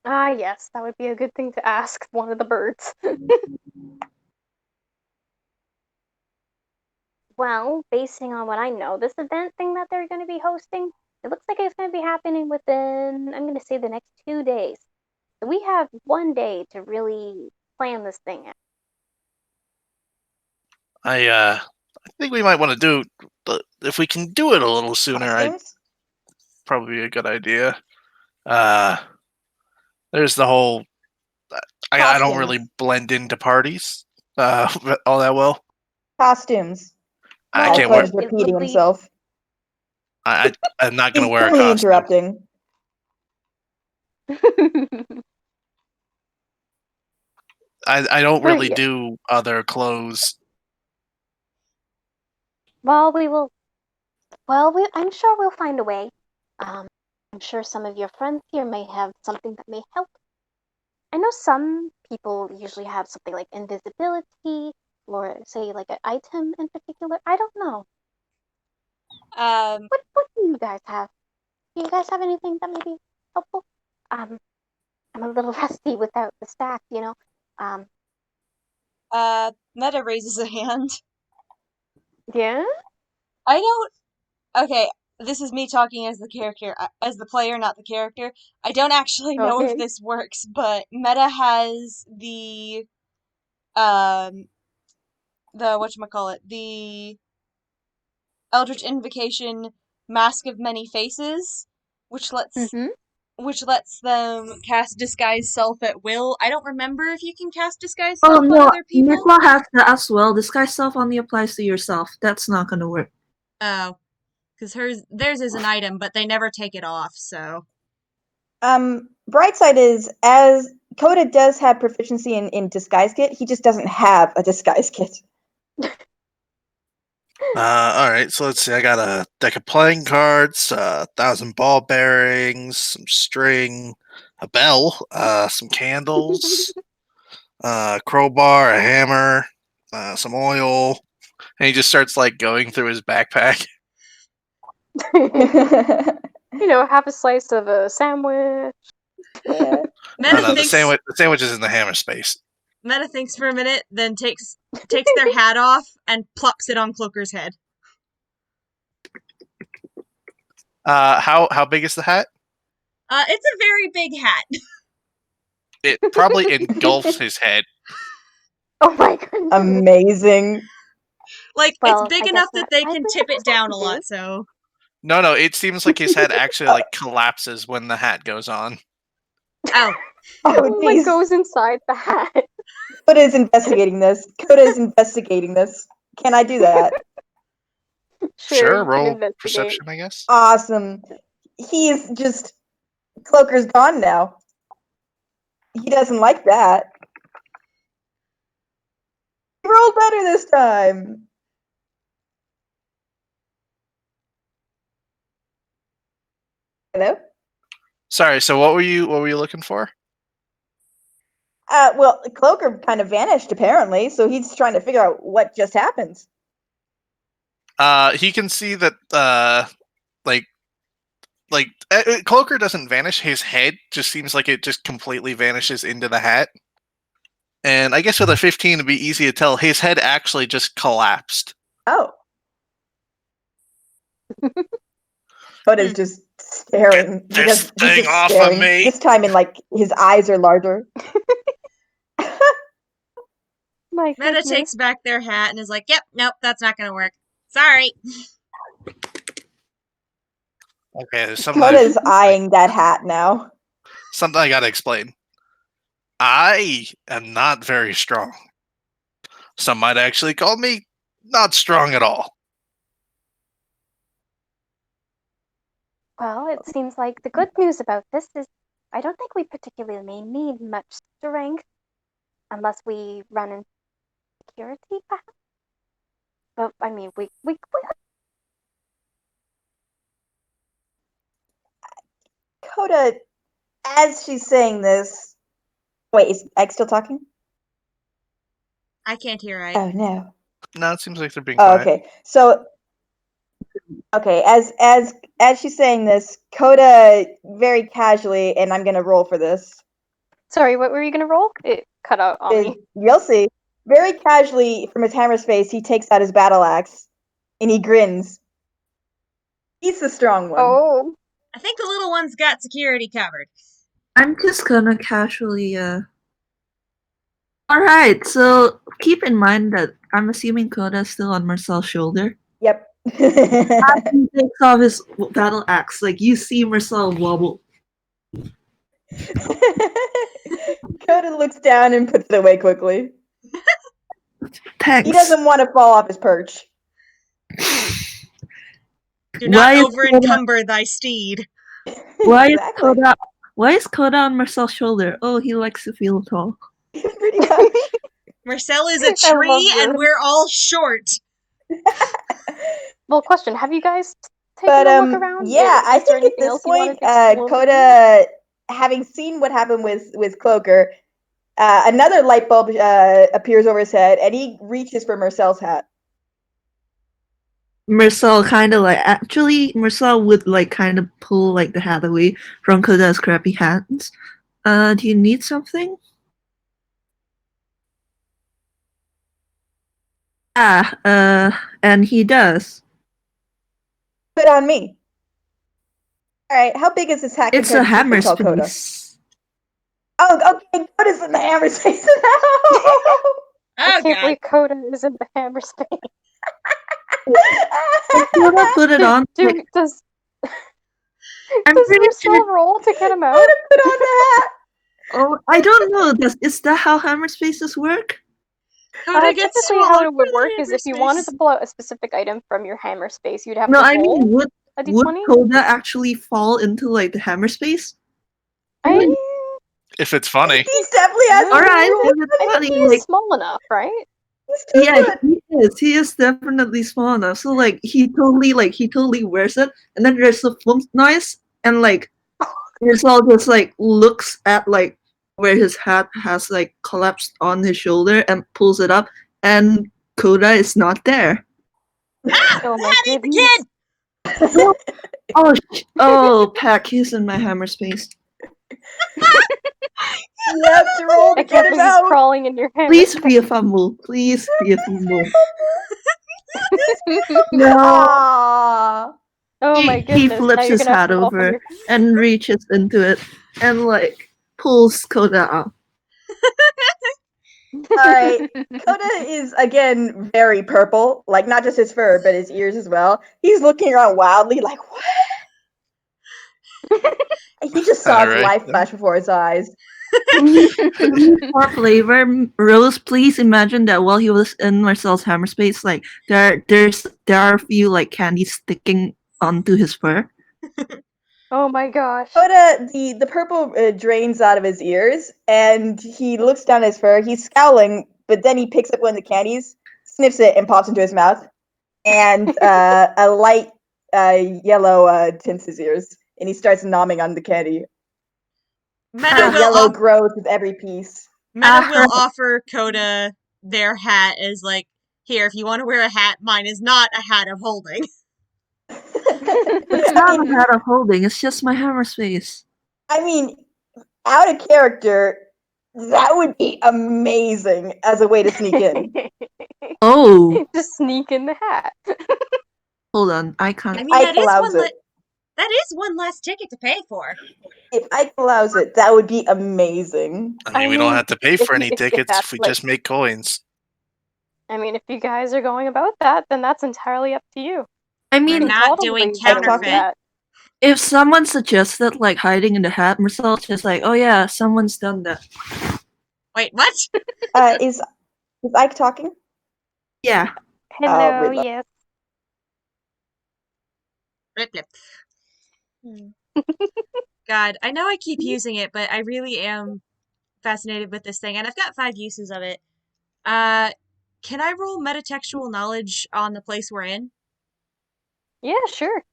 Ah, yes, that would be a good thing to ask one of the birds. Well, basing on what I know, this event thing that they're going to be hosting, it looks like it's going to be happening within, I'm going to say, the next 2 days. So we have 1 day to really plan this thing out. I think we might want to do. If we can do it a little sooner, I'd Costumes? probably be a good idea. There's the whole. I don't really Costumes. blend into parties all that well. Costumes. I Well, can't Coda's wear. repeating would be- himself. I'm not He's gonna wear a only costume. interrupting. I don't But really yeah. do other clothes. Well, we will. Well, I'm sure we'll find a way. I'm sure some of your friends here may have something that may help. I know some people usually have something like invisibility, or say like an item in particular. I don't know. What do you guys have? Do you guys have anything that may be helpful? I'm a little rusty without the staff, you know. Meta raises a hand. Yeah? I don't. Okay, this is me talking as the character, as the player, not the character. I don't actually know if Okay. this works, but Meta has the whatchamacallit, the Eldritch Invocation Mask of Many Faces, which lets Mm-hmm. which lets them cast Disguise Self at will. I don't remember if you can cast Disguise Oh Self on no, other people. Mikla has that as well. Disguise self only applies to yourself. That's not gonna work. Oh. Because theirs is an item, but they never take it off, so. Bright side is, as Coda does have proficiency in disguise kit, he just doesn't have a disguise kit. All right, so let's see. I got a deck of playing cards, 1,000 ball bearings, some string, a bell, some candles, a crowbar, a hammer, some oil, and he just starts like going through his backpack. You know, have a slice of a sandwich. Yeah. Meta No, thinks the sandwich is in the hammer space. Meta thinks for a minute, then takes their hat off and plops it on Cloaker's head. How big is the hat? It's a very big hat. It probably engulfs his head. Oh my goodness. Amazing. Like, Well, it's big I enough guess that they I can think tip that it down a has to be. lot, so. No, it seems like his head actually like collapses when the hat goes on. Oh. Oh, Like jeez. goes inside the hat. Coda is investigating this. Can I do that? Sure, You can roll investigate. perception, I guess. Awesome. He's just... Cloaker's gone now. He doesn't like that. He rolled better this time. Hello? Sorry, so what were you looking for? Well, Cloaker kind of vanished, apparently, so he's trying to figure out what just happened. He can see that Cloaker doesn't vanish. His head just seems like it just completely vanishes into the hat. And I guess with a 15, it'd be easy to tell. His head actually just collapsed. Oh. Coda's just staring. Get this thing off of me. This time in, like, his eyes are larger. My Meta goodness. takes back their hat and is like, yep, nope, that's not gonna work. Sorry. Okay, there's something Coda's eyeing that hat now. something I gotta explain. I am not very strong. Some might actually call me not strong at all. Well, it seems like the good news about this is I don't think we particularly need much strength unless we run into security, perhaps. But I mean, we Coda, as she's saying this... Wait, is Egg still talking? I can't hear right. Oh, no. No, it seems like they're being Oh, quiet. okay. So, okay, as she's saying this, Coda very casually, and I'm gonna roll for this. Sorry, what were you gonna roll? It cut out on me. You'll see. Very casually, from his hammer space, he takes out his battle axe, and he grins. He's the strong one. Oh. I think the little one's got security covered. I'm just gonna casually, Alright, so keep in mind that I'm assuming Coda's still on Marcel's shoulder. Yep. As he takes off his battle axe, like, you see Marcel wobble. Coda looks down and puts it away quickly. Thanks. He doesn't want to fall off his perch. Do not over-encumber thy steed. Why Exactly. is Coda on Marcel's shoulder? Oh, he likes to feel tall. Pretty much. Marcel is a I love tree and this. we're all short. Well, question: have you guys taken a look around? Yeah, I Is there think at anything this else you wanted point, to explore? Coda, having seen what happened with Cloaker, another light bulb appears over his head, and he reaches for Marcel's hat. Marcel Marcel would like kind of pull like the hat away from Coda's crappy hands. Do you need something? And he does. Put on me. All right, how big is this hat? It's a compared to hammer Tall Coda? space. Oh, okay. Coda's in the hammer space now. I can't believe Coda is in the hammer space. Coda put it on. Does I'm pretty Marcel sure. roll to get him out? Coda put on the hat. Oh, I don't know. Is that how hammer spaces work? Coda gets Typically, how swallowed it would for work the is if you wanted to hammer pull out a specific item from your hammer space, you'd have No, to I roll mean, a would d20. Coda actually fall into like the hammer space? I If it's funny. He definitely has No. to Alright, roll. if it's I think funny, he is like small enough, right? He's too yeah, good. he is. He is definitely small enough. So he totally wears it, and then there's a flump noise, and like Rizal just like looks at like where his hat has like collapsed on his shoulder and pulls it up, and Coda is not there. Oh my That ain't the goodness. kid! Oh, Pack, he's in my hammer space. You have to roll to get Except him for he's out. crawling in your hammer Please space. be a fumble. Please be a fumble. No. Aww. Oh my He goodness. Now flips you're his gonna have hat to roll from over your and reaches into it and like pulls Coda out. Alright. Coda is again very purple, like not just his fur, but his ears as well. He's looking around wildly, like what? He just saw his Alright, life then. flash before his eyes. For flavor, Rose, please imagine that while he was in Marcel's hammer space, like there are a few like candies sticking onto his fur. Oh my gosh. Coda, the purple drains out of his ears, and he looks down at his fur. He's scowling, but then he picks up one of the candies, sniffs it, and pops into his mouth. And a light yellow tints his ears, and he starts nomming on the candy. Meta The will, yellow grows with every piece. Meta will offer Coda their hat as like, here, if you want to wear a hat, mine is not a hat I'm holding. It's not a hat of holding, it's just my hammer space. I mean, out of character, that would be amazing as a way to sneak in. Oh, Just sneak in the hat. hold on, I I can't. mean, Ike allows it. that is one less ticket to pay for. If Ike allows it, that would be amazing. I mean, we don't have to pay for any if tickets that's, if we like- just make coins. I mean, if you guys are going about that, then that's entirely up to you. I We're mean, not doing totally go with counterfeit. that. if someone suggested like hiding in the hat, Marcel's just like, oh yeah, someone's done that. Wait, what? Is Ike talking? Yeah. Hello, Riddler. yes. Blip, blip. God, I know I keep using it, but I really am fascinated with this thing, and I've got 5 uses of it. Can I roll metatextual knowledge on the place we're in? Yeah, sure.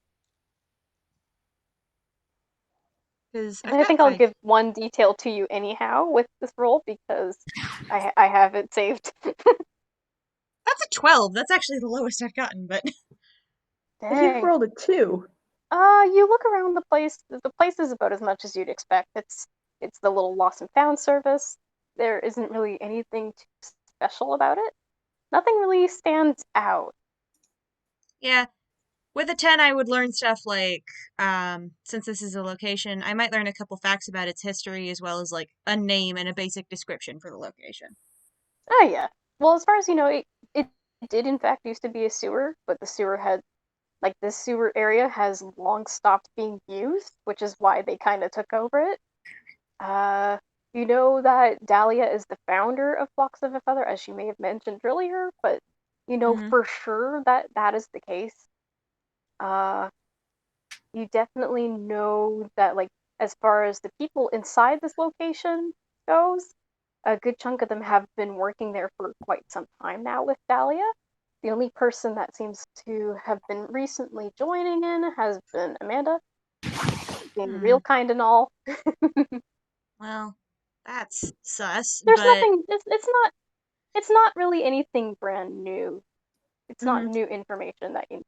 Because I think I'll give one detail to you anyhow with this roll because I have it saved. That's a 12. That's actually the lowest I've gotten, but He Dang. rolled a 2. You look around the place. The place is about as much as you'd expect. It's the little lost and found service. There isn't really anything too special about it. Nothing really stands out. yeah. With a 10, I would learn stuff like, since this is a location, I might learn a couple facts about its history as well as like a name and a basic description for the location. Oh yeah. Well, as far as you know, it did in fact used to be a sewer, but the sewer had this sewer area has long stopped being used, which is why they kind of took over it. You know that Dahlia is the founder of Flocks of a Feather, as you may have mentioned earlier, but you know for sure that that is the case. You definitely know that, like, as far as the people inside this location goes, a good chunk of them have been working there for quite some time now with Dahlia. The only person that seems to have been recently joining in has been Amanda, being real kind and all. Well, that's sus, There's but nothing. It's not really anything brand new. It's not new information that you.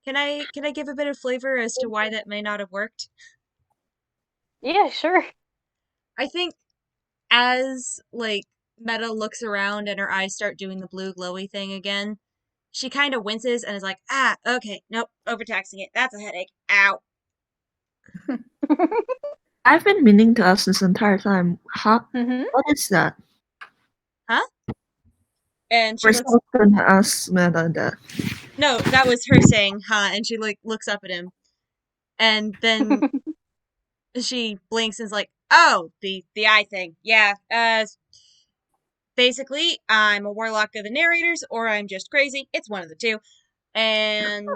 can I give a bit of flavor as to why that may not have worked? Yeah, sure. I think as like Meta looks around and her eyes start doing the blue glowy thing again, she kind of winces and is like, okay, nope, overtaxing it. That's a headache. Ow. I've been meaning to ask this entire time. Mm-hmm. What is that? Huh? And she We're looks. still gonna ask Meta that. No, that was her saying, huh? And she like looks up at him, and then she blinks and is like, "Oh, the eye thing. Yeah. basically, I'm a warlock of the narrators, or I'm just crazy. It's one of the two. And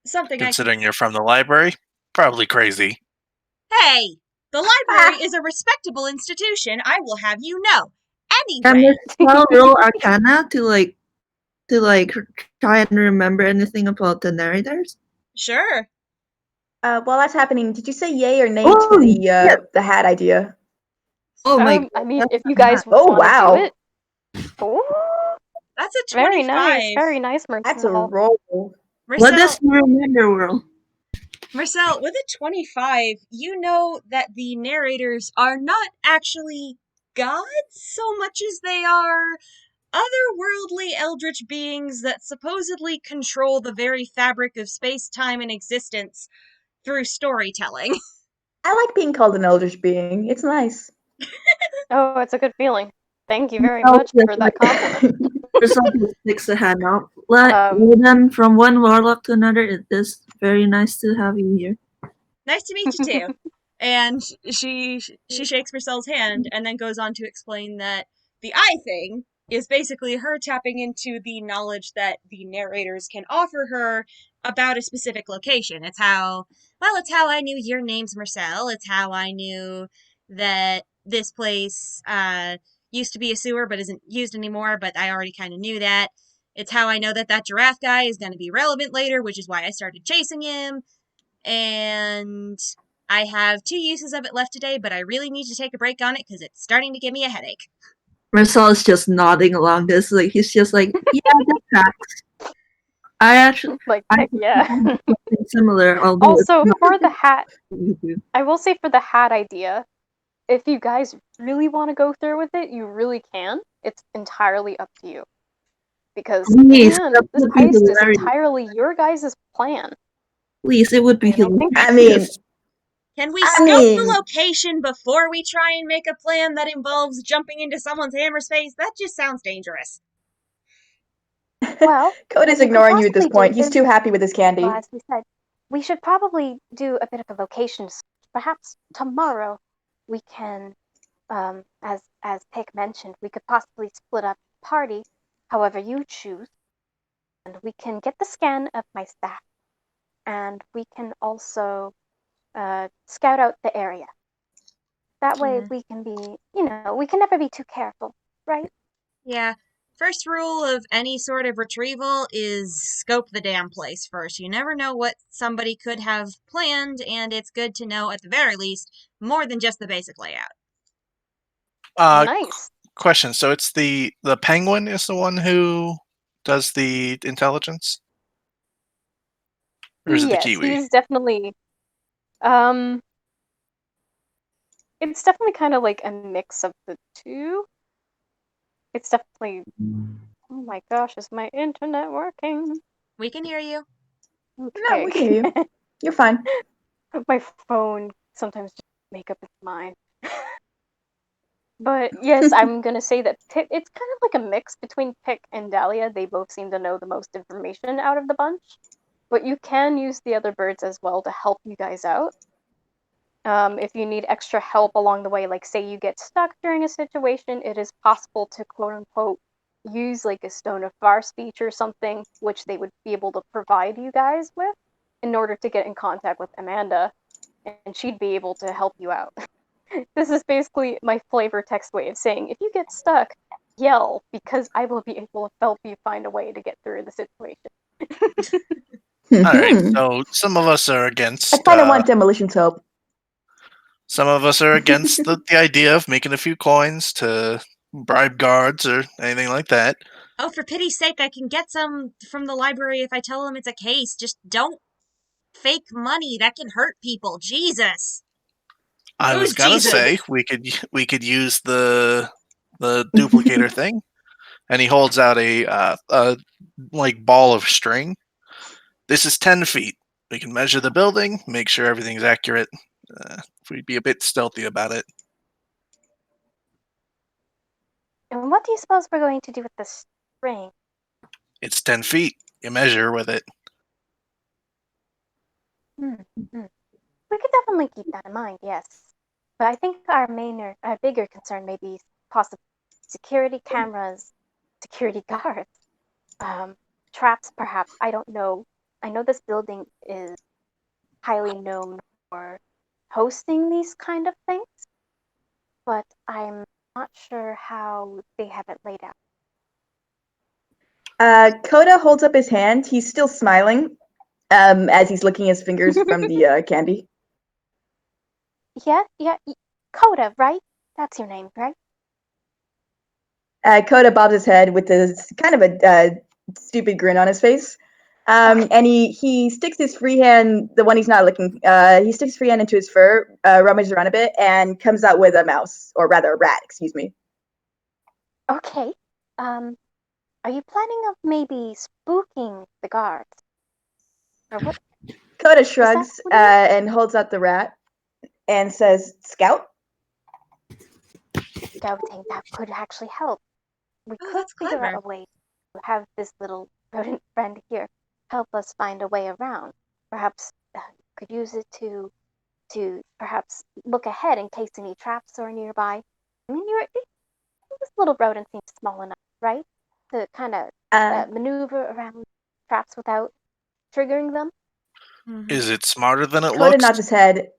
something I can... Considering you're from the library, probably crazy. Hey! The library is a respectable institution, I will have you know. Can Anyway, Marcel roll Arcana to try and remember anything about the narrators? sure. While that's happening, did you say yay or nay to Oh, yeah. the hat idea? Oh my I mean, God. if you guys Oh want to do wow, it, oh, That's a very 25. nice, that's a Marcel. roll. What does Marcel, he remember, World? Marcel, with a 25, you know that the narrators are not actually gods so much as they are otherworldly eldritch beings that supposedly control the very fabric of space, time, and existence through storytelling. I like being called an eldritch being. It's nice. Oh, it's a good feeling. Thank you very Oh, much yes, for that compliment. Marcel just sticks a hand out. Like, Um, then from one warlock to another, it is very nice to have you here. Nice to meet you too. And she shakes Marcel's hand and then goes on to explain that the eye thing is basically her tapping into the knowledge that the narrators can offer her about a specific location. It's how I knew your name's Marcel. It's how I knew that this place used to be a sewer but isn't used anymore, but I already kind of knew that. It's how I know that that giraffe guy is going to be relevant later, which is why I started chasing him. And I have 2 uses of it left today, but I really need to take a break on it because it's starting to give me a headache. Marcel is just nodding along this. Like, he's just like, yeah, that tracks. I actually, like, I heck yeah. something similar, albeit Also, not for the hat, what you do. I will say for the hat idea, if you guys really want to go through with it, you really can. It's entirely up to you. Because, Please, man, that this would be heist is hilarious. entirely your guys' plan. Please, it would be And I think hilarious. I mean, Can we I scope mean- the location before we try and make a plan that involves jumping into someone's hammer space? That just sounds dangerous. Well, Code what is we could ignoring you at this possibly point. do He's is, too happy with his candy. well, as we said, we should probably do a bit of a location search. Perhaps tomorrow we can, as Pick mentioned, we could possibly split up the party however you choose, and we can get the scan of my staff, and we can also scout out the area. That way Yeah. we can be, we can never be too careful, right? Yeah. First rule of any sort of retrieval is scope the damn place first. You never know what somebody could have planned, and it's good to know, at the very least, more than just the basic layout. Nice. Question. So it's the penguin is the one who does the intelligence, or is it the Yes, kiwi? he's definitely. Um, it's definitely kind of like a mix of the two. It's definitely. Oh my gosh, is my internet working? We can hear you. No, we can hear you. You're fine. My phone sometimes just make up its mind. But yes, I'm gonna say that it's kind of like a mix between Pick and Dahlia. They both seem to know the most information out of the bunch. But you can use the other birds as well to help you guys out. If you need extra help along the way, like say you get stuck during a situation, it is possible to quote unquote use like a stone of far speech or something, which they would be able to provide you guys with in order to get in contact with Amanda, and she'd be able to help you out. This is basically my flavor text way of saying if you get stuck, yell, because I will be able to help you find a way to get through the situation. All right. So some of us are against. I kind of want Demolition's help. Some of us are against the idea of making a few coins to bribe guards or anything like that. Oh, for pity's sake, I can get some from the library if I tell them it's a case. Just don't fake money. That can hurt people. Jesus. I was Who's gonna Jesus? say we could use the duplicator thing, and he holds out a like ball of string. This is 10 feet. We can measure the building, make sure everything's accurate. We'd be a bit stealthy about it. And what do you suppose we're going to do with this string? It's 10 feet. You measure with it. We could definitely keep that in mind, yes. But I think our bigger concern may be possibly security cameras, security guards, traps perhaps. I don't know. I know this building is highly known for hosting these kind of things, but I'm not sure how they have it laid out. Coda holds up his hand. He's still smiling as he's licking his fingers from the candy. Yeah, Coda, right? That's your name, right? Coda bobs his head with this kind of a stupid grin on his face. And he sticks his free hand, the one he's not licking, he sticks his free hand into his fur, rummages around a bit, and comes out with a mouse, or rather a rat, excuse me. Okay. Are you planning of maybe spooking the guards? Or what? Coda shrugs what it and holds out the rat and says, "Scout." Scouting, that could actually help. We Oh, could that's figure clever. out a way to have this little rodent friend here help us find a way around. Perhaps could use it to perhaps look ahead in case any traps are nearby. I mean, this little rodent seems small enough, right? To kind of maneuver around traps without triggering them. Is it smarter than it Coda looks? nods his head.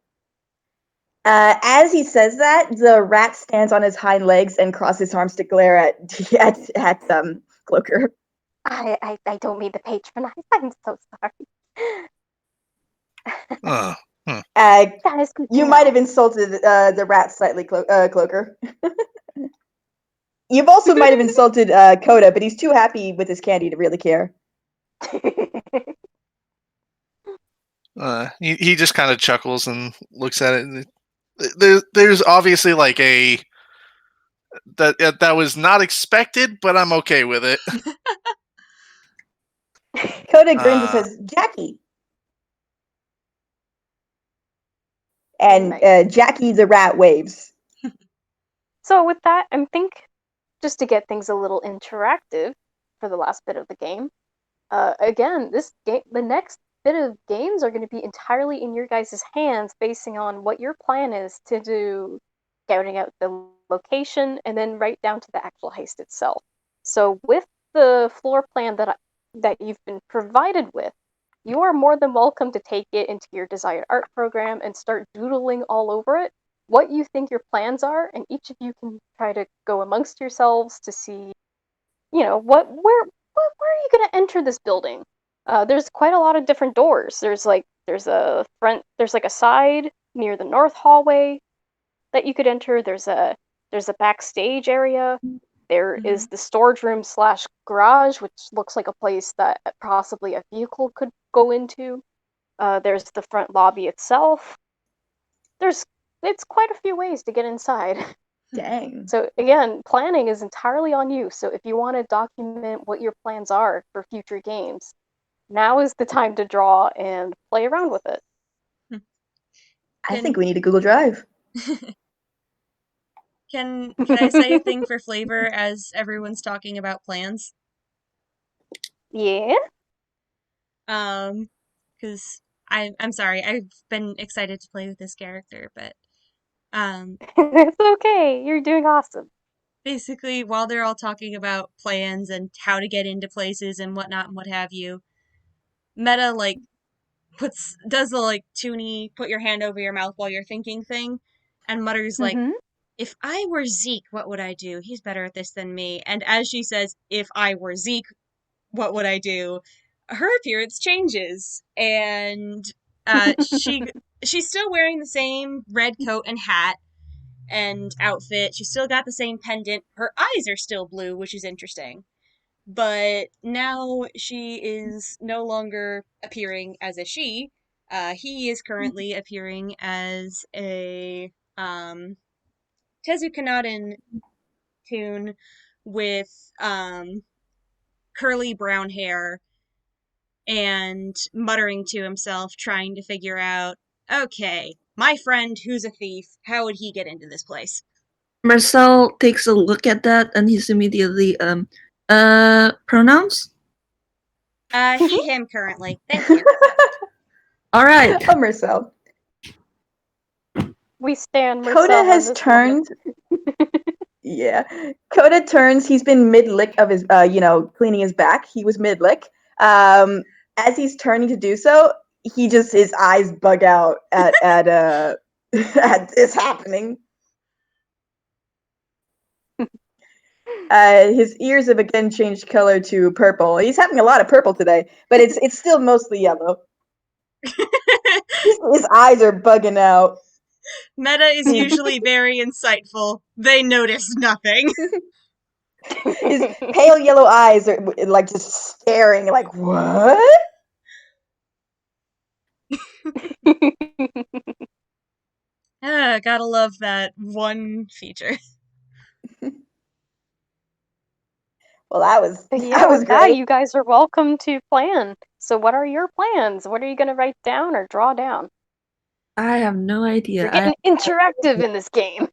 As he says that, the rat stands on his hind legs and crosses his arms to glare at Cloaker. I don't mean to patronize. I'm so sorry. That is good to You might know. have insulted the rat slightly, Cloaker. You've also might have insulted Coda, but he's too happy with his candy to really care. He just kind of chuckles and looks at it. And there's obviously like a that was not expected, but I'm okay with it. Coda grins and says, "Jackie." And Jackie the rat waves. So with that, I think just to get things a little interactive for the last bit of the game, again, this game, the next bit of games are going to be entirely in your guys' hands, basing on what your plan is to do, scouting out the location, and then right down to the actual heist itself. So with the floor plan that you've been provided with, you are more than welcome to take it into your desired art program and start doodling all over it what you think your plans are, and each of you can try to go amongst yourselves to see, where are you going to enter this building? There's quite a lot of different doors. There's a front, there's like a side near the north hallway that you could enter. There's a backstage area. There is the storage room / garage, which looks like a place that possibly a vehicle could go into. There's the front lobby itself. It's quite a few ways to get inside. Dang. So again, planning is entirely on you. So if you want to document what your plans are for future games, now is the time to draw and play around with it. I think we need a Google Drive. Can I say a thing for flavor as everyone's talking about plans? Yeah. Because I'm sorry, I've been excited to play with this character, but it's okay. You're doing awesome. basically, while they're all talking about plans and how to get into places and whatnot and what have you, Meta does the toony put your hand over your mouth while you're thinking thing, and mutters if I were Zeke, what would I do? He's better at this than me. And as she says, if I were Zeke, what would I do? Her appearance changes, and she's still wearing the same red coat and hat and outfit. She's still got the same pendant. Her eyes are still blue, which is interesting. But now she is no longer appearing as a she. He is currently appearing as a Tezuka toon with curly brown hair and muttering to himself, trying to figure out, okay, my friend who's a thief, how would he get into this place? Marcel takes a look at that and he's immediately pronouns? He, him currently. Thank you. All right. Oh, Marcel. We stand Marcel. Coda has turned. Yeah. Coda turns. He's been mid-lick of his, cleaning his back. He was mid-lick. As he's turning to do so, his eyes bug out at at this happening. His ears have again changed color to purple. He's having a lot of purple today, but it's still mostly yellow. His eyes are bugging out. Meta is usually very insightful. They notice nothing. His pale yellow eyes are like just staring, like what? Gotta love that one feature. Well, that Yeah, was with that, great. you guys are welcome to plan. So, what are your plans? What are you going to write down or draw down? I have no idea. We're getting interactive in this game.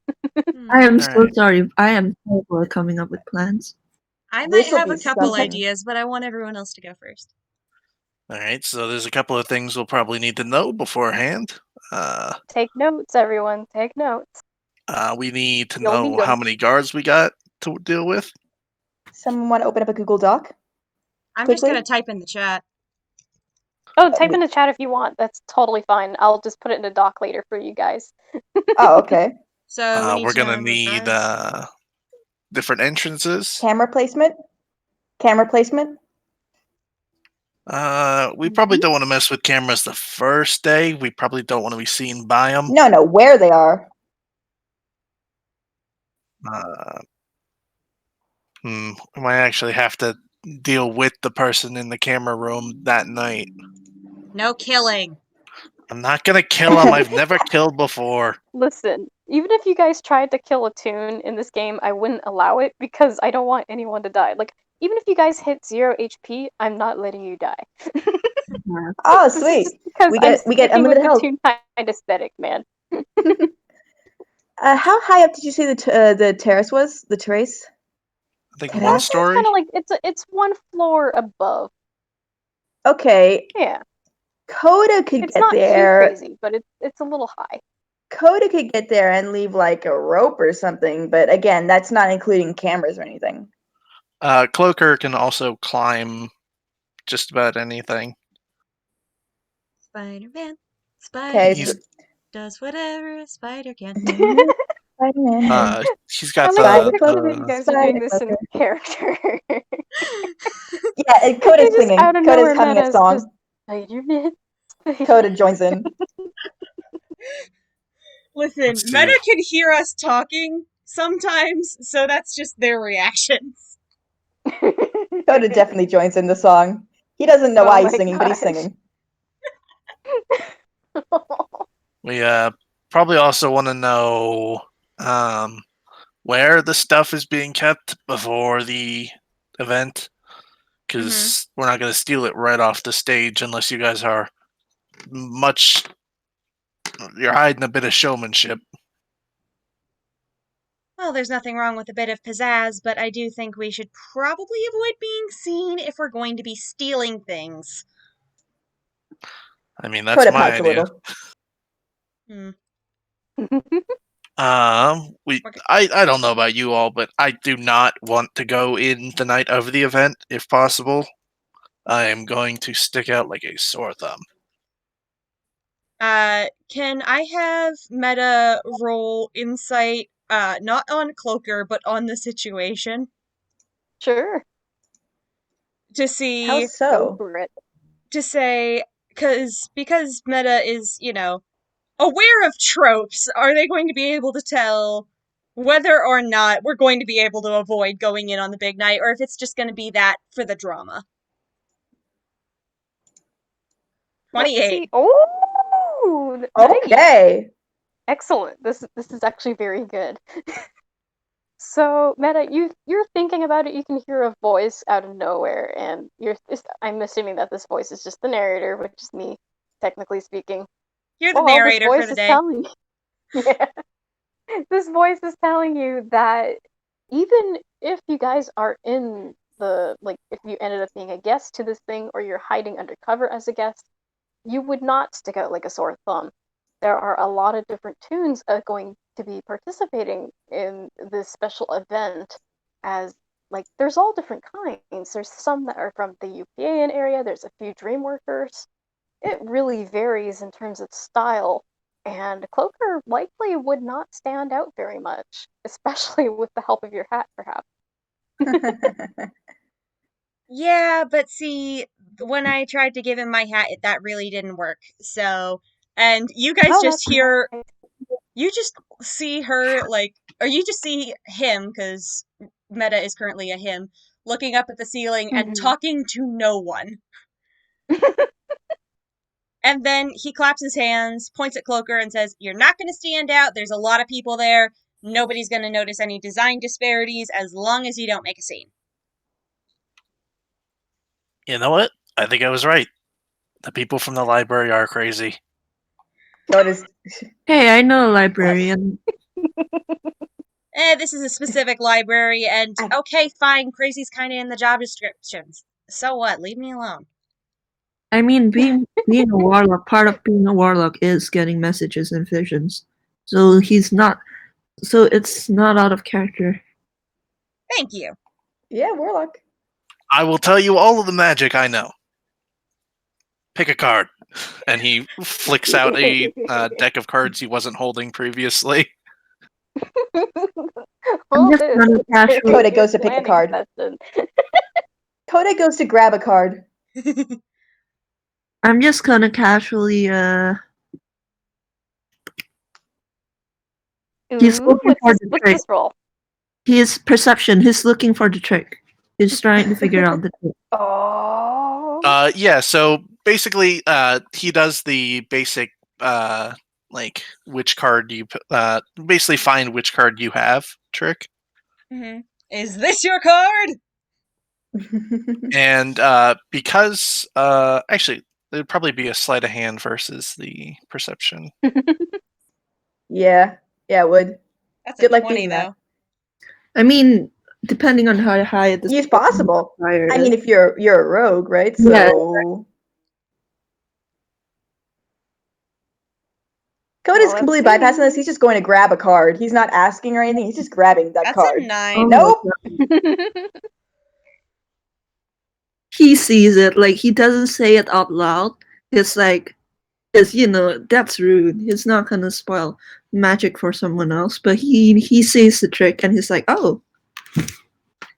I am so Alright. sorry. I am terrible at coming up with plans. I might This'll have be a couple something. ideas, but I want everyone else to go first. Alright, so there's a couple of things we'll probably need to know beforehand. Take notes, everyone. Take notes. We need to You'll need know how them. many guards we got to deal with. Someone want to open up a Google Doc? I'm just Quickly? gonna type in the chat. Oh, type in the chat if you want. That's totally fine. I'll just put it in a doc later for you guys. Oh, okay. So we need We're to know gonna number of need guards. different entrances. Camera placement? Camera placement? We probably don't want to mess with cameras the first day. We probably don't want to be seen by them. No, where they are. We might actually have to deal with the person in the camera room that night. No killing. I'm not gonna kill him. I've never killed before. Listen, even if you guys tried to kill a toon in this game, I wouldn't allow it because I don't want anyone to die. Like, even if you guys hit 0 HP, I'm not letting you die. Oh, This is sweet. just because We I'm get sticking with unlimited the health. toon kind of aesthetic, man. How high up did you say the terrace was? The terrace? I think Terrace? one It's story. kind of like it's one floor above. Okay. Yeah, Coda could it's get not too there. crazy, but it's a little high. Coda could get there and leave like a rope or something, but again, that's not including cameras or anything. Cloaker can also climb just about anything. Spider-Man. Okay. Spider-Man does whatever a spider can. Spider-Man. He's I got like Spider the cloaker, that you guys are spider doing this in cloaker. character. Yeah, and Coda's just singing. out of Coda's nowhere, humming a Meta's just song. Spider-Man. Coda joins in. Listen, Let's see. Meta can hear us talking sometimes, so that's just their reactions. Coda definitely joins in the song. He doesn't know Oh why my he's singing, but he's gosh. singing. We probably also want to know where the stuff is being kept before the event, because we're not going to steal it right off the stage unless you guys are much. You're hiding a bit of showmanship. Well, there's nothing wrong with a bit of pizzazz, but I do think we should probably avoid being seen if we're going to be stealing things. I mean, that's Coda my pouts a idea. little. I don't know about you all, but I do not want to go in the night of the event if possible. I am going to stick out like a sore thumb. Can I have Meta roll insight, not on Cloaker, but on the situation? Sure. To see, How Go so? for it. to say, because Meta is, aware of tropes, are they going to be able to tell whether or not we're going to be able to avoid going in on the big night, or if it's just going to be that for the drama? 28. See. Oh, nice. Okay. Excellent. This is actually very good. So, Meta, you're thinking about it. You can hear a voice out of nowhere, and I'm assuming that this voice is just the narrator, which is me, technically speaking. You're the Well, this narrator for voice the is day. telling yeah, this voice is telling you that even if you guys are in if you ended up being a guest to this thing, or you're hiding undercover as a guest, you would not stick out like a sore thumb. There are a lot of different toons going to be participating in this special event, as like there's all different kinds. There's some that are from the UPAN area, there's a few dream workers. It really varies in terms of style, and Cloaker likely would not stand out very much, especially with the help of your hat, perhaps. Yeah, but see, when I tried to give him my hat, that really didn't work. So, and you guys Oh, just that's hear, nice. you just see her, like, or you just see him, because Meta is currently a him, looking up at the ceiling and Mhm. talking to no one. And then he claps his hands, points at Cloaker, and says, "You're not going to stand out. There's a lot of people there. Nobody's going to notice any design disparities as long as you don't make a scene." You know what? I think I was right. The people from the library are crazy. Coda's Hey, I know a librarian. This is a specific library, and okay, fine, crazy's kind of in the job descriptions. So what? Leave me alone. I mean, being a warlock, part of being a warlock is getting messages and visions. So it's not out of character. Thank you. yeah, warlock. I will tell you all of the magic I know. Pick a card. And he flicks out a deck of cards he wasn't holding previously. All just this gonna is casually- Coda goes to pick a planning card. session. Coda goes to grab a card. I'm just gonna casually he's Ooh, looking for the what's trick. this roll? His perception, he's looking for the trick. He's trying to figure out the trick. Oh. Yeah, so basically he does the basic like which card you basically find which card you have trick. Is this your card? And because actually it'd probably be a sleight of hand versus the perception. yeah, it would. That's Good a luck 20, beating that. though. I mean, depending on how high the It's possible. fire I mean, is. if you're a rogue, right? So Yeah. Coda's Well, completely let's see. bypassing this. He's just going to grab a card. He's not asking or anything. He's just grabbing that That's card. a 9. Oh, Nope. he sees it, like he doesn't say it out loud. It's like, because that's rude. He's not gonna spoil magic for someone else, but he sees the trick and he's like, oh.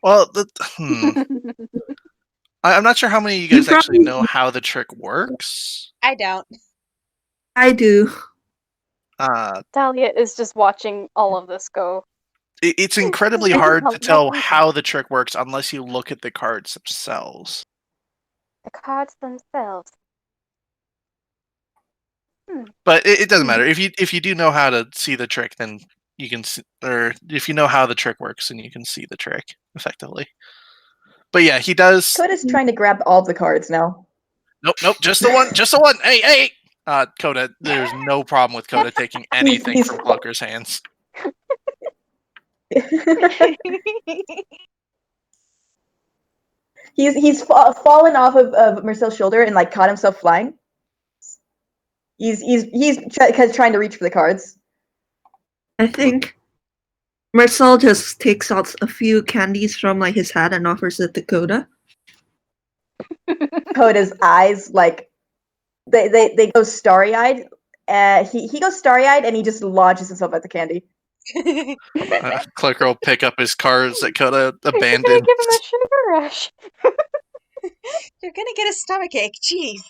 Well, I'm not sure how many of you guys actually know how the trick works. I don't. I do. Dahlia is just watching all of this go. It's incredibly hard to tell how the trick works unless you look at the cards themselves. The cards themselves. But it doesn't matter. If you do know how to see the trick, then you can see, or if you know how the trick works, then you can see the trick effectively. But yeah, he does. Coda's trying to grab all the cards now. Nope, just the one, just the one. Hey! Coda, there's no problem with Coda taking anything from Cloaker's hands. He's fallen off of Marcel's shoulder and like caught himself flying. He's trying to reach for the cards. I think Marcel just takes out a few candies from like his hat and offers it to Coda. Coda's eyes like they go starry-eyed. He goes starry-eyed and he just launches himself at the candy. Cloaker will pick up his cards that Coda abandoned. You're gonna give him a sugar rush. You're gonna get a stomachache. Jeez.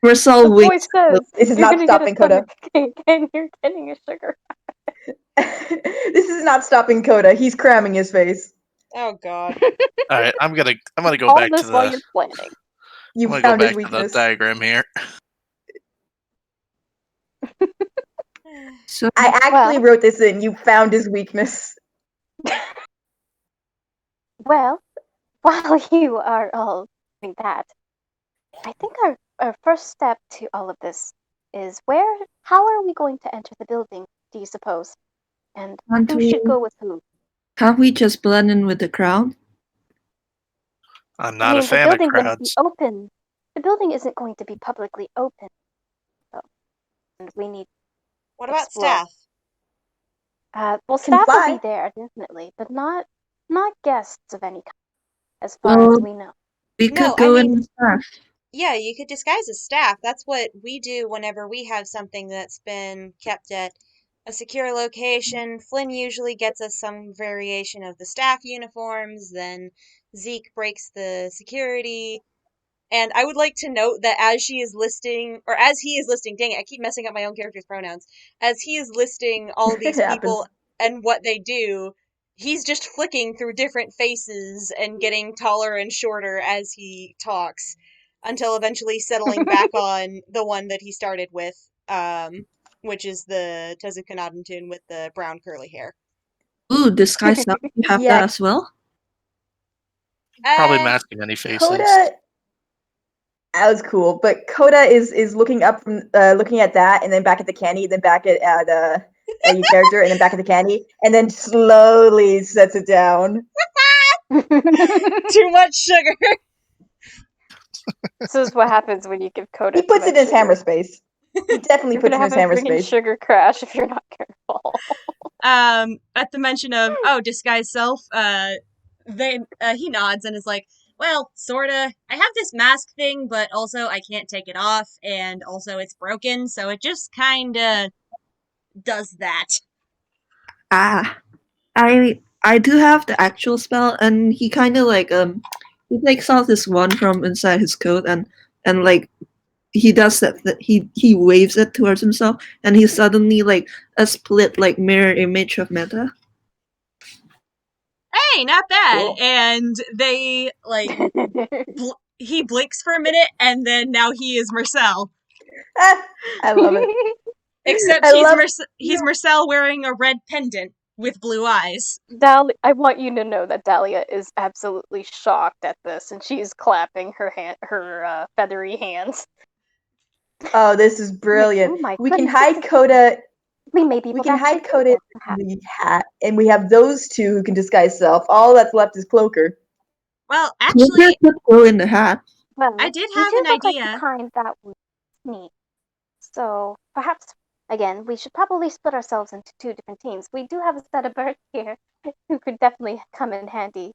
Marcel The winks. boy says, This is "You're not gonna stopping get a Coda. stomachache and you're getting a sugar." This is not stopping Coda. He's cramming his face. Oh god. All right, I'm gonna go All back this to while the. you're planning. You I'm gonna go found his back to the weakness. diagram here. So I actually wrote this in. You found his weakness. Well, while you are all doing that, I think our first step to all of this is how are we going to enter the building, do you suppose? And who should go with who? Can't we just blend in with the crowd? I'm not a the fan of building wouldn't be crowds. open. The building isn't going to be publicly open. So, and we need What about Explore. staff? Well, Can staff will fly. be there definitely, but not guests of any kind, as far as Well, we know. we No, could I go in mean, with staff. yeah, you could disguise as staff. That's what we do whenever we have something that's been kept at a secure location. Flynn usually gets us some variation of the staff uniforms, then Zeke breaks the security. And I would like to note that as she is listing, or as he is listing, dang it, I keep messing up my own character's pronouns. As he is listing all It these people happens. and what they do, he's just flicking through different faces and getting taller and shorter as he talks until eventually settling back on the one that he started with, which is the Tezuka Nadentun with the brown curly hair. Ooh, disguise self. You have Yeah, that as well? Probably Uh, masking any faces. Coda. That was cool, but Coda is looking up from looking at that, and then back at the candy, then back at your character, and then back at the candy, and then slowly sets it down. too much sugar. This is what happens when you give Coda He too puts it much in his sugar. hammer space. He definitely You're puts gonna it in have his a hammer freaking space. sugar crash if you're not careful. At the mention of disguise self, he nods and is like, well, sorta. I have this mask thing, but also I can't take it off, and also it's broken, so it just kinda does that. Ah, I do have the actual spell, and he kind of like he takes off this one from inside his coat, and like he does that. He waves it towards himself, and he's suddenly like a split like mirror image of Meta. Hey, not bad. Cool. And they he blinks for a minute, and then now he is Marcel. I love it. Except I love. he's Marcel wearing a red pendant with blue eyes. I want you to know that Dahlia is absolutely shocked at this, and she's clapping her feathery hands. Oh, this is Like, brilliant. oh my We can goodness, hide this is Coda. we may be We able can to actually hide do Coda this, in perhaps. the hat, and we have those two who can disguise self. All that's left is Cloaker. Well, Clover actually, could go in the hat. Well, I did you have do an look like the idea. kind that would sneak. So perhaps, again, we should probably split ourselves into two different teams. We do have a set of birds here who could definitely come in handy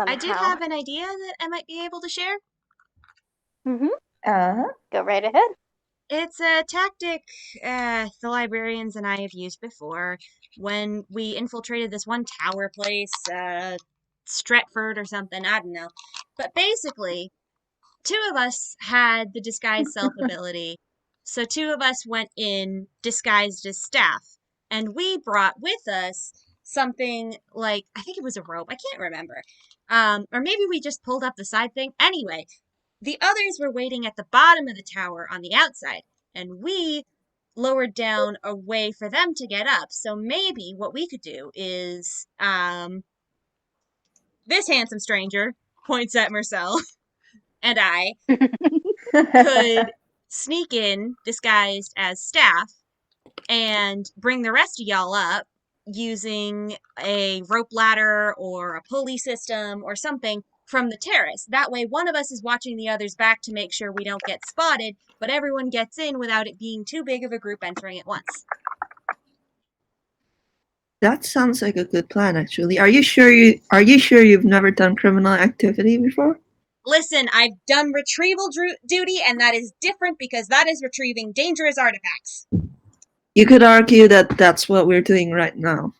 I did somehow. have an idea that I might be able to share. Mm-hmm. Uh-huh. Go right ahead. It's a tactic the librarians and I have used before when we infiltrated this one tower place, Stretford or something, I don't know. But basically, two of us had the disguise self ability. So two of us went in disguised as staff. And we brought with us something like, I think it was a rope. I can't remember. Or maybe we just pulled up the side thing. Anyway, the others were waiting at the bottom of the tower on the outside. And we lowered down a way for them to get up. So maybe what we could do is this handsome stranger points at Marcel and I could sneak in disguised as staff and bring the rest of y'all up using a rope ladder or a pulley system or something from the terrace. That way, one of us is watching the others back to make sure we don't get spotted, but everyone gets in without it being too big of a group entering at once. That sounds like a good plan, actually. Are you sure you've never done criminal activity before? Listen, I've done retrieval duty, and that is different because that is retrieving dangerous artifacts. You could argue that that's what we're doing right now.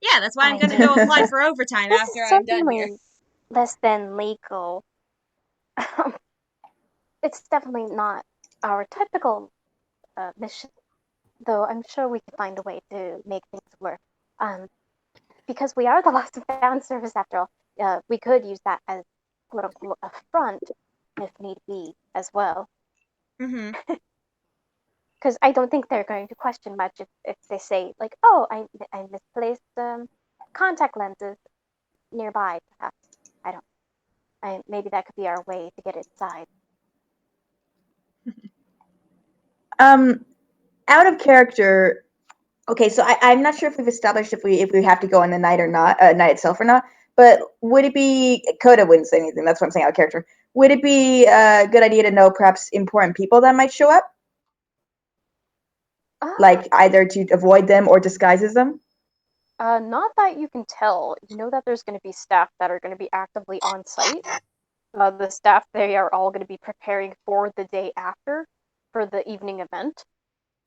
Yeah, that's why I'm I going to mean, go apply for overtime this after is I'm done here. certainly less than legal. It's definitely not our typical mission, though I'm sure we can find a way to make things work. Because we are the lost and found service after all, we could use that as quote unquote a front if need be as well. Mm-hmm. Because I don't think they're going to question much if they say like, oh, I misplaced contact lenses nearby. Perhaps maybe that could be our way to get inside. Out of character. Okay, so I'm not sure if we've established if we have to go on the night or not, night itself or not. But would it be Coda wouldn't say anything? That's what I'm saying out of character. Would it be a good idea to know perhaps important people that might show up? Like either to avoid them or disguises them? Not that you can tell. You know that there's going to be staff that are going to be actively on site. The staff, they are all going to be preparing for the day after, for the evening event.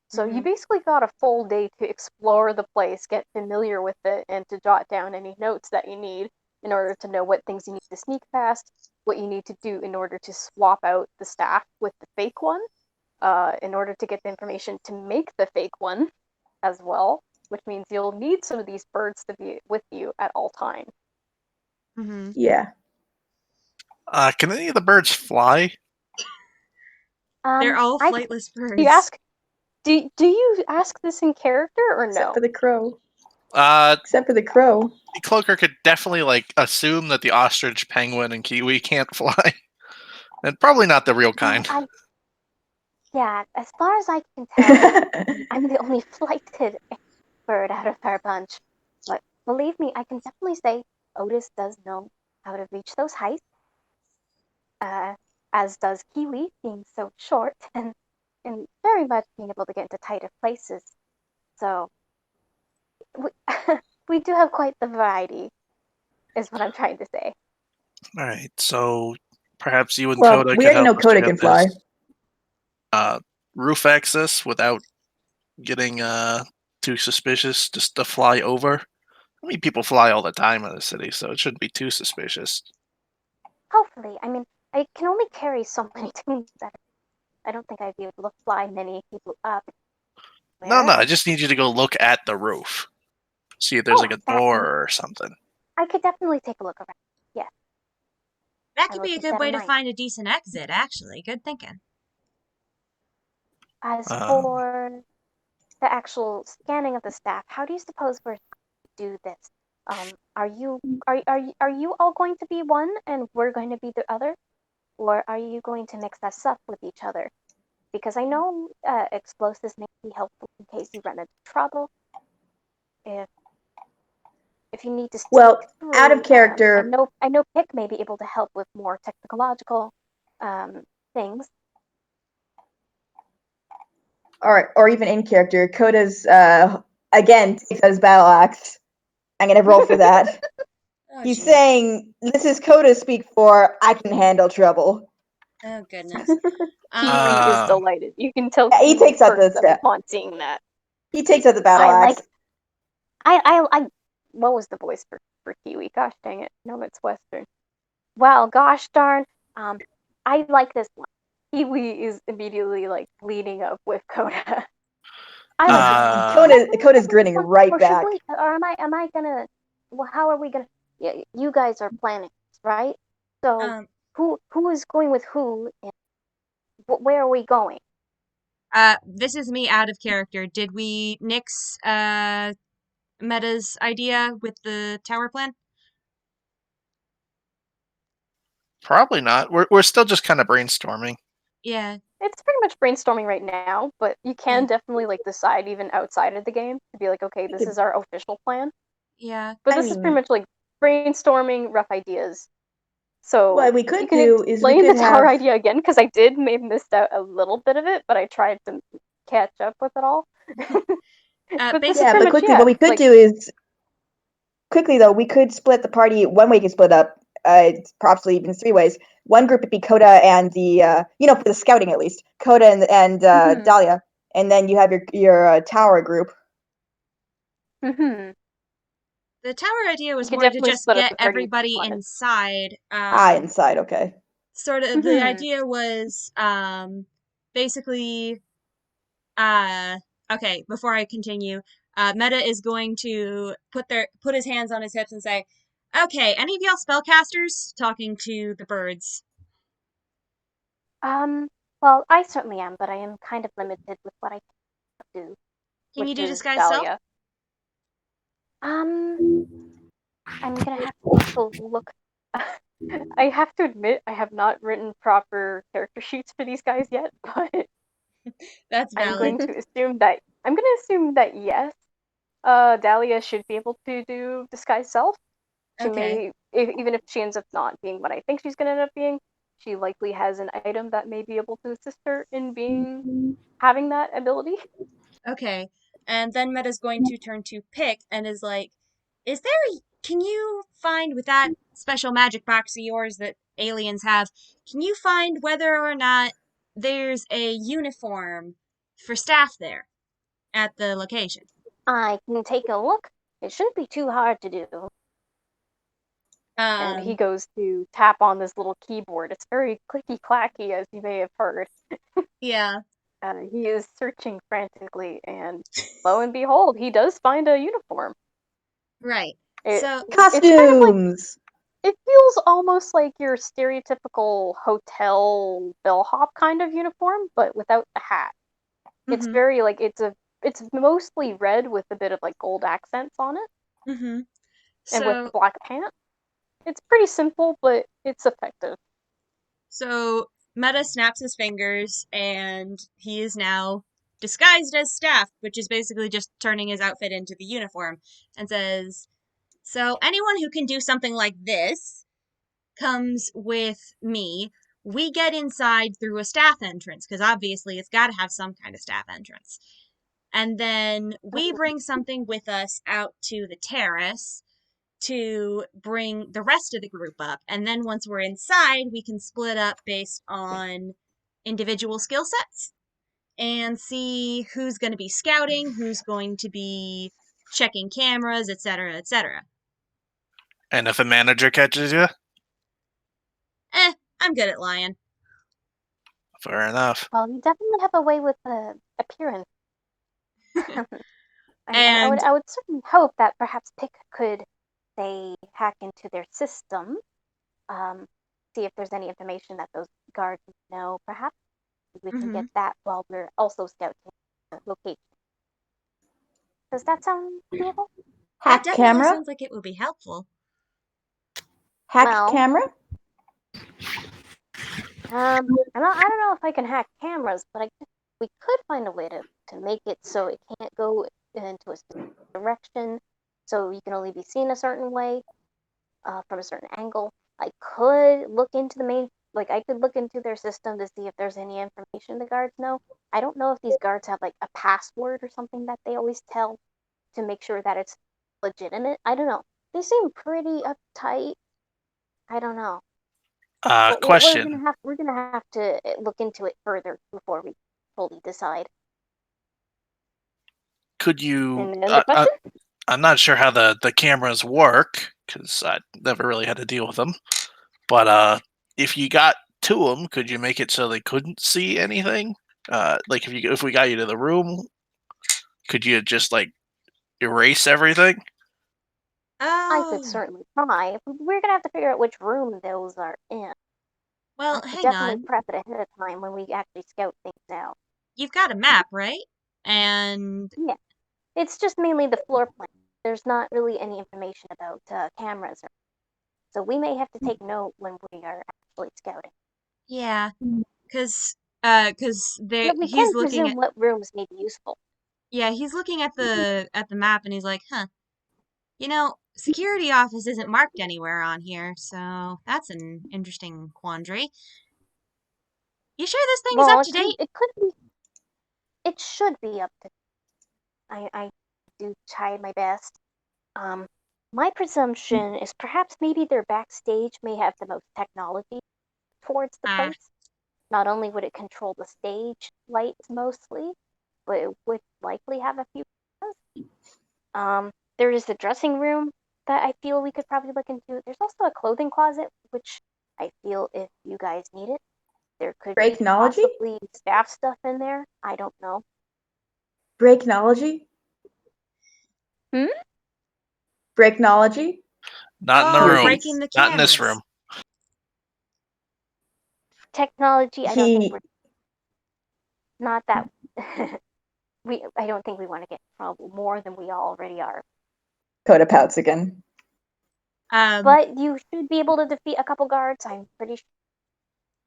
So you basically got a full day to explore the place, get familiar with it, and to jot down any notes that you need in order to know what things you need to sneak past, what you need to do in order to swap out the staff with the fake one, in order to get the information to make the fake one as well, which means you'll need some of these birds to be with you at all times. Yeah. Can any of the birds fly? They're all I flightless birds. do you ask? Do you ask this in character or no? Except for the crow. Uh, Except for the crow. Cloaker could definitely assume that the ostrich, penguin, and kiwi can't fly, and probably not the real kind. Yeah, as far as I can tell, I'm the only flighted bird out of our bunch. But believe me, I can definitely say Otis does know how to reach those heights. As does Kiwi, being so short and very much being able to get into tighter places. So we, we do have quite the variety, is what I'm trying to say. All right, so perhaps you and Well, Coda we could already help know us Coda get can fly. this roof access without getting too suspicious. Just to fly over. I mean, people fly all the time in the city, so it shouldn't be too suspicious. Hopefully. I mean, I can only carry so many things that I don't think I'd be able to fly many people up. No, Where? I just need you to go look at the roof. See if there's like a door or something. I could definitely take a look around. Yeah. That I could will be a keep good that way in to mind. find a decent exit, actually. Good thinking. As for the actual scanning of the staff, how do you suppose we're going to do this? Are you all going to be one and we're going to be the other? Or are you going to mix us up with each other? Because I know explosives may be helpful in case you run into trouble. If you need to sneak through, out of character. I know Pick may be able to help with more technological things. Or even in character, Coda's again takes out his battle axe. I'm gonna roll for that. He's saying, "This is Coda speak for I can handle trouble." Oh goodness. Kiwi is delighted. You can tell he Kiwi takes out the perks up step. upon seeing that. He takes out the battle axe. I what was the voice for Kiwi? Gosh dang it. No, it's Western. Well, gosh darn. I like this one. Kiwi is immediately leading up with Coda. Coda's grinning right back. Or am I gonna? Well, how are we gonna? You guys are planning, right? So who is going with who, and where are we going? This is me out of character. Did we nix Meta's idea with the tower plan? Probably not. We're still just kind of brainstorming. Yeah. It's pretty much brainstorming right now, but you can definitely decide even outside of the game to be like, okay, this is our official plan. Yeah. But this is pretty much brainstorming rough ideas. So what we could you can do is we explain could the tower have idea again because I may have missed out a little bit of it, but I tried to catch up with it all. But this is pretty much, quickly, what we could do is quickly though we could split the party. One way you can split up. Probably even 3 ways. One group would be Coda and the for the scouting at least. Coda and Dahlia, and then you have your tower group. Mm-hmm. The tower idea was more to just get everybody inside. Inside, okay. Sort of the idea was basically okay, before I continue, Meta is going to put his hands on his hips and say, "Okay, any of y'all spellcasters?" Talking to the birds. Well, I certainly am, but I am kind of limited with what I can do. Can you do disguise Dahlia. self? I'm gonna have to take a look. I have to admit, I have not written proper character sheets for these guys yet, but that's valid. I'm going to assume that yes, Dahlia should be able to do disguise self. She may, even if she ends up not being what I think she's gonna end up being, she likely has an item that may be able to assist her in having that ability. Okay. And then Meta's going to turn to Pick and is like, can you find with that special magic box of yours that aliens have, can you find whether or not there's a uniform for staff there at the location? I can take a look. It shouldn't be too hard to do. And he Um, goes to tap on this little keyboard. It's very clicky clacky, as you may have heard. yeah, He is searching frantically, and lo and behold, he does find a uniform. right. It, So, it's kind of like, Costumes. it feels almost like your stereotypical hotel bellhop kind of uniform, but without the hat. It's mm-hmm, very like it's mostly red with a bit of like gold accents on it, mm-hmm. and with the So, black pants. It's pretty simple, but it's effective. so Meta snaps his fingers and he is now disguised as staff, which is basically just turning his outfit into the uniform, and says, so anyone who can do something like this comes with me. We get inside through a staff entrance, because obviously it's got to have some kind of staff entrance. And then we bring something with us out to the terrace to bring the rest of the group up. And then once we're inside, we can split up based on individual skill sets and see who's going to be scouting, who's going to be checking cameras, etc., etc. And if a manager catches you, I'm good at lying. fair enough. Well, you definitely have a way with the appearance. And I would certainly hope that perhaps Pick could, say, hack into their system, see if there's any information that those guards know. Perhaps we can get mhm. that while we're also scouting the location. Does that sound doable? That Hack definitely camera. sounds like it would be helpful. Hack Well, camera. I don't know if I can hack cameras, but we could find a way to make it so it can't go into a specific direction, so you can only be seen a certain way, from a certain angle. I could look into I could look into their system to see if there's any information the guards know. I don't know if these guards have like a password or something that they always tell to make sure that it's legitimate. I don't know. They seem pretty uptight. I don't know. Question. We're gonna have to look into it further before we fully decide. Could you? And the question? I'm not sure how the cameras work because I never really had to deal with them. But if you got to them, could you make it so they couldn't see anything? Like if we got you to the room, could you just like erase everything? I could Oh, certainly try. We're gonna have to figure out which room those are in. I well, could hang definitely on. prep it ahead of time when we actually scout things out. You've got a map, right? And Yeah, it's just mainly the floor plan. There's not really any information about cameras, so we may have to take note when we are actually scouting. yeah, cuz there But we he's can looking presume at what rooms may be useful. he's looking at the map and he's like, "Huh. You know, security office isn't marked anywhere on here, so that's an interesting quandary. You sure this thing is Well, up to date?" it could be, it should be up to. I do try my best. Um, my presumption is perhaps maybe their backstage may have the most technology towards the Ah, place. Not only would it control the stage lights mostly, but it would likely have a few. There is the dressing room that I feel we could probably look into. There's also a clothing closet, which I feel if you guys need it, there could be Breaknology. possibly staff stuff in there. I don't know. Breaknology. Hmm? Breaknology. Not in the oh, room. breaking Rupees. the Not in this cameras. room. Technology, I don't think He we're not that. I don't think we want to get in trouble more than we already are. Coda pouts again. But you should be able to defeat a couple guards. I'm pretty sure.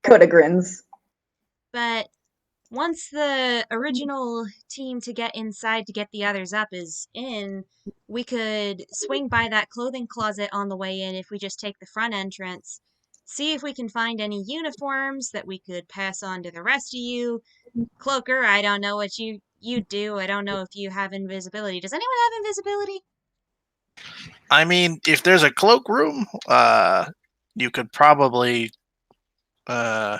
Coda grins. But once the original team to get inside to get the others up is in, we could swing by that clothing closet on the way in if we just take the front entrance. See if we can find any uniforms that we could pass on to the rest of you. Cloaker, I don't know what you do. I don't know if you have invisibility. Does anyone have invisibility? I mean, if there's a cloakroom, you could probably. Oh,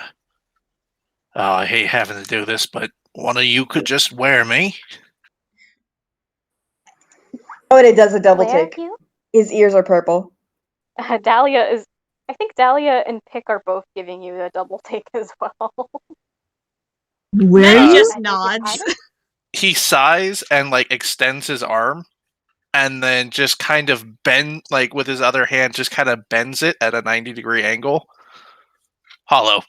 I hate having to do this, but one of you could just wear me. Coda does a double Where take. you? His ears are purple. Dahlia is. I think Dahlia and Pick are both giving you a double take as well. Where Meta Uh, you? just I beg your nods. pardon? He sighs and extends his arm, and then just kind of bend with his other hand, just kind of bends it at a 90-degree angle. Hollow.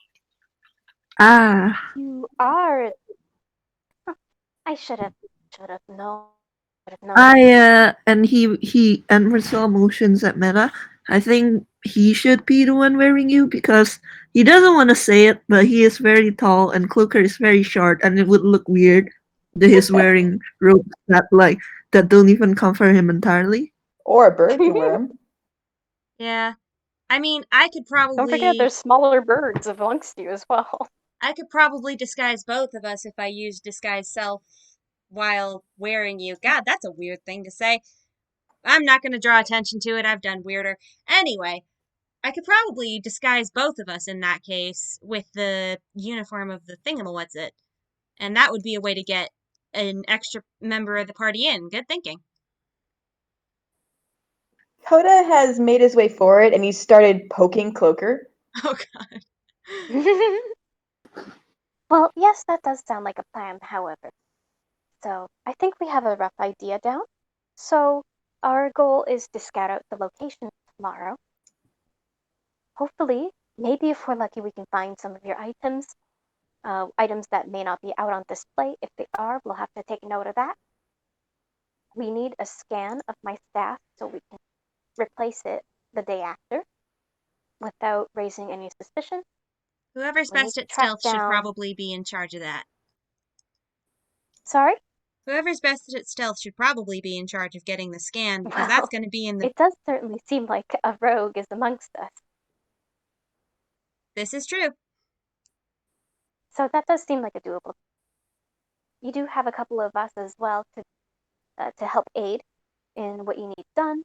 Ah, You are. I should have known. Should have known. and he and Marcel motions at Meta. I think he should be the one wearing you because he doesn't want to say it, but he is very tall and Cloaker is very short, and it would look weird that he's wearing robes that don't even cover him entirely. Or a bird can wear him. Yeah. I mean, I could Don't forget, probably there's smaller birds amongst you as well. disguise both of us if I use disguise self while wearing you. God, that's a weird thing to say. I'm not going to draw attention to it. I've done weirder. Anyway, I could probably disguise both of us in that case with the uniform of the thingamawhatsit. And that would be a way to get an extra member of the party in. Good thinking. Coda has made his way forward and he started poking Cloaker. Oh, God. Well, yes, that does sound like a plan, however. So, I think we have a rough idea down. So, our goal is to scout out the location tomorrow. Hopefully, maybe if we're lucky, we can find some of your items. Items that may not be out on display. If they are, we'll have to take note of that. We need a scan of my staff so we can replace it the day after without raising any suspicion. Whoever's We need best to at track stealth should down. probably be in charge of that. Sorry? Whoever's best at stealth should probably be in charge of getting the scan because Well, that's going to be in the. it does certainly seem like a rogue is amongst us. This is true. So that does seem like a doable. You do have a couple of us as well to help aid in what you need done.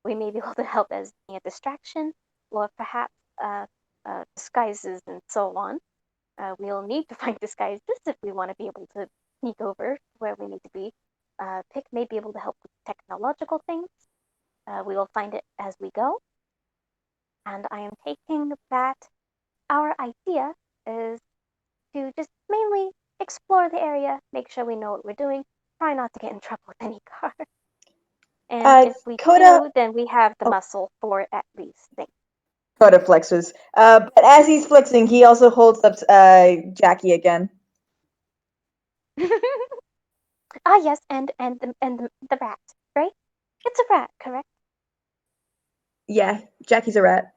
We may be able to help as a distraction, or perhaps disguises and so on. We'll need to find disguises if we want to be able to sneak over where we need to be. Pick may be able to help with technological things. We will find it as we go. And I am taking that our idea is to just mainly explore the area, make sure we know what we're doing, try not to get in trouble with any car. And if we Coda. do, then we have the muscle for it at least. Thanks. Coda flexes. But as he's flexing, he also holds up Jackie again. Ah, yes, and the rat, right? It's a rat, correct? Yeah, Jackie's a rat.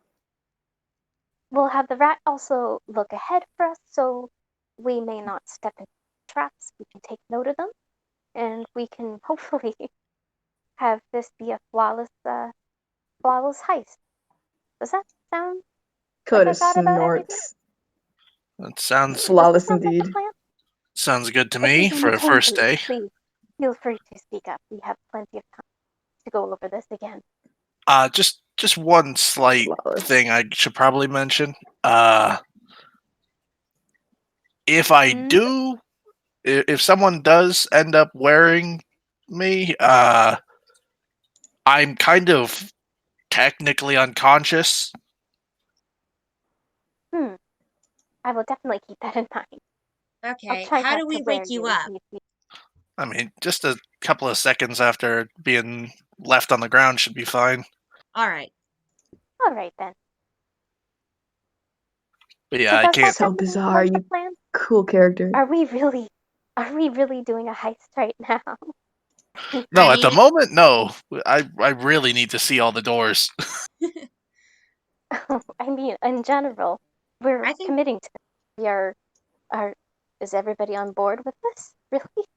We'll have the rat also look ahead for us, so we may not step into traps. We can take note of them, and we can hopefully have this be a flawless heist. Does that sound Coda like I got about everything? snorts. That sounds Flawless Sounds like indeed. a plan. sounds good to If me there's for any the first changes, day. please feel free to speak up. We have plenty of time to go over this again. Just one slight Flawless. thing I should probably mention. If I do, if someone does end up wearing me, I'm kind of technically unconscious. I will definitely keep that in mind. I'll Okay, try how not do we to wear wake you you up? if need be. I mean, just a couple of seconds after being left on the ground should be fine. All right. All right then. But yeah, So I does can't. that So sound bizarre, like the you plan? cool character. Are we really doing a heist right now? No, I at the mean, moment, no. I really need to see all the doors. I mean, in general, we're I think, committing to this. We are. Is everybody on board with this? Really?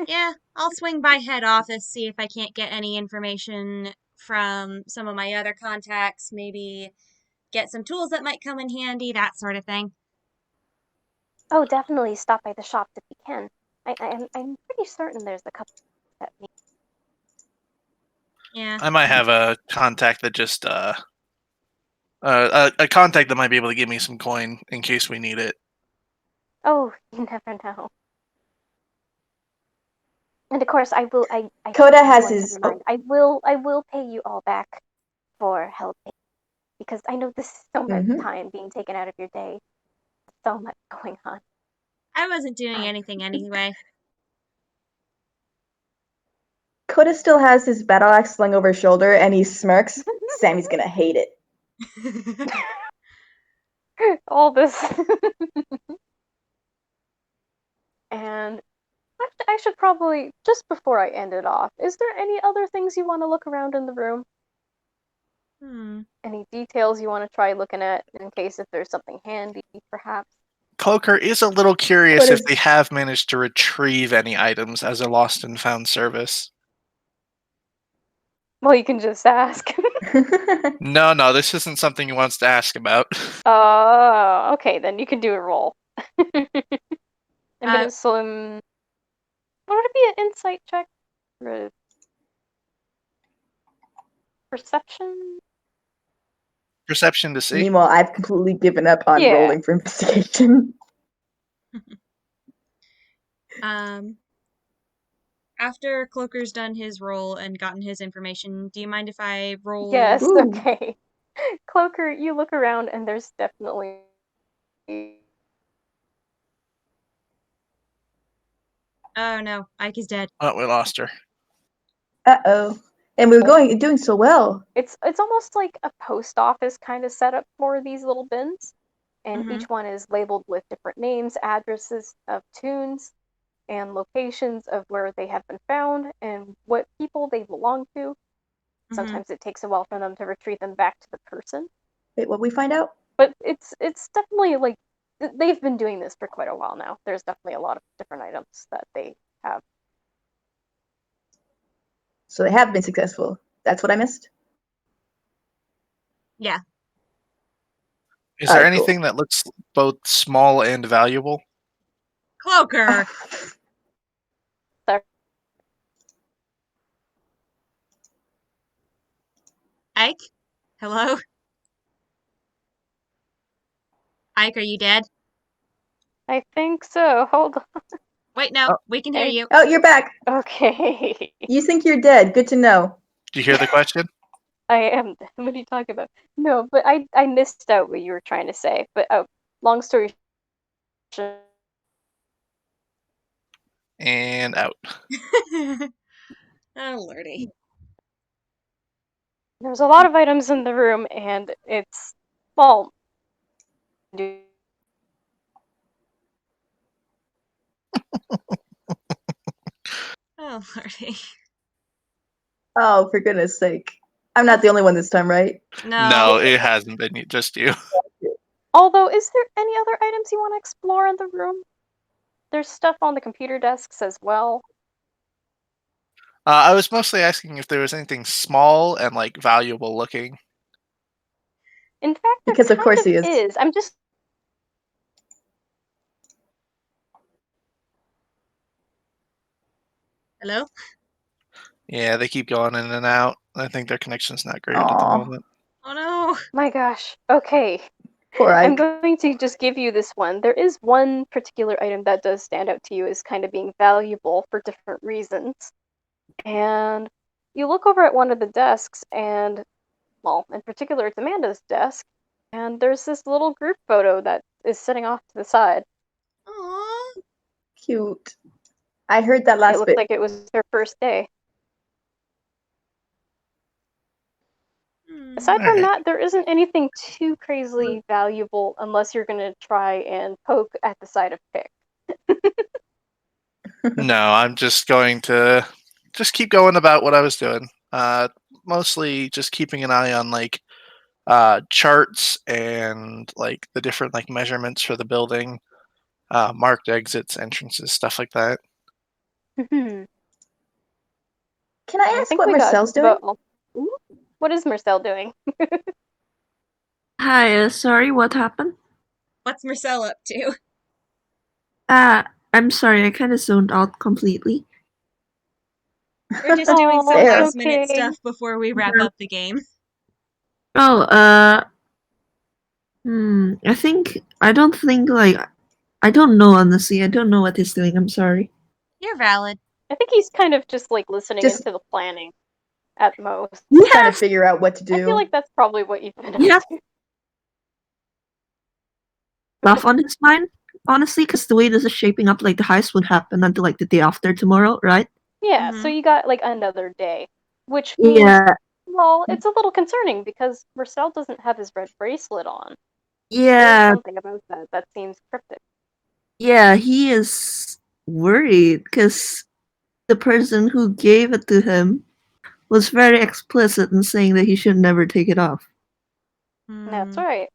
yeah, I'll swing by head office, see if I can't get any information from some of my other contacts, maybe get some tools that might come in handy, that sort of thing. Oh, definitely stop by the shop if you can. I'm pretty certain there's a couple that need. Yeah. I might have a contact that just a contact that might be able to give me some coin in case we need it. Oh, you never know. And of course, I will. I Coda I'm has going to his. remind. I will pay you all back for helping because I know this is so much time being taken out of your day. So much going on. I wasn't doing anything anyway. Coda still has his battle axe slung over his shoulder, and he smirks. Sammy's gonna hate it. All this. And I should probably, just before I end it off, is there any other things you want to look around in the room? Any details you want to try looking at in case if there's something handy, perhaps? Cloaker is a little curious What if is- they have managed to retrieve any items as a lost and found service. Well, you can just ask. No, this isn't something he wants to ask about. Oh, okay, then you can do a roll. I'm gonna swim. What would it be, an insight check? Or a perception? Perception to see. Meanwhile, I've completely given up on Yeah. rolling for investigation. After Cloaker's done his roll and gotten his information, do you mind if I roll? Yes, Ooh. okay. Cloaker, you look around and there's definitely. Oh no, Ike is dead. Oh, we lost her. Uh-oh. And we were doing so well. It's almost like a post office kind of setup for these little bins, and each one is labeled with different names, addresses of toons, and locations of where they have been found and what people they belong to. Sometimes it takes a while for them to retrieve them back to the person. Wait, what we find out? But it's definitely like they've been doing this for quite a while now. There's definitely a lot of different items that they have. So they have been successful. That's what I missed? Yeah. Is there Alright, cool. anything that looks both small and valuable? Cloaker! Sorry. Ike? Hello? Ike, are you dead? I think so. Hold on. Wait, no, we can hear you. Oh, you're back. Okay. You think you're dead. Good to know. Do you hear the question? I am. What are you talking about? No, but I missed out what you were trying to say. But long story short. And out. Oh, lordy. There's a lot of items in the room, and it's well. Oh, lordy. Oh, for goodness sake. I'm not the only one this time, right? No, it hasn't been just you. Although, is there any other items you want to explore in the room? There's stuff on the computer desks as well. I was mostly asking if there was anything small and like valuable looking. In fact, there Because of kind course he is. is. I'm just. Hello? Yeah, they keep going in and out. I think their connection's not great at the Aw. moment. Oh no! My gosh. Okay. Poor I'm Ike. going to just give you this one. There is one particular item that does stand out to you as kind of being valuable for different reasons. And you look over at one of the desks, and, well, in particular, it's Amanda's desk, and there's this little group photo that is sitting off to the side. Aww. Cute. I heard that It last looks bit. like it was her first day. Aside from that, there isn't anything too crazily valuable unless you're going to try and poke at the side of Pick. No, I'm just going to just keep going about what I was doing. Mostly just keeping an eye on like charts and like the different like measurements for the building, marked exits, entrances, stuff like that. Can I I ask think what we got Marcel's doing? Ooh, what is Marcel doing? Hi, sorry, what happened? What's Marcel up to? I'm sorry, I kind of zoned out completely. We're just doing some Oh, it's last minute okay. stuff before we wrap up the game. Oh, I don't think, like, I don't know, honestly. I don't know what he's doing. I'm sorry. You're valid. I think he's kind of just like listening Just into the planning at most. trying to Yes! figure out what to I feel do. like that's probably what you've been Yeah. up to. Stuff on his mind, honestly, because the way this is shaping up, like, the heist would happen until, like, the day after tomorrow, right? Yeah, so Mhm. you got like another day, which means, Yeah, well, it's a little concerning because Marcel doesn't have his red bracelet on. There's yeah, something about that seems cryptic. yeah, he is worried, because the person who gave it to him was very explicit in saying that he should never take it off. That's Hmm. right.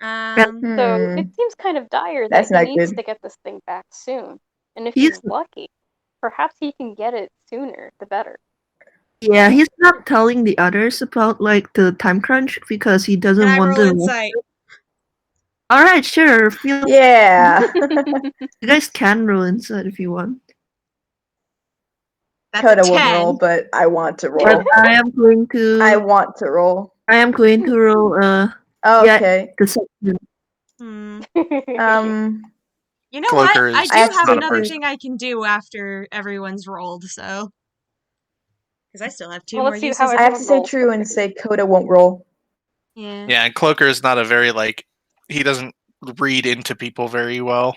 Um, So Hmm. it seems kind of dire that That's he not needs good. to get this thing back soon. And if He's he's lucky, perhaps he can get it sooner, the better. Yeah, he's not telling the others about, like, the time crunch because he can doesn't I want roll to. insight? All right, sure. Yeah. You guys can roll inside if you want, That's Coda a won't 10. roll, but I want to but roll. I am going to. I want to roll. I am going to roll. Okay. Deception. Hmm. Um, You know what? Cloaker I is do I have to have say not a another person. thing I can do after everyone's rolled, so. Because I still have 2 Well, more let's see uses. how I have to say rolls true quickly. and say Coda won't roll. Yeah. Yeah, and Cloaker is not a very like he doesn't read into people very well.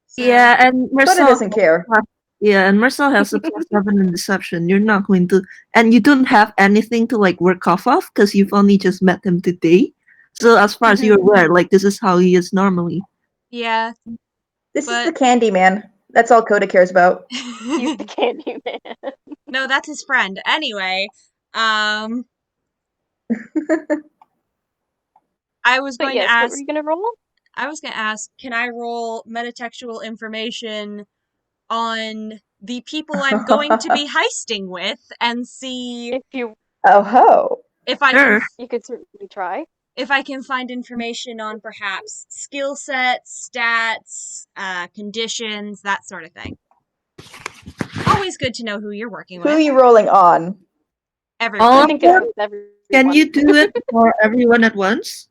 So, Yeah, and Coda Marcel. doesn't care. Yeah, and Marcel has a +7 in deception. You're not going to, and you don't have anything to like work off of because you've only just met him today. So as far as you're aware, like this is how he is normally. yeah, This is the but. candy man. That's all Coda cares about. He's the candy man. No, that's his friend. Anyway, I was But going to yes, what were ask. you gonna roll? I was going to ask, can I roll metatextual information on the people I'm going to be heisting with and see If you Oh ho. if I Sure. you could certainly try. find information on perhaps skill sets, stats, conditions, that sort of thing. Always good to know who you're working Who are with. you rolling on? Everyone. All I of think them? it's everyone. Can you do it for everyone at once?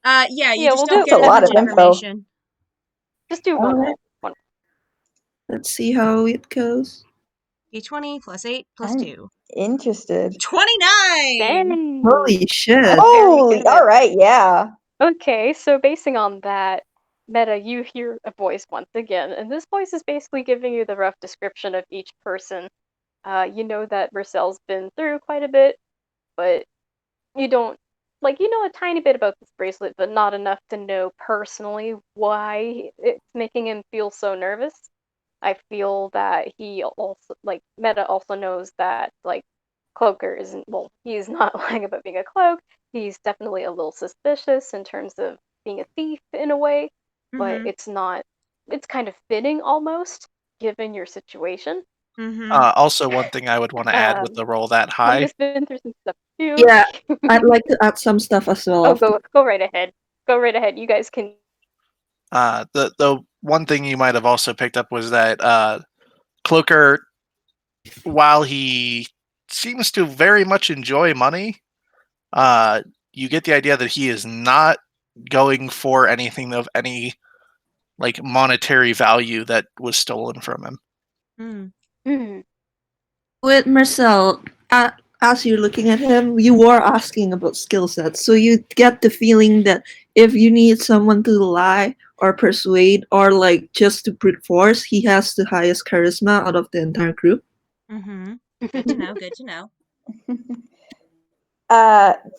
Yeah, you Yeah, just we'll don't do get That's as a lot much of info. information. Just do All one right. roll. One. Let's see how it goes. D20 plus 8 plus I'm 2. interested. 29! Dang. Holy shit! Very Holy, good. all right, yeah. Okay, so basing on that, Meta, you hear a voice once again, and this voice is basically giving you the rough description of each person. You know that Marcel's been through quite a bit, but you don't you know a tiny bit about this bracelet, but not enough to know personally why it's making him feel so nervous. I feel that he also Meta also knows that Cloaker isn't he's not lying about being a cloak. He's definitely a little suspicious in terms of being a thief in a way, but Mm-hmm. it's kind of fitting almost given your situation. Mm-hmm. Also, one thing I would want to add with the roll that high, Clodia's been through some stuff too. Yeah, I'd like to add some stuff as well. Oh, go right ahead. Go right ahead. You guys can. the one thing you might have also picked up was that Cloaker, while he seems to very much enjoy money, you get the idea that he is not going for anything of any like monetary value that was stolen from him. Mm. With Marcel, as you're looking at him, you were asking about skill sets, so you get the feeling that if you need someone to lie or persuade or like just to brute force, he has the highest charisma out of the entire group. Mm-hmm. Good to know, good to know.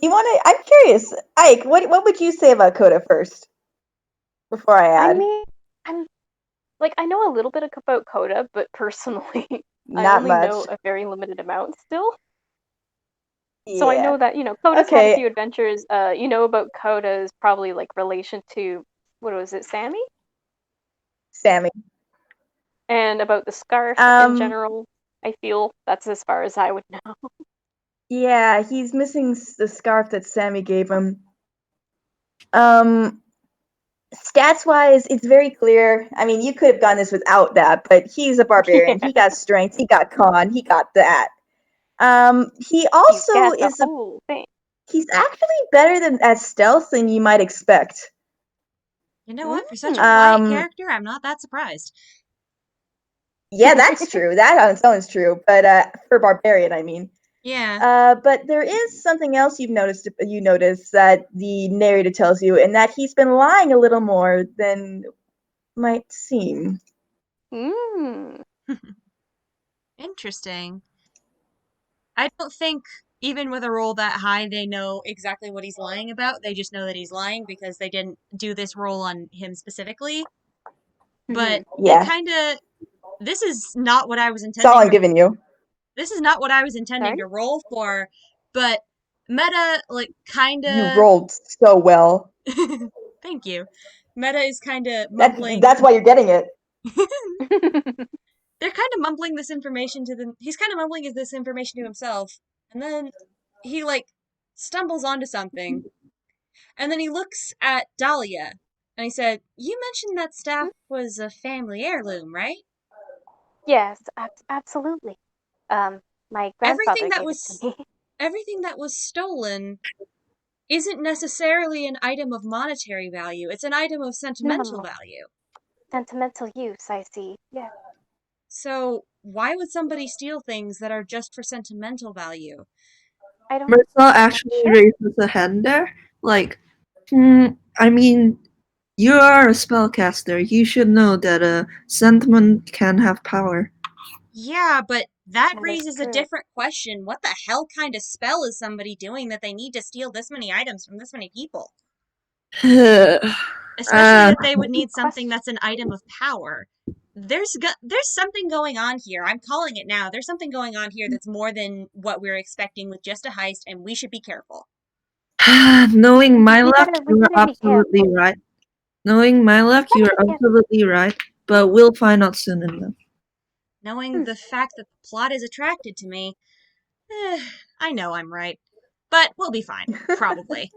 You want to? I'm curious, Ike. What would you say about Coda first, before I I add? mean, I'm I know a little bit about Coda, but personally, I Not only much. know a very limited amount still. So I Yeah. know that Coda's had a Okay. few adventures. You know about Coda's probably relation to what was it, Sammy, Sammy. and about the scarf in Um. general. I feel that's as far as I would know. Yeah, he's missing the scarf that Sammy gave him. Um. Stats-wise, it's very clear. I mean, you could have gone this without that, but he's a barbarian. Yeah. He got strength. He got con. He got that. He He's also got the is a. whole thing. He's actually better than at stealth than you might expect. You know what? For such a Mm. quiet character, I'm not that surprised. Yeah, that's true. That on its own is true. But for barbarian, I mean. Yeah. But there is something else you've noticed. You notice that the narrator tells you, and that he's been lying a little more than might seem. Mm. Interesting. I don't think even with a roll that high, they know exactly what he's lying about. They just know that he's lying because they didn't do this roll on him specifically. But Yeah. it kind of. This is not what I was That's all intending I'm giving you. This is not what I was intending Sorry? to roll for, but Meta, like, kind You of. rolled so well. Thank you. Meta is kind of mumbling. That's why you're getting it. They're kind of mumbling this information to them. He's kind of mumbling this information to himself, and then he, like, stumbles onto something. And then he looks at Dahlia, and he said, "You mentioned that staff was a family heirloom, right?" Yes, absolutely. My grandfather gave it to me. Everything that was stolen isn't necessarily an item of monetary value. It's an item of sentimental No, value. sentimental use, I see. Yeah. So why would somebody steal things that are just for sentimental value? I don't. Marcel I'm not actually sure. raises a hand there. Like, I mean, you are a spellcaster. You should know that sentiment can have power. Yeah, but that That is raises a true. different question. What the hell kind of spell is somebody doing that they need to steal this many items from this many people? Especially if they would need something that's an item of power. There's something going on here. I'm calling it now. There's something going on here that's more than what we're expecting with just a heist, and we should be careful. Knowing my We luck, better you are be absolutely careful. right. Knowing my luck, you are Yes. absolutely right. But we'll find out soon enough. Knowing the fact that the plot is attracted to me, I know I'm right. But we'll be fine. Probably.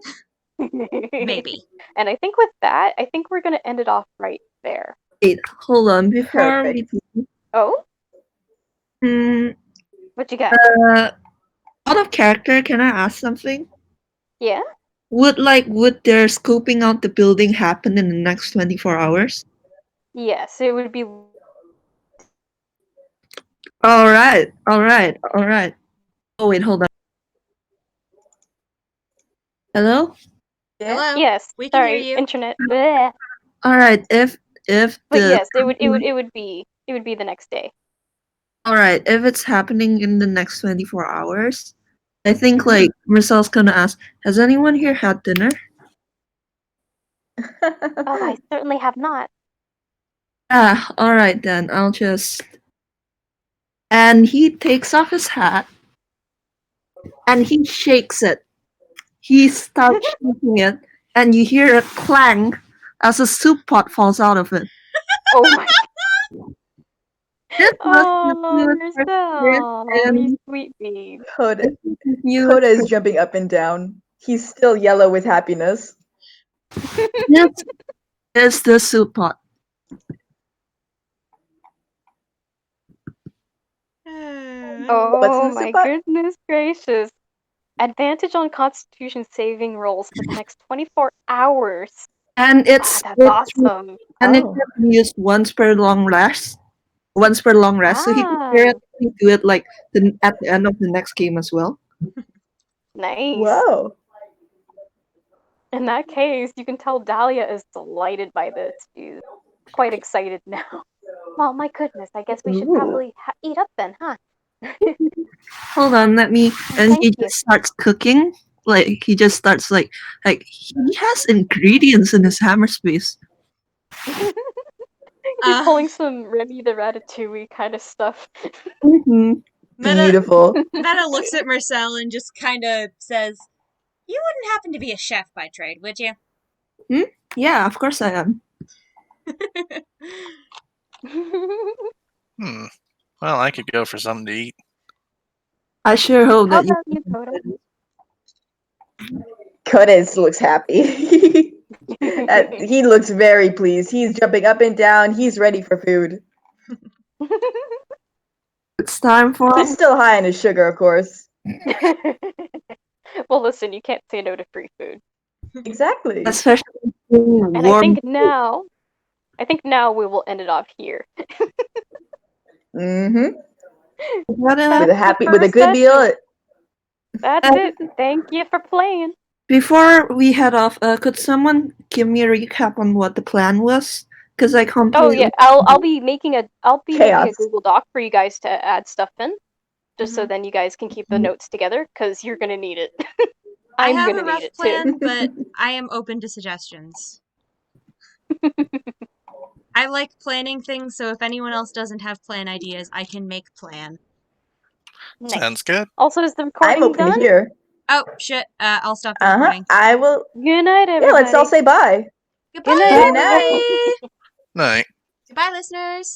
Maybe. And I think with that, I think we're gonna end it off right there. Wait, hold on. Before Perfect. Oh, we what you got? out of character, can I ask something? Yeah. Would their scoping out the building happen in the next 24 hours? Yes, it would be. Alright. Oh wait, hold on. Hello? Yeah. Hello? Yes. We can hear Sorry, you. internet. Bleh. Alright, if But the yes, it would be the next day. Alright, if it's happening in the next 24 hours, I think Mm-hmm. like Marcel's gonna ask, has anyone here had dinner? Oh, I certainly have not. Ah, alright then, I'll just. And he takes off his hat and he shakes it. He starts shaking it, and you hear a clang as a soup pot falls out of it. Oh my. This must be Oh, good Marcel, you and sweet babe. Coda you is jumping up and down. He's still yellow with happiness. This is the soup pot. What's in Oh the my soup pot? goodness gracious. Advantage on Constitution saving rolls for the next 24 hours. And it's That's awesome. and it Oh. can be used once per long rest. Once per long rest, so he can Ah, theoretically do it like at the end of the next game as well. nice. Whoa. In that case, you can tell Dahlia is delighted by this. She's quite excited now. Well, my goodness, I guess we should Ooh. probably eat up then, huh? Hold on, let me. And Thank he you. just starts cooking. Like he just starts like he has ingredients in his hammer space. He's pulling some Remy the Ratatouille kind of stuff. Mm-hmm. Beautiful. Meta looks at Marcel and just kind of says, "You wouldn't happen to be a chef by trade, would you?" Yeah, of course I am. Well, I could go for something to eat. I sure hope How that you. about you, Coda? Coda looks happy. He looks very pleased. He's jumping up and down. He's ready for food. It's time for He's still high on his sugar, of course. Well, listen, you can't say no to free food. Exactly. especially And I warm. think now we will end it off here. Mm-hmm. What, That's With a good meal. That's it. Thank you for playing. before we head off, could someone give me a recap on what the plan was? Because I Oh completely. yeah, I'll be making a Chaos. Google Doc for you guys to add stuff in, just so Mhm. then you guys can keep the notes together, because you're gonna need it. I I'm have gonna a need rough it plan, too. but I am open to suggestions. I like planning things, so if anyone else doesn't have plan ideas, I can make plan. Nice. Sounds good. Also, is the I'm recording open done? to hear. Oh shit! I'll stop the Uh huh. recording. I will. Good night, Yeah, everybody. let's all say bye. Goodbye, Good night, Good everybody. night. Night. Goodbye, listeners.